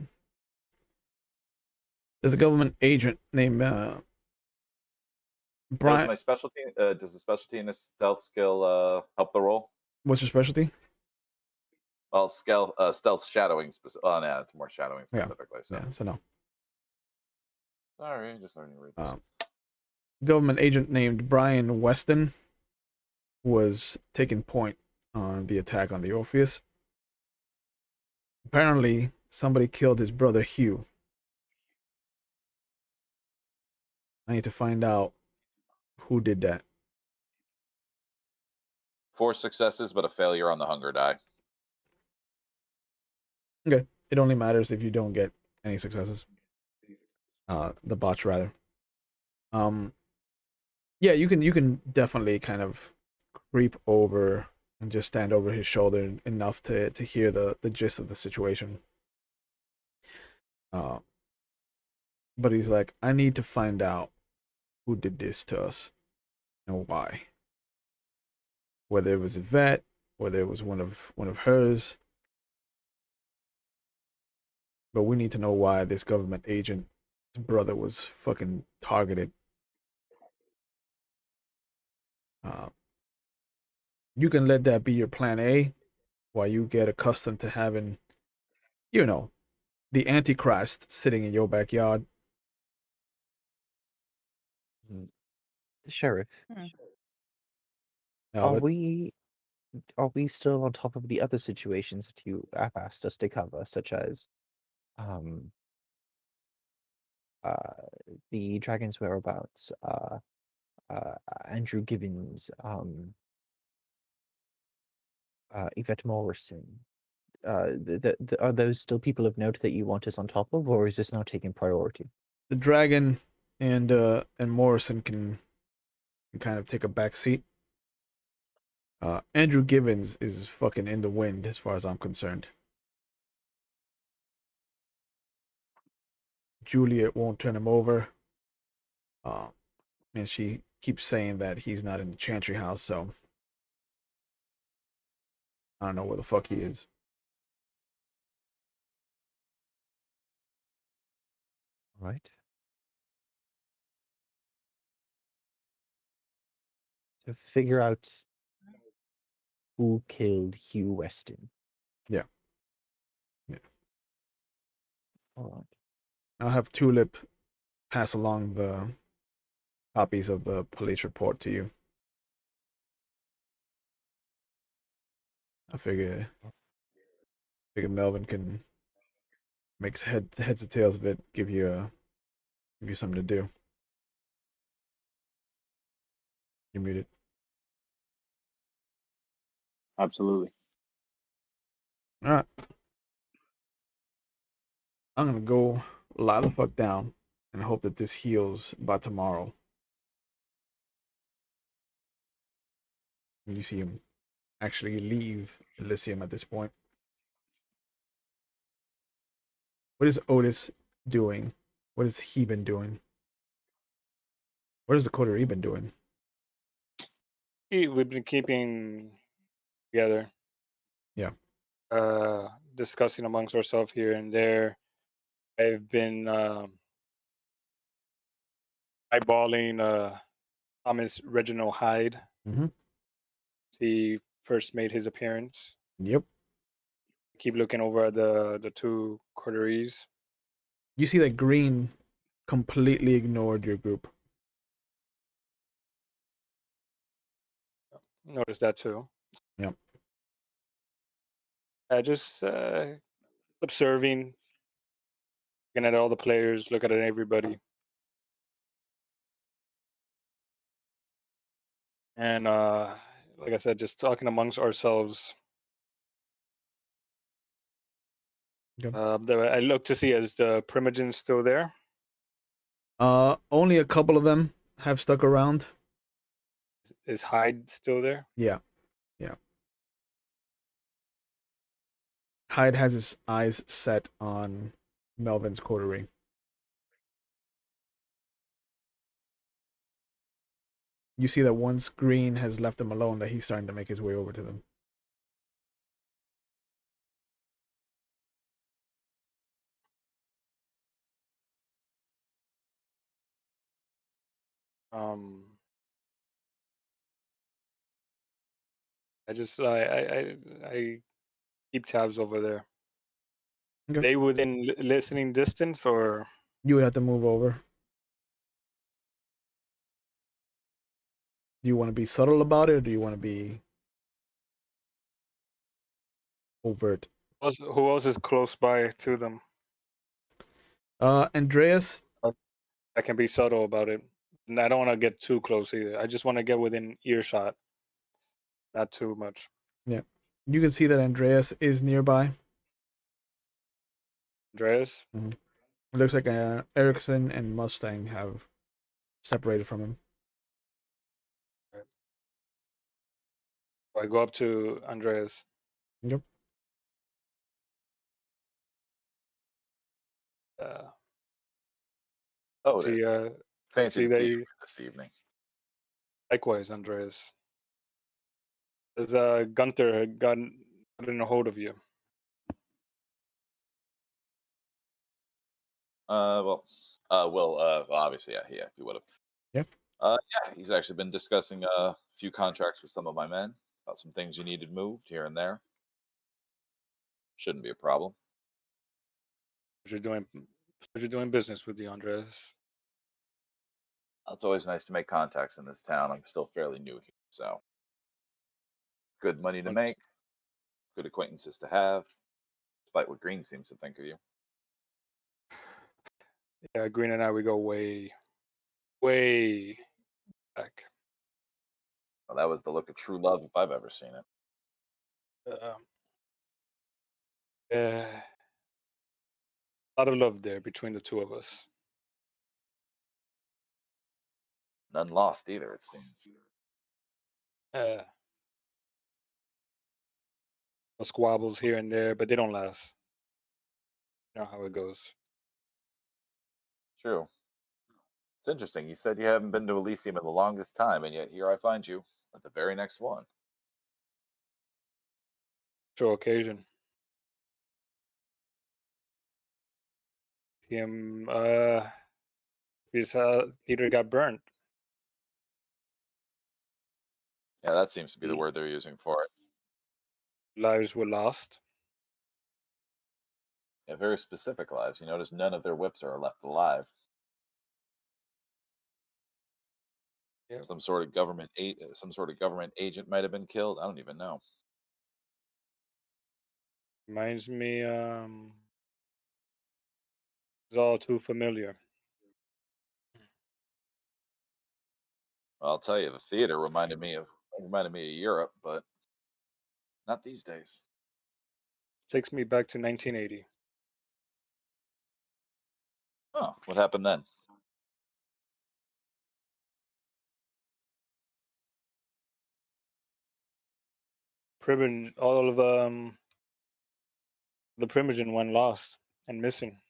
government agent named Does Brian. my specialty? Does the specialty in this stealth skill help the roll? What's your specialty? Well, stealth shadowing. Oh, no, it's more shadowing Yeah. specifically. So. Yeah, so no. Sorry, just learning to read this. Government agent named Brian Weston was taking point on the attack on the Orpheus. Apparently, somebody killed his brother Hugh. I need to find out who did that. 4 successes, but a failure on the hunger die. Okay. It only matters if you don't get any successes. The botch rather. Yeah, you can definitely kind of creep over and just stand over his shoulder enough to hear the gist of the situation. But he's like, I need to find out who did this to us and why. Whether it was Ivette, whether it was one of hers. But we need to know why this government agent's brother was fucking targeted. You can let that be your plan A while you get accustomed to having, you know, the Antichrist sitting in your backyard. Sheriff, are Albert. we still on top of the other situations that you have asked us to cover, such as the dragon's whereabouts, Andrew Gibbons, Ivette Morrison? Are those still people of note that you want us on top of, or is this now taking priority? The dragon and Morrison can kind of take a back seat. Andrew Gibbons is fucking in the wind as far as I'm concerned. Juliet won't turn him over. And she keeps saying that he's not in the Chantry house, so I don't know where the fuck he is. Right. So figure out who killed Hugh Weston. Yeah. All right. I'll have Tulip pass along the copies of the police report to you. I figure Melvin can make heads or tails of it, give you something to do. You're muted. Absolutely. All right. I'm gonna go lie the fuck down and hope that this heals by tomorrow. And you see him actually leave Elysium at this point. What is Otis doing? What has he been doing? What has the coterie been doing? We've been keeping together. Yeah. Discussing amongst ourselves here and there. I've been eyeballing Thomas Reginald Hyde. Mm-hmm. He first made his appearance. Yep. Keep looking over at the 2 coteries. You see that Green completely ignored your group. Notice that too. Yep. Just observing, looking at all the players, looking at everybody. And like I said, just talking amongst ourselves. Okay. I look to see, is the Primogen still there? Only a couple of them have stuck around. Is Hyde still there? Yeah. Hyde has his eyes set on Melvin's coterie. You see that once Green has left him alone, that he's starting to make his way over to them. I just I keep tabs over there. Okay. They within listening distance, or You would have to move over. Do you want to be subtle about it, or do you want to be overt? who else is close by to them? Andreas, I can be subtle about it. And I don't want to get too close either. I just want to get within earshot, not too much. yeah. You can see that Andreas is nearby. Andreas, It looks like Erickson and Mustang have separated from him. I go up to Andreas. Yep. Otis, See, fancy see to see that you this evening. likewise, Andreas. Has Gunther gotten a hold of you? Well, obviously, yeah, he would have. Yep. Yeah, he's actually been discussing a few contracts with some of my men about some things you needed moved here and there. Shouldn't be a problem. You're doing business with you, Andreas. It's always nice to make contacts in this town. I'm still fairly new here, so good money to make, good acquaintances to have, despite what Green seems to think of you. Yeah, Green and I, we go way, way back. Well, that was the look of true love if I've ever seen it. A lot of love there between the two of us. None lost either, it seems. Squabbles here and there, but they don't last. You know how it goes. True. It's interesting. You said you haven't been to Elysium in the longest time, and yet here I find you at the very next one. True occasion. Him, his leader got burnt. Yeah, that seems to be the word they're using for it. Lives were lost. Yeah, very specific lives. You notice none of their whips are left alive. Yep. Some sort of government agent might have been killed. I don't even know. Reminds me, it's all too familiar. Well, I'll tell you, the theater reminded me of Europe, but not these days. Takes me back to 1980. Oh, what happened then? All of the Primogen went lost and missing.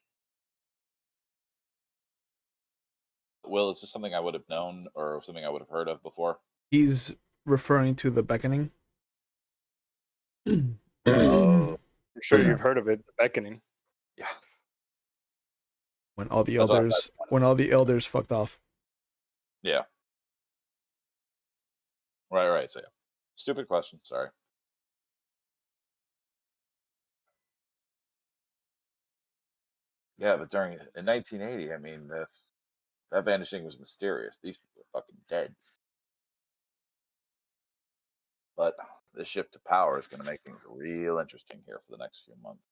Will, is this something I would have known or something I would have heard of before? He's referring to the beckoning. I'm sure you've heard of it, the beckoning. Yeah. When all the That's what I elders fucked off. Yeah. Right. So, yeah. Stupid question. Sorry. Yeah, but in 1980, I mean, that vanishing was mysterious. These people are fucking dead. But the shift to power is going to make things real interesting here for the next few months.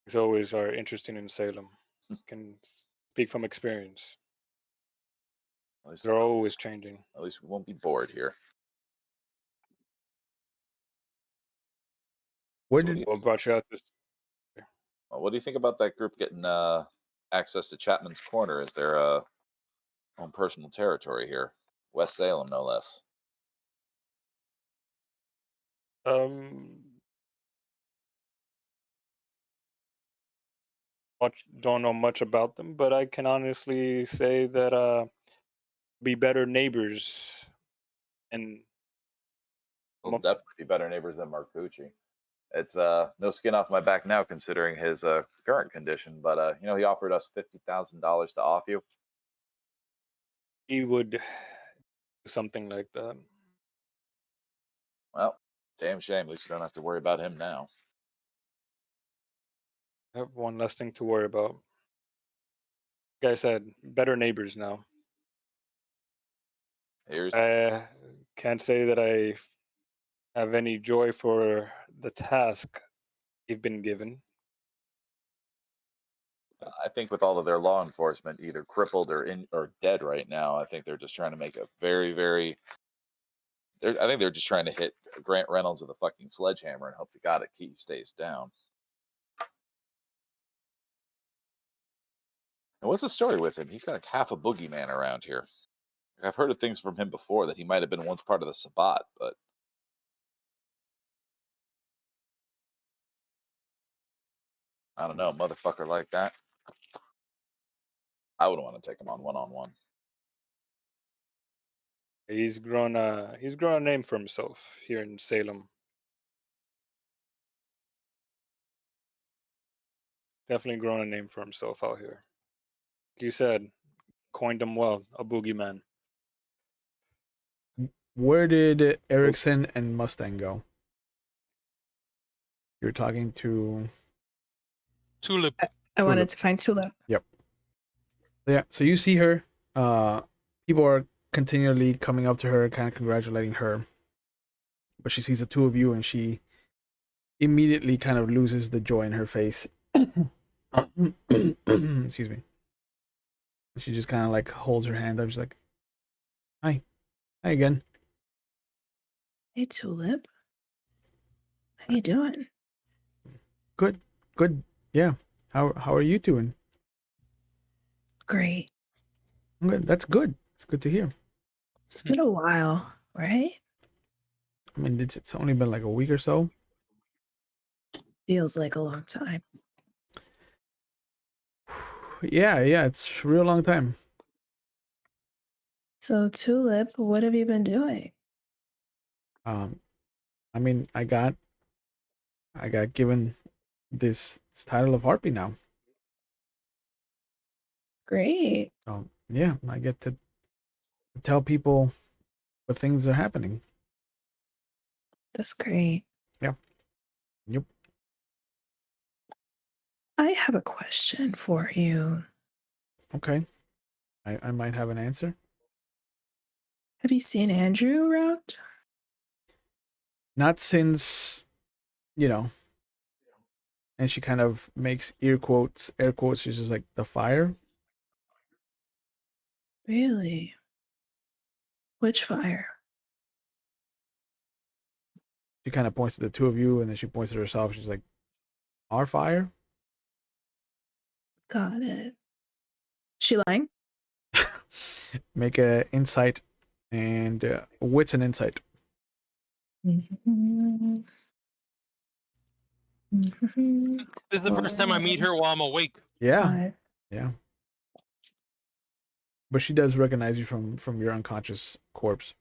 These always are interesting in Salem. Can speak from experience. They're always changing. At least we won't be bored here. What brought you out this? Well, what do you think about that group getting access to Chapman's Corner as their own personal territory here? West Salem, no less. Um, don't know much about them, but I can honestly say that be better neighbors, and We'll mo- definitely be better neighbors than Marcucci. It's no skin off my back now, considering his current condition. But you know, he offered us $50,000 to off you. he would do something like that. Well, damn shame. At least you don't have to worry about him now. I have one less thing to worry about. Like I said, better neighbors now. Here's I can't say that I have any joy for the task they've been given. I think with all of their law enforcement either crippled or dead right now, I think they're just trying to make a very, very. I think they're just trying to hit Grant Reynolds with a fucking sledgehammer and hope to God he stays down. And what's the story with him? He's got like half a boogeyman around here. I've heard of things from him before that he might have been once part of the Sabbat, but I don't know, a motherfucker like that. I wouldn't want to take him on one. He's grown a name for himself here in Salem. Definitely grown a name for himself out here. Like you said, coined him well, a boogeyman. Where did Erickson and Mustang go? You're talking to. Tulip. I wanted Tulip. to find Tulip. Yeah, so you see her. People are continually coming up to her, kind of congratulating her. But she sees the two of you, and she immediately kind of loses the joy in her face. Excuse me. She just kind of like holds her hand up. She's like, "Hi again." Hey, Tulip. How you doing? Good. Yeah. How are you doing? Great. Good. That's good. It's good to hear. It's been a while, right? I mean, it's only been like a week or so. Feels like a long time. Yeah, it's a real long time. So, Tulip, what have you been doing? I mean, I got given this title of Harpy now. Great. Yeah, I get to tell people what things are happening. That's great. Yeah. Yep. I have a question for you. Okay. I might have an answer. Have you seen Andrew around? Not since, you know, and she kind of makes air quotes. She's just like the fire. Really? Which fire? She kind of points to the two of you, and then she points at herself. She's like, "Our fire." Got it. She lying? Make a insight and wits and insight. Mhm. Mhm. This is the first time I meet her while I'm awake. Yeah, Five. yeah. But she does recognize you from your unconscious corpse.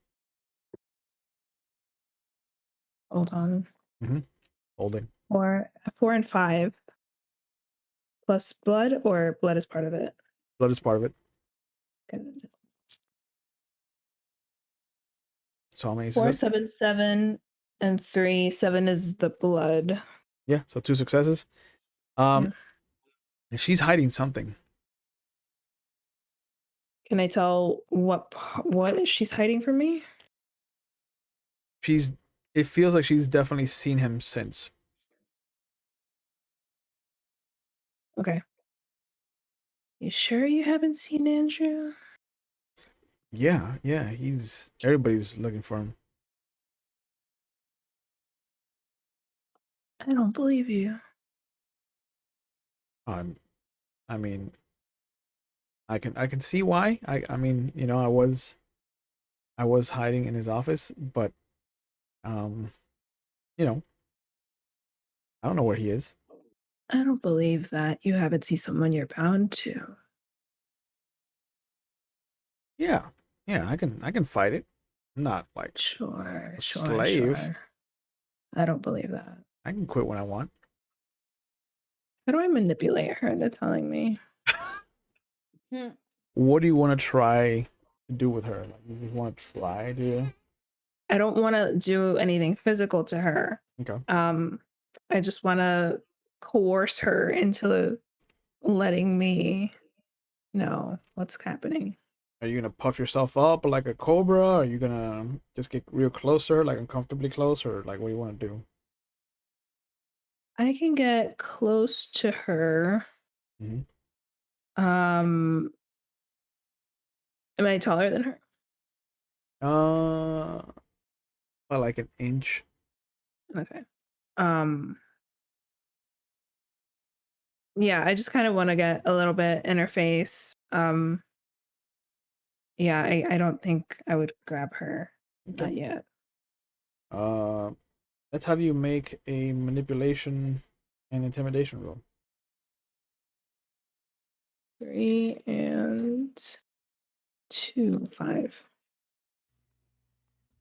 Hold on. Holding. Four and five. Plus blood, or blood is part of it? Blood is part of it. Good. So how many is 4, it? 7, 7, and 3. 7 is the blood. Yeah, so 2 successes. And she's hiding something. Can I tell what she's hiding from me? It feels like she's definitely seen him since. Okay. You sure you haven't seen Andrew? Yeah, everybody's looking for him. I don't believe you. Um, I mean, I can see why. I mean, I was hiding in his office, but um, you know, I don't know where he is. I don't believe that you haven't seen someone you're bound to. Yeah, yeah, I can fight it. I'm not like Sure, a sure, slave. sure. I don't believe that. I can quit when I want. How do I manipulate her into telling me? What do you want to try to do with her? Like, you just want to try to? I don't want to do anything physical to her. Okay. I just want to coerce her into letting me know what's happening. Are you gonna puff yourself up like a cobra? Are you gonna just get real close to her, like uncomfortably close, or like what do you want to do? I can get close to her. Mhm. Am I taller than her? Uh, by like an inch. Okay. Um, yeah, I just kind of want to get a little bit in her face. Yeah, I don't think I would grab her. Not Okay. yet. Uh, let's have you make a manipulation and intimidation roll. 3 and 2, 5.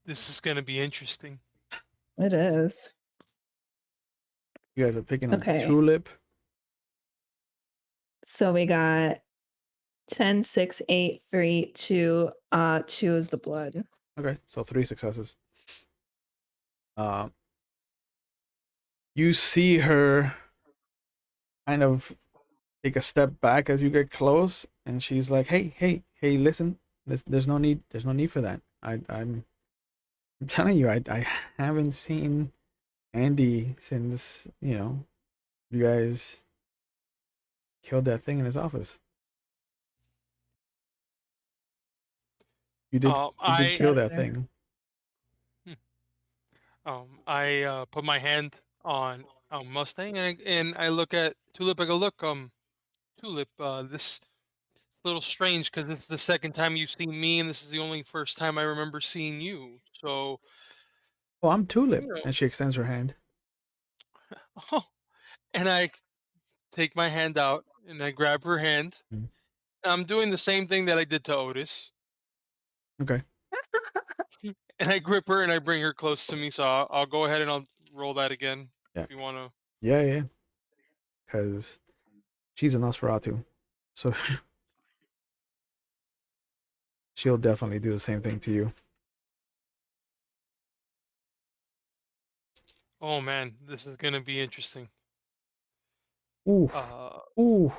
This is going to be interesting. It is. You guys are picking on Okay. Tulip. So we got 10, 6, 8, 3, 2. 2 is the blood. Okay, so 3 successes. You see her kind of take a step back as you get close, and she's like, "Hey, hey, hey! Listen, there's no need. There's no need for that. I'm telling you, I haven't seen Andy since you guys killed that thing in his office. You did kill that thing. I put my hand on Mustang and I look at Tulip. I go, look, Tulip, this is a little strange because this is the second time you've seen me, and this is the only first time I remember seeing you. So, Oh, I'm Tulip," you know, and she extends her hand. and I take my hand out and I grab her hand. Mhm. I'm doing the same thing that I did to Otis, Okay. and I grip her and I bring her close to me. So I'll go ahead and I'll roll that again Yeah. if you want to. Yeah, yeah. Because she's a Nosferatu, so she'll definitely do the same thing to you. Oh man, this is gonna be interesting. Ooh, Uh, ooh,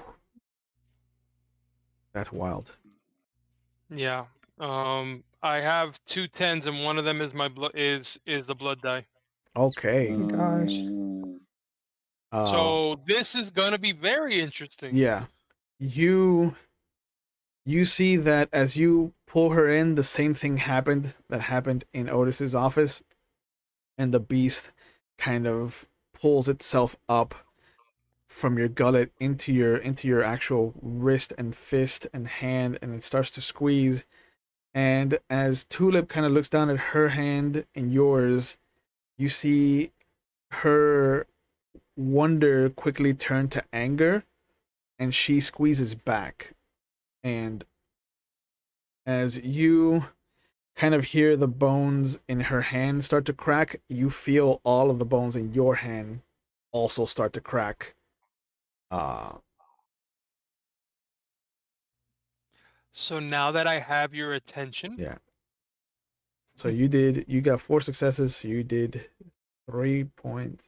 that's wild. yeah. I have 2 10s and one of them is my blood is the blood die. Okay. Oh gosh. So this is gonna be very interesting. Yeah, you see that as you pull her in, the same thing happened that happened in Otis's office, and the beast kind of pulls itself up from your gullet into your actual wrist and fist and hand, and it starts to squeeze. And as Tulip kind of looks down at her hand and yours, you see her wonder quickly turn to anger, and she squeezes back. And as you kind of hear the bones in her hand start to crack, you feel all of the bones in your hand also start to crack. Uh, So now that I have your attention, yeah. So you got 4 successes. So you did 3 points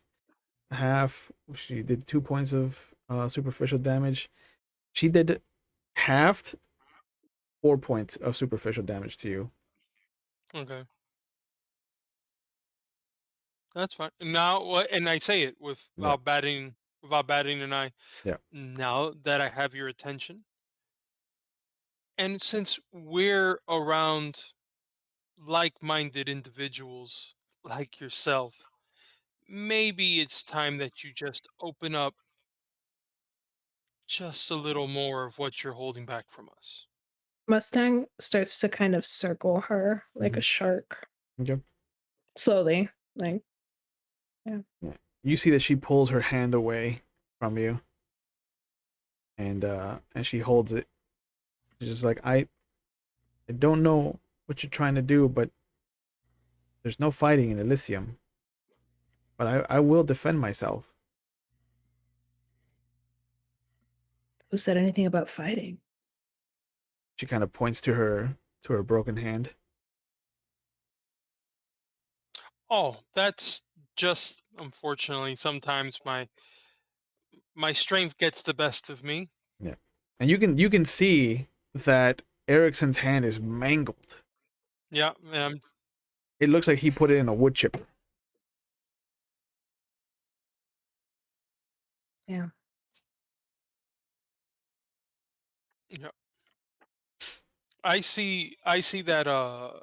half. She did 2 points of superficial damage. She did halved 4 points of superficial damage to you. okay, that's fine. Now what? And I say it Yeah. without batting an eye. Yeah. Now that I have your attention, and since we're around like-minded individuals like yourself, maybe it's time that you just open up just a little more of what you're holding back from us. Mustang starts to kind of circle her like a shark. Okay. Slowly. Like, You see that she pulls her hand away from you, and she holds it. She's just like, I don't know what you're trying to do, but there's no fighting in Elysium. But I will defend myself. who said anything about fighting? She kind of points to her broken hand. Oh, that's just unfortunately sometimes my strength gets the best of me. Yeah. And you can see that Erickson's hand is mangled. Yeah, It looks like he put it in a wood chipper. Yeah. yeah. I see that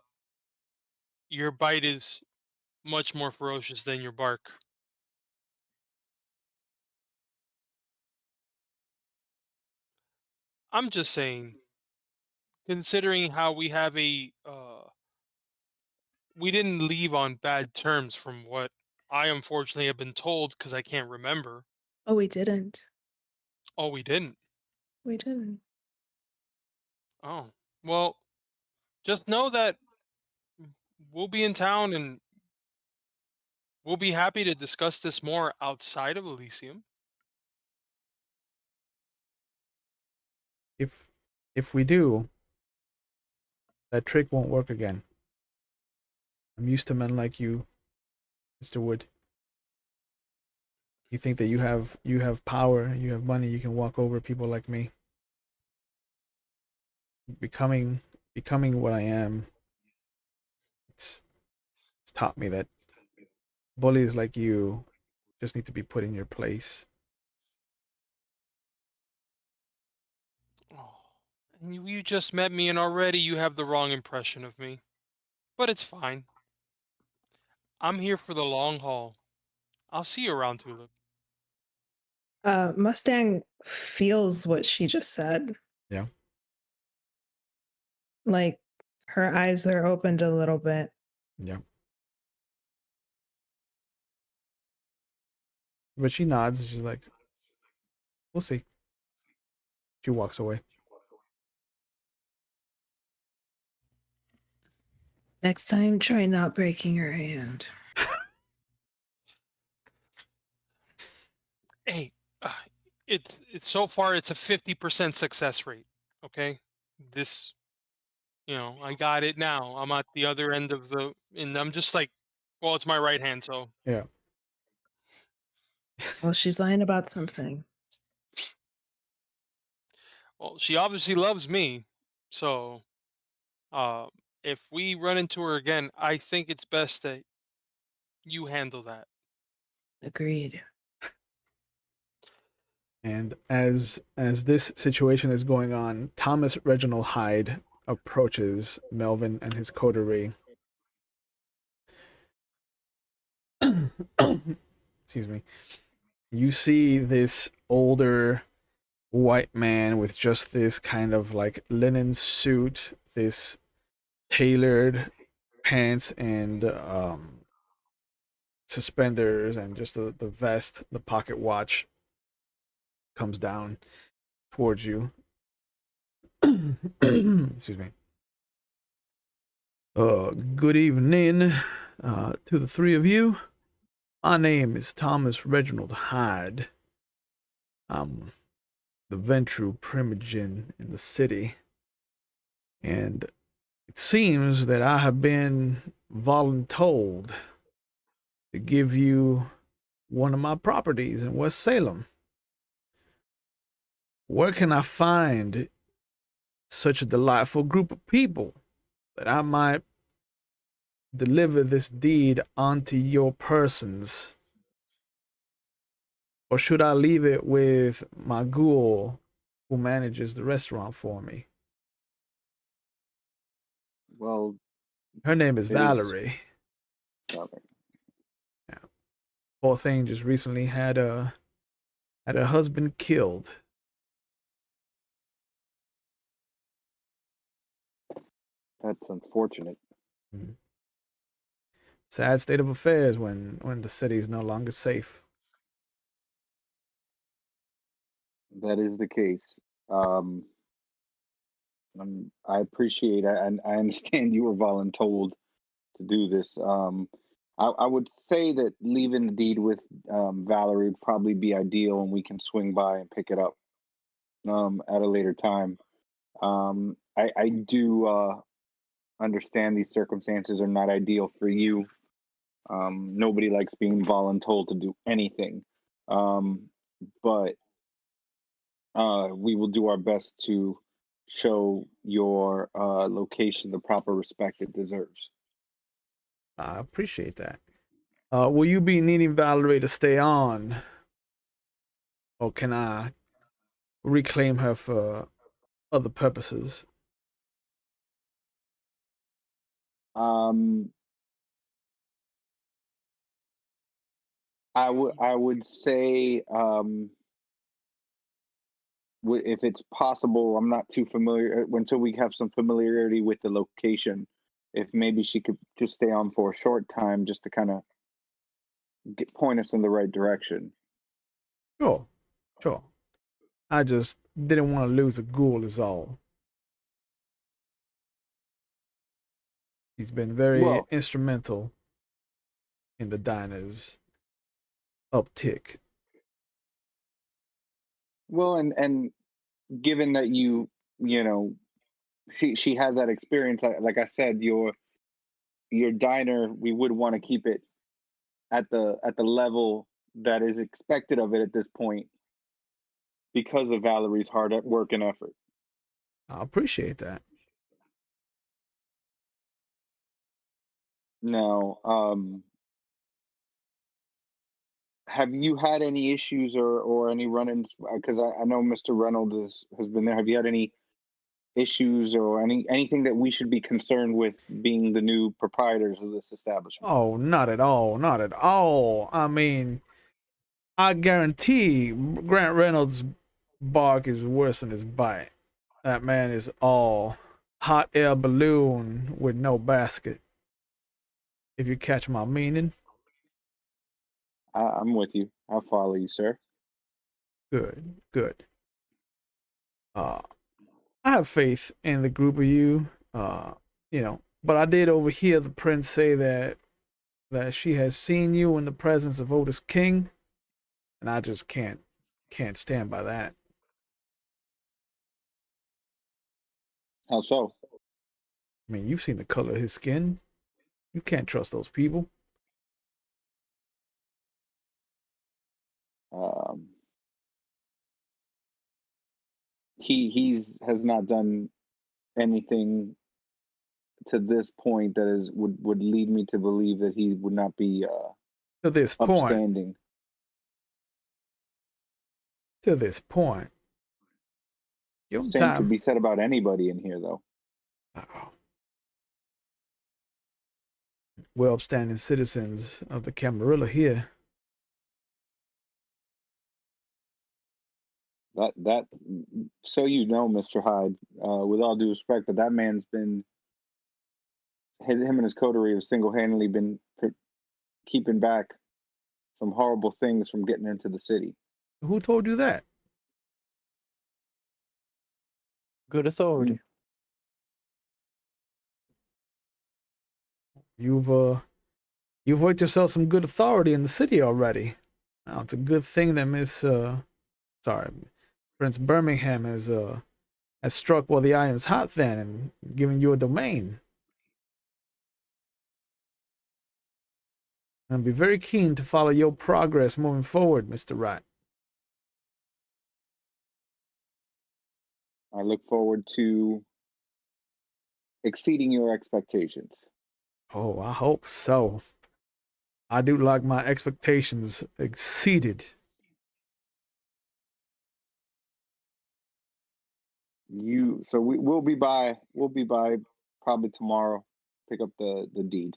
your bite is much more ferocious than your bark. I'm just saying, considering how we have we didn't leave on bad terms from what I unfortunately have been told because I can't remember. Oh, we didn't. Oh, we didn't. We didn't. Oh, well, just know that we'll be in town and we'll be happy to discuss this more outside of Elysium. If we do, that trick won't work again. I'm used to men like you, Mr. Wood. You think that you have power, you have money, you can walk over people like me. Becoming what I am, it's taught me that bullies like you just need to be put in your place. Oh, and you just met me and already you have the wrong impression of me. But it's fine. I'm here for the long haul. I'll see you around, Tulip. Mustang feels what she just said. Yeah. Like her eyes are opened a little bit. Yeah. But she nods and she's like, we'll see. She walks away. Next time, try not breaking her hand. Hey, it's so far it's a 50% success rate. Okay, this, I got it now. I'm at the other end of and I'm just like, well, it's my right hand, so Yeah. Well, she's lying about something. well, she obviously loves me. So, uh, if we run into her again, I think it's best that you handle that. Agreed. And as this situation is going on, Thomas Reginald Hyde approaches Melvin and his coterie. Excuse me. You see this older white man with just this kind of like linen suit, this tailored pants and suspenders, and just the vest, the pocket watch comes down towards you. Excuse me. Good evening to the three of you. My name is Thomas Reginald Hyde. I'm the Ventru Primogen in the city, and it seems that I have been voluntold to give you one of my properties in West Salem. Where can I find such a delightful group of people that I might deliver this deed onto your persons? Or should I leave it with my ghoul who manages the restaurant for me? Well, Her name is it is. Valerie. Okay. Yeah. Poor thing just recently had her husband killed That's unfortunate. Sad state of affairs when the city is no longer safe. That is the case. I appreciate and I understand you were voluntold to do this. I would say that leaving the deed with Valerie would probably be ideal, and we can swing by and pick it up at a later time. I do understand these circumstances are not ideal for you. Nobody likes being voluntold to do anything, but we will do our best to show your location the proper respect it deserves. I appreciate that. Will you be needing Valerie to stay on, or can I reclaim her for other purposes? I would say if it's possible, I'm not too familiar until we have some familiarity with the location. If maybe she could just stay on for a short time, just to kind of point us in the right direction. Sure. I just didn't want to lose a ghoul is all. He's been very instrumental in the diner's uptick. Well, and given that you know she has that experience, like I said, your diner, we would want to keep it at the level that is expected of it at this point because of Valerie's hard work and effort. I appreciate that. Now, have you had any issues or any run-ins? Because I know Mr. Reynolds has been there. Have you had any issues or anything that we should be concerned with being the new proprietors of this establishment? Oh, not at all. Not at all. I mean, I guarantee Grant Reynolds' bark is worse than his bite. That man is all hot air balloon with no basket. If you catch my meaning. I'm with you. I'll follow you, sir. Good. I have faith in the group of you. But I did overhear the prince say that she has seen you in the presence of Otis King, and I just can't stand by that. How so? I mean, you've seen the color of his skin. You can't trust those people. He has not done anything to this point that would lead me to believe that he would not be to this upstanding. To this point. Same could be said about anybody in here, though. We're upstanding citizens of the Camarilla here. That so you know, Mr. Hyde, with all due respect, but that man's been him and his coterie have single-handedly been keeping back some horrible things from getting into the city. Who told you that? Good authority. You've worked yourself some good authority in the city already. Now, it's a good thing that Prince Birmingham has struck while the iron's hot then and given you a domain. I'll be very keen to follow your progress moving forward, Mr. Wright. I look forward to exceeding your expectations. Oh, I hope so. I do like my expectations exceeded. We'll be by probably tomorrow. Pick up the deed.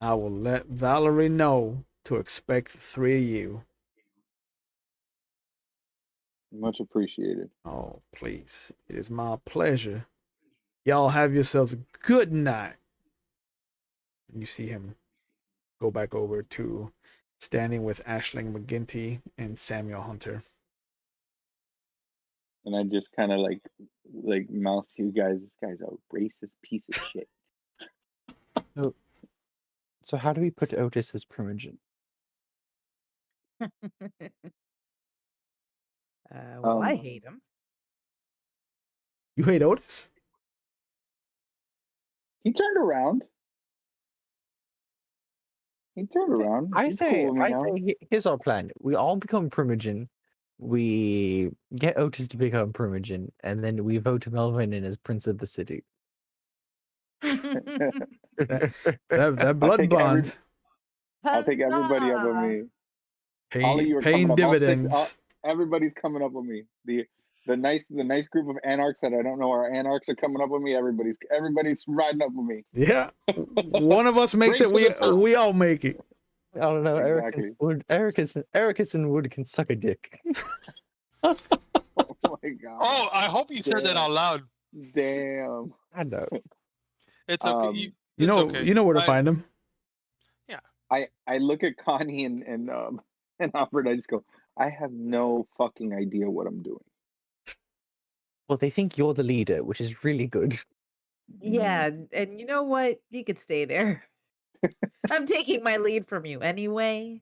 I will let Valerie know to expect the three of you. Much appreciated. Oh, please. It is my pleasure. Y'all have yourselves a good night. And you see him go back over to standing with Aisling McGinty and Samuel Hunter. And I just kind of like mouth to you guys. This guy's a racist piece of shit. So how do we put Otis as primogenitor? Well, I Um, hate him. You hate Otis? He turned around. He's cool with me now. Here's our plan. We all become primogen. We get Otis to become primogen, and then we vote Melvin in as Prince of the City. That blood bond. I'll take everybody up with me. All of you are Paying coming up. dividends. Everybody's coming up with me. The nice group of anarchs that I don't know are anarchs are coming up with me. Everybody's riding up with me. Yeah. One of us makes it, Straight to the top. we all make it. I don't know. Exactly. Ericus and Wood can suck a dick. Oh my god. Oh, I hope you said that out loud. Damn. I know. It's okay. You know where to find him. I look at Connie and Albert. I just go, I have no fucking idea what I'm doing. Well, they think you're the leader, which is really good. Yeah, and you know what? You could stay there. I'm taking my lead from you anyway.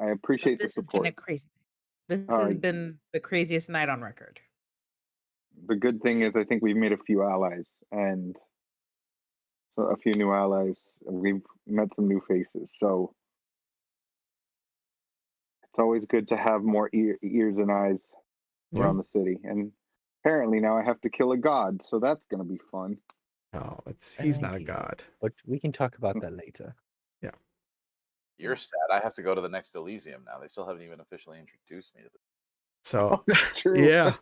I appreciate the This has been a support. crazy. This has been the craziest night on record. The good thing is, I think we've made a few allies, and so a few new allies. We've met some new faces, so it's always good to have more ears and eyes around the city. And apparently now I have to kill a god, so that's gonna be fun. No, he's not a god. But we can talk about that later. Yeah. You're sad. I have to go to the next Elysium now. They still haven't even officially introduced me to this. So that's true. Yeah.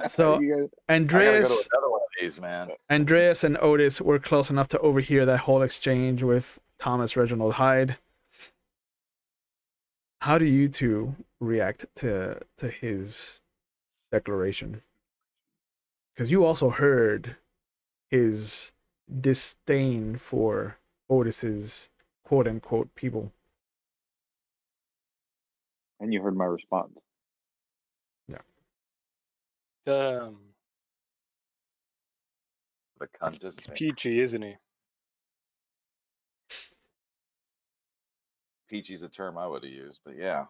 So I gotta Andreas, go to another one of these, man. Andreas and Otis were close enough to overhear that whole exchange with Thomas Reginald Hyde. How do you two react to his declaration? Because you also heard his disdain for Otis's quote unquote people. And you heard my response. The cunt is He's peachy, isn't he? peachy's a term I would have used, but yeah.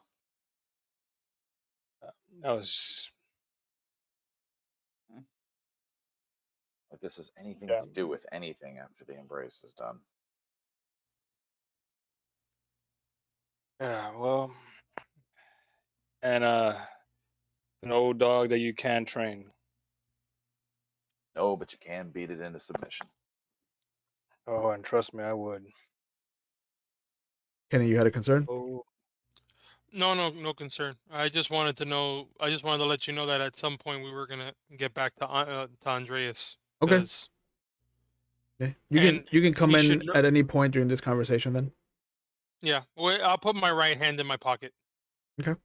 That was Like this has anything Yeah. to do with anything after the embrace is done. yeah. Well, and an old dog that you can train. No, but you can beat it into submission. Oh, and trust me, I would. Kenny, you had a concern? Oh, No concern. I just wanted to know. I just wanted to let you know that at some point we were gonna get back to Andreas. Okay. 'cause Yeah. And You can come he in should know- at any point during this conversation then. Yeah, well, I'll put my right hand in my pocket. Yeah.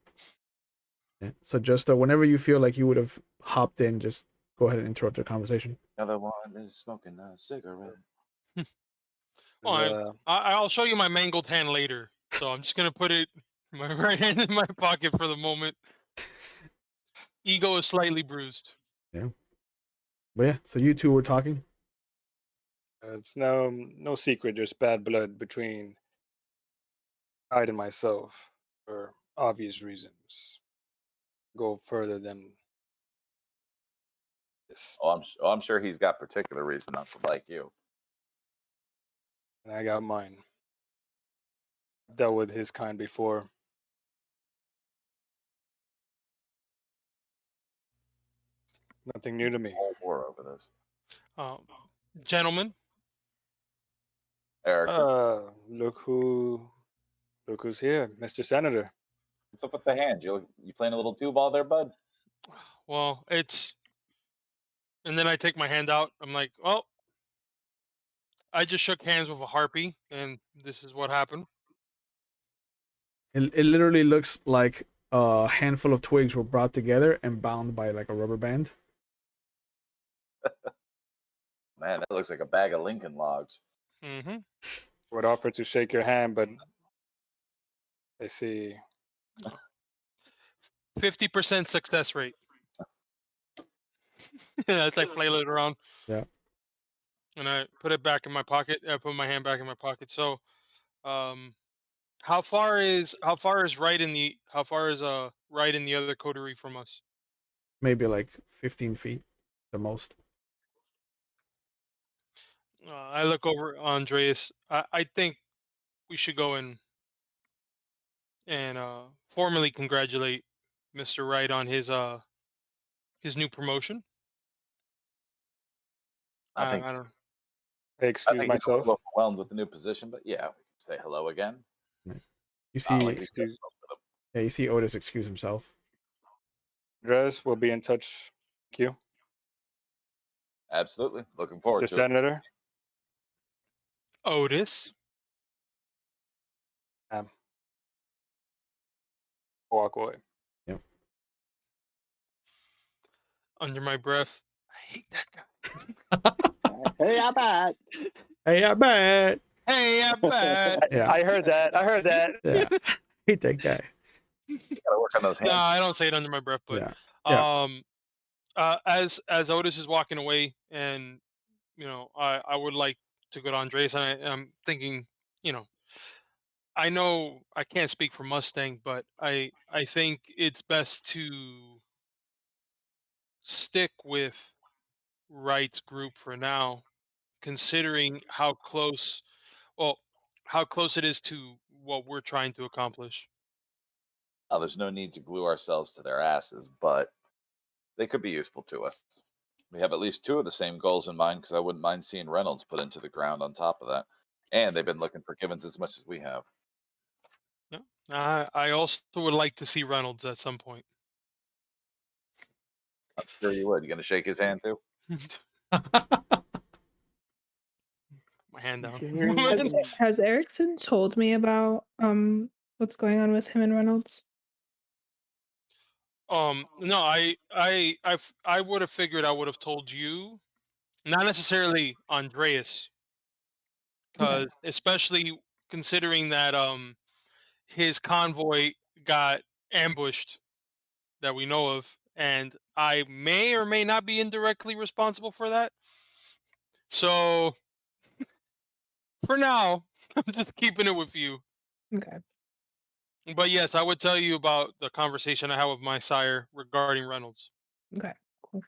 So just whenever you feel like you would have hopped in, just go ahead and interrupt the conversation. Another one is smoking a cigarette. Well, I'll show you my mangled hand later. So I'm just gonna put my right hand in my pocket for the moment. Ego is slightly bruised. Yeah. But yeah, so you two were talking. it's no secret. There's bad blood between Hyde and myself for obvious reasons. Go further than this, I'm sure he's got particular reason not to like you. and I got mine. Dealt with his kind before. Nothing new to me. Whole war over this. Gentlemen, Eric, Look who's here, Mr. Senator. what's up with the hand? You playing a little two ball there, bud? well, it's. And then I take my hand out. I'm like, well, I just shook hands with a harpy, and this is what happened. It literally looks like a handful of twigs were brought together and bound by like a rubber band. Man, that looks like a bag of Lincoln logs. Mm-hmm. Would offer to shake your hand, but I see. 50% success rate. That's like flail it around. Yeah. And I put it back in my pocket. I put my hand back in my pocket. So, how far is right in the other coterie from us? Maybe like 15 feet, the most. I look over Andreas. I think we should go and formally congratulate Mr. Wright on his new promotion. I think I don't. I I excuse think he's a myself. little overwhelmed with the new position, but yeah, we can say hello again. You Not see, like we just Excuse- spoke with him. yeah, you see Otis excuse himself. Andres will be in touch. Thank you. Absolutely. Looking forward The to it. senator. Otis. Walk away. Under my breath, I hate that guy. Hey, I'm back. Hey, I bet. Hey, I bet. Yeah. I heard that. I heard that. Yeah. Hate that guy. You gotta work on those hands. No, I don't say it under my breath, but Yeah. Yeah. as Otis is walking away, and I would like to go to Andres, and I'm thinking, I know I can't speak for Mustang, but I think it's best to stick with Wright's group for now, considering how close it is to what we're trying to accomplish. Oh, there's no need to glue ourselves to their asses, but they could be useful to us. We have at least two of the same goals in mind, because I wouldn't mind seeing Reynolds put into the ground on top of that. And they've been looking for Givens as much as we have. I also would like to see Reynolds at some point. I'm sure you would. You gonna shake his hand too? My hand down. Has Erickson told me about what's going on with him and Reynolds? No, I would have figured I would have told you, not necessarily Andreas, because especially considering that his convoy got ambushed that we know of, and I may or may not be indirectly responsible for that. So for now, I'm just keeping it with you. Okay. But yes, I would tell you about the conversation I had with my sire regarding Reynolds. Okay. Cool.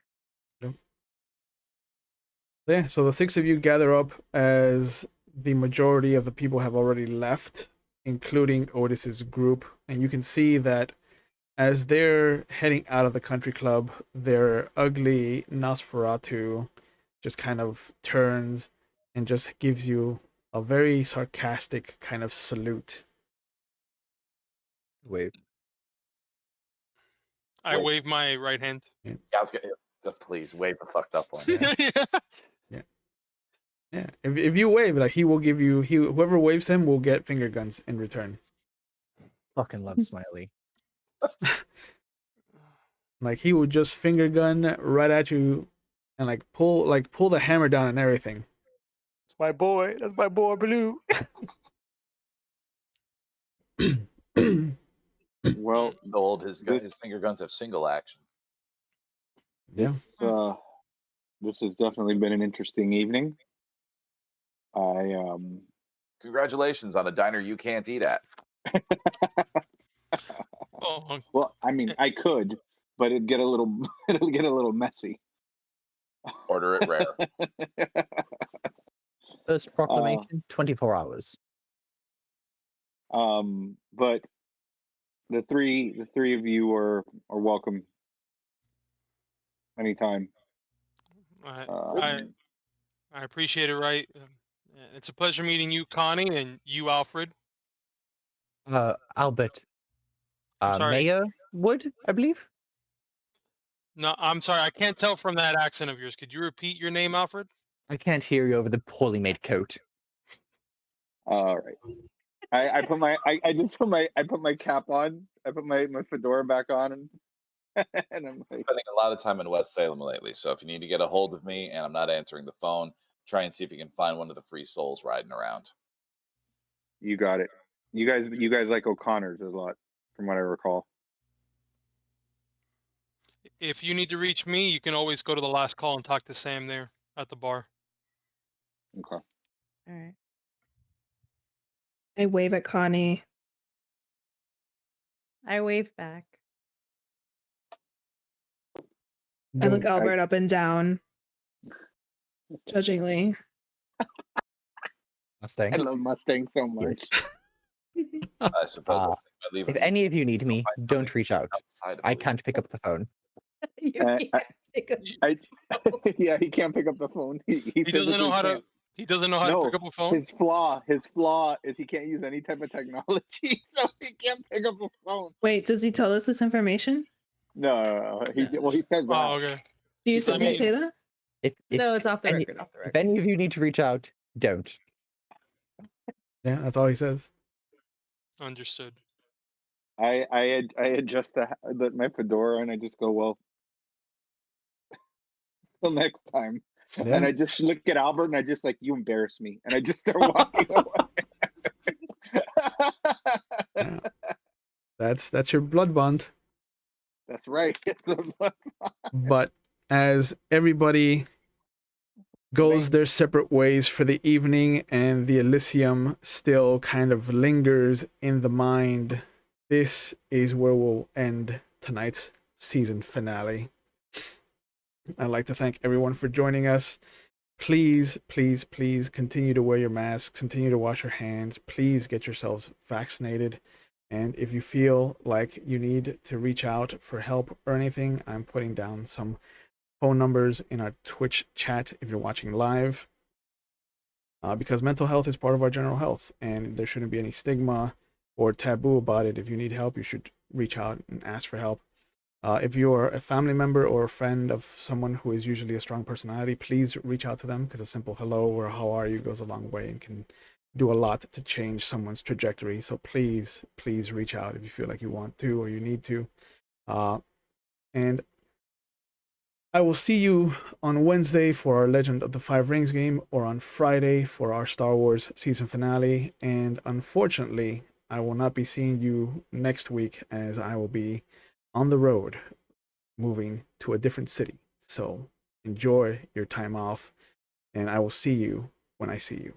Yeah, so the six of you gather up as the majority of the people have already left, including Otis's group, and you can see that as they're heading out of the country club, their ugly Nosferatu just kind of turns and just gives you a very sarcastic kind of salute. Wave. I Wait. wave my right hand. Yeah, I was gonna, please wave the fucked up one. Yeah, if you wave, like he will give you, whoever waves him will get finger guns in return. Fucking love Smiley. Like he will just finger gun right at you, and like pull the hammer down and everything. That's my boy. That's my boy Blue. Well, So old, his finger guns have single action. Yeah. This has definitely been an interesting evening. Congratulations on a diner you can't eat at. Oh, Well, I mean, I could, but it'll get a little messy. Order it rare. First proclamation, 24 hours. But the three of you are welcome anytime. I appreciate it, right? It's a pleasure meeting you, Connie, and you, Alfred. Albert. Sorry. Mayor Wood, I believe. No, I'm sorry. I can't tell from that accent of yours. Could you repeat your name, Alfred? I can't hear you over the poorly made coat. All right. I put my I just put my cap on. I put my fedora back on, and and I'm like, Spending a lot of time in West Salem lately, so if you need to get a hold of me and I'm not answering the phone, try and see if you can find one of the free souls riding around. you got it. You guys like O'Connor's a lot, from what I recall. If you need to reach me, you can always go to the last call and talk to Sam there at the bar. Okay. All right. I wave at Connie. I wave back. I look Don't- Albert up and down, judgingly. Mustang. I love Mustang so much. I suppose I'll take my leave If of you. any of you need me, Find don't something reach out. outside of I Elysium. can't pick up the phone. You I- can't pick up- Yeah, he can't pick up the phone. He He doesn't know how to. can't. He doesn't know how No, to pick up a phone. His flaw is he can't use any type of technology, so he can't pick up a phone. Wait, does he tell us this information? No. He says that. Oh, okay. Do you I did he mean- say that? If No, it's off the any, record. Off the if record. any of you need to reach out, don't. Yeah, that's all he says. Understood. I adjust my fedora and I just go, well, till next time. Yeah. And I just look at Albert and I just like, you embarrass me, and I just start walking away. Yeah. That's your blood bond. That's right. But as everybody goes their separate ways for the evening and the Elysium still kind of lingers in the mind, this is where we'll end tonight's season finale. I'd like to thank everyone for joining us. Please, please, please continue to wear your masks, continue to wash your hands, please get yourselves vaccinated. And if you feel like you need to reach out for help or anything, I'm putting down some phone numbers in our Twitch chat if you're watching live. Because mental health is part of our general health, and there shouldn't be any stigma or taboo about it. If you need help, you should reach out and ask for help. If you're a family member or a friend of someone who is usually a strong personality, please reach out to them, because a simple hello or how are you goes a long way and can do a lot to change someone's trajectory. So please, please reach out if you feel like you want to or you need to. And I will see you on Wednesday for our Legend of the Five Rings game, or on Friday for our Star Wars season finale. And unfortunately, I will not be seeing you next week, as I will be on the road moving to a different city. So enjoy your time off, and I will see you when I see you.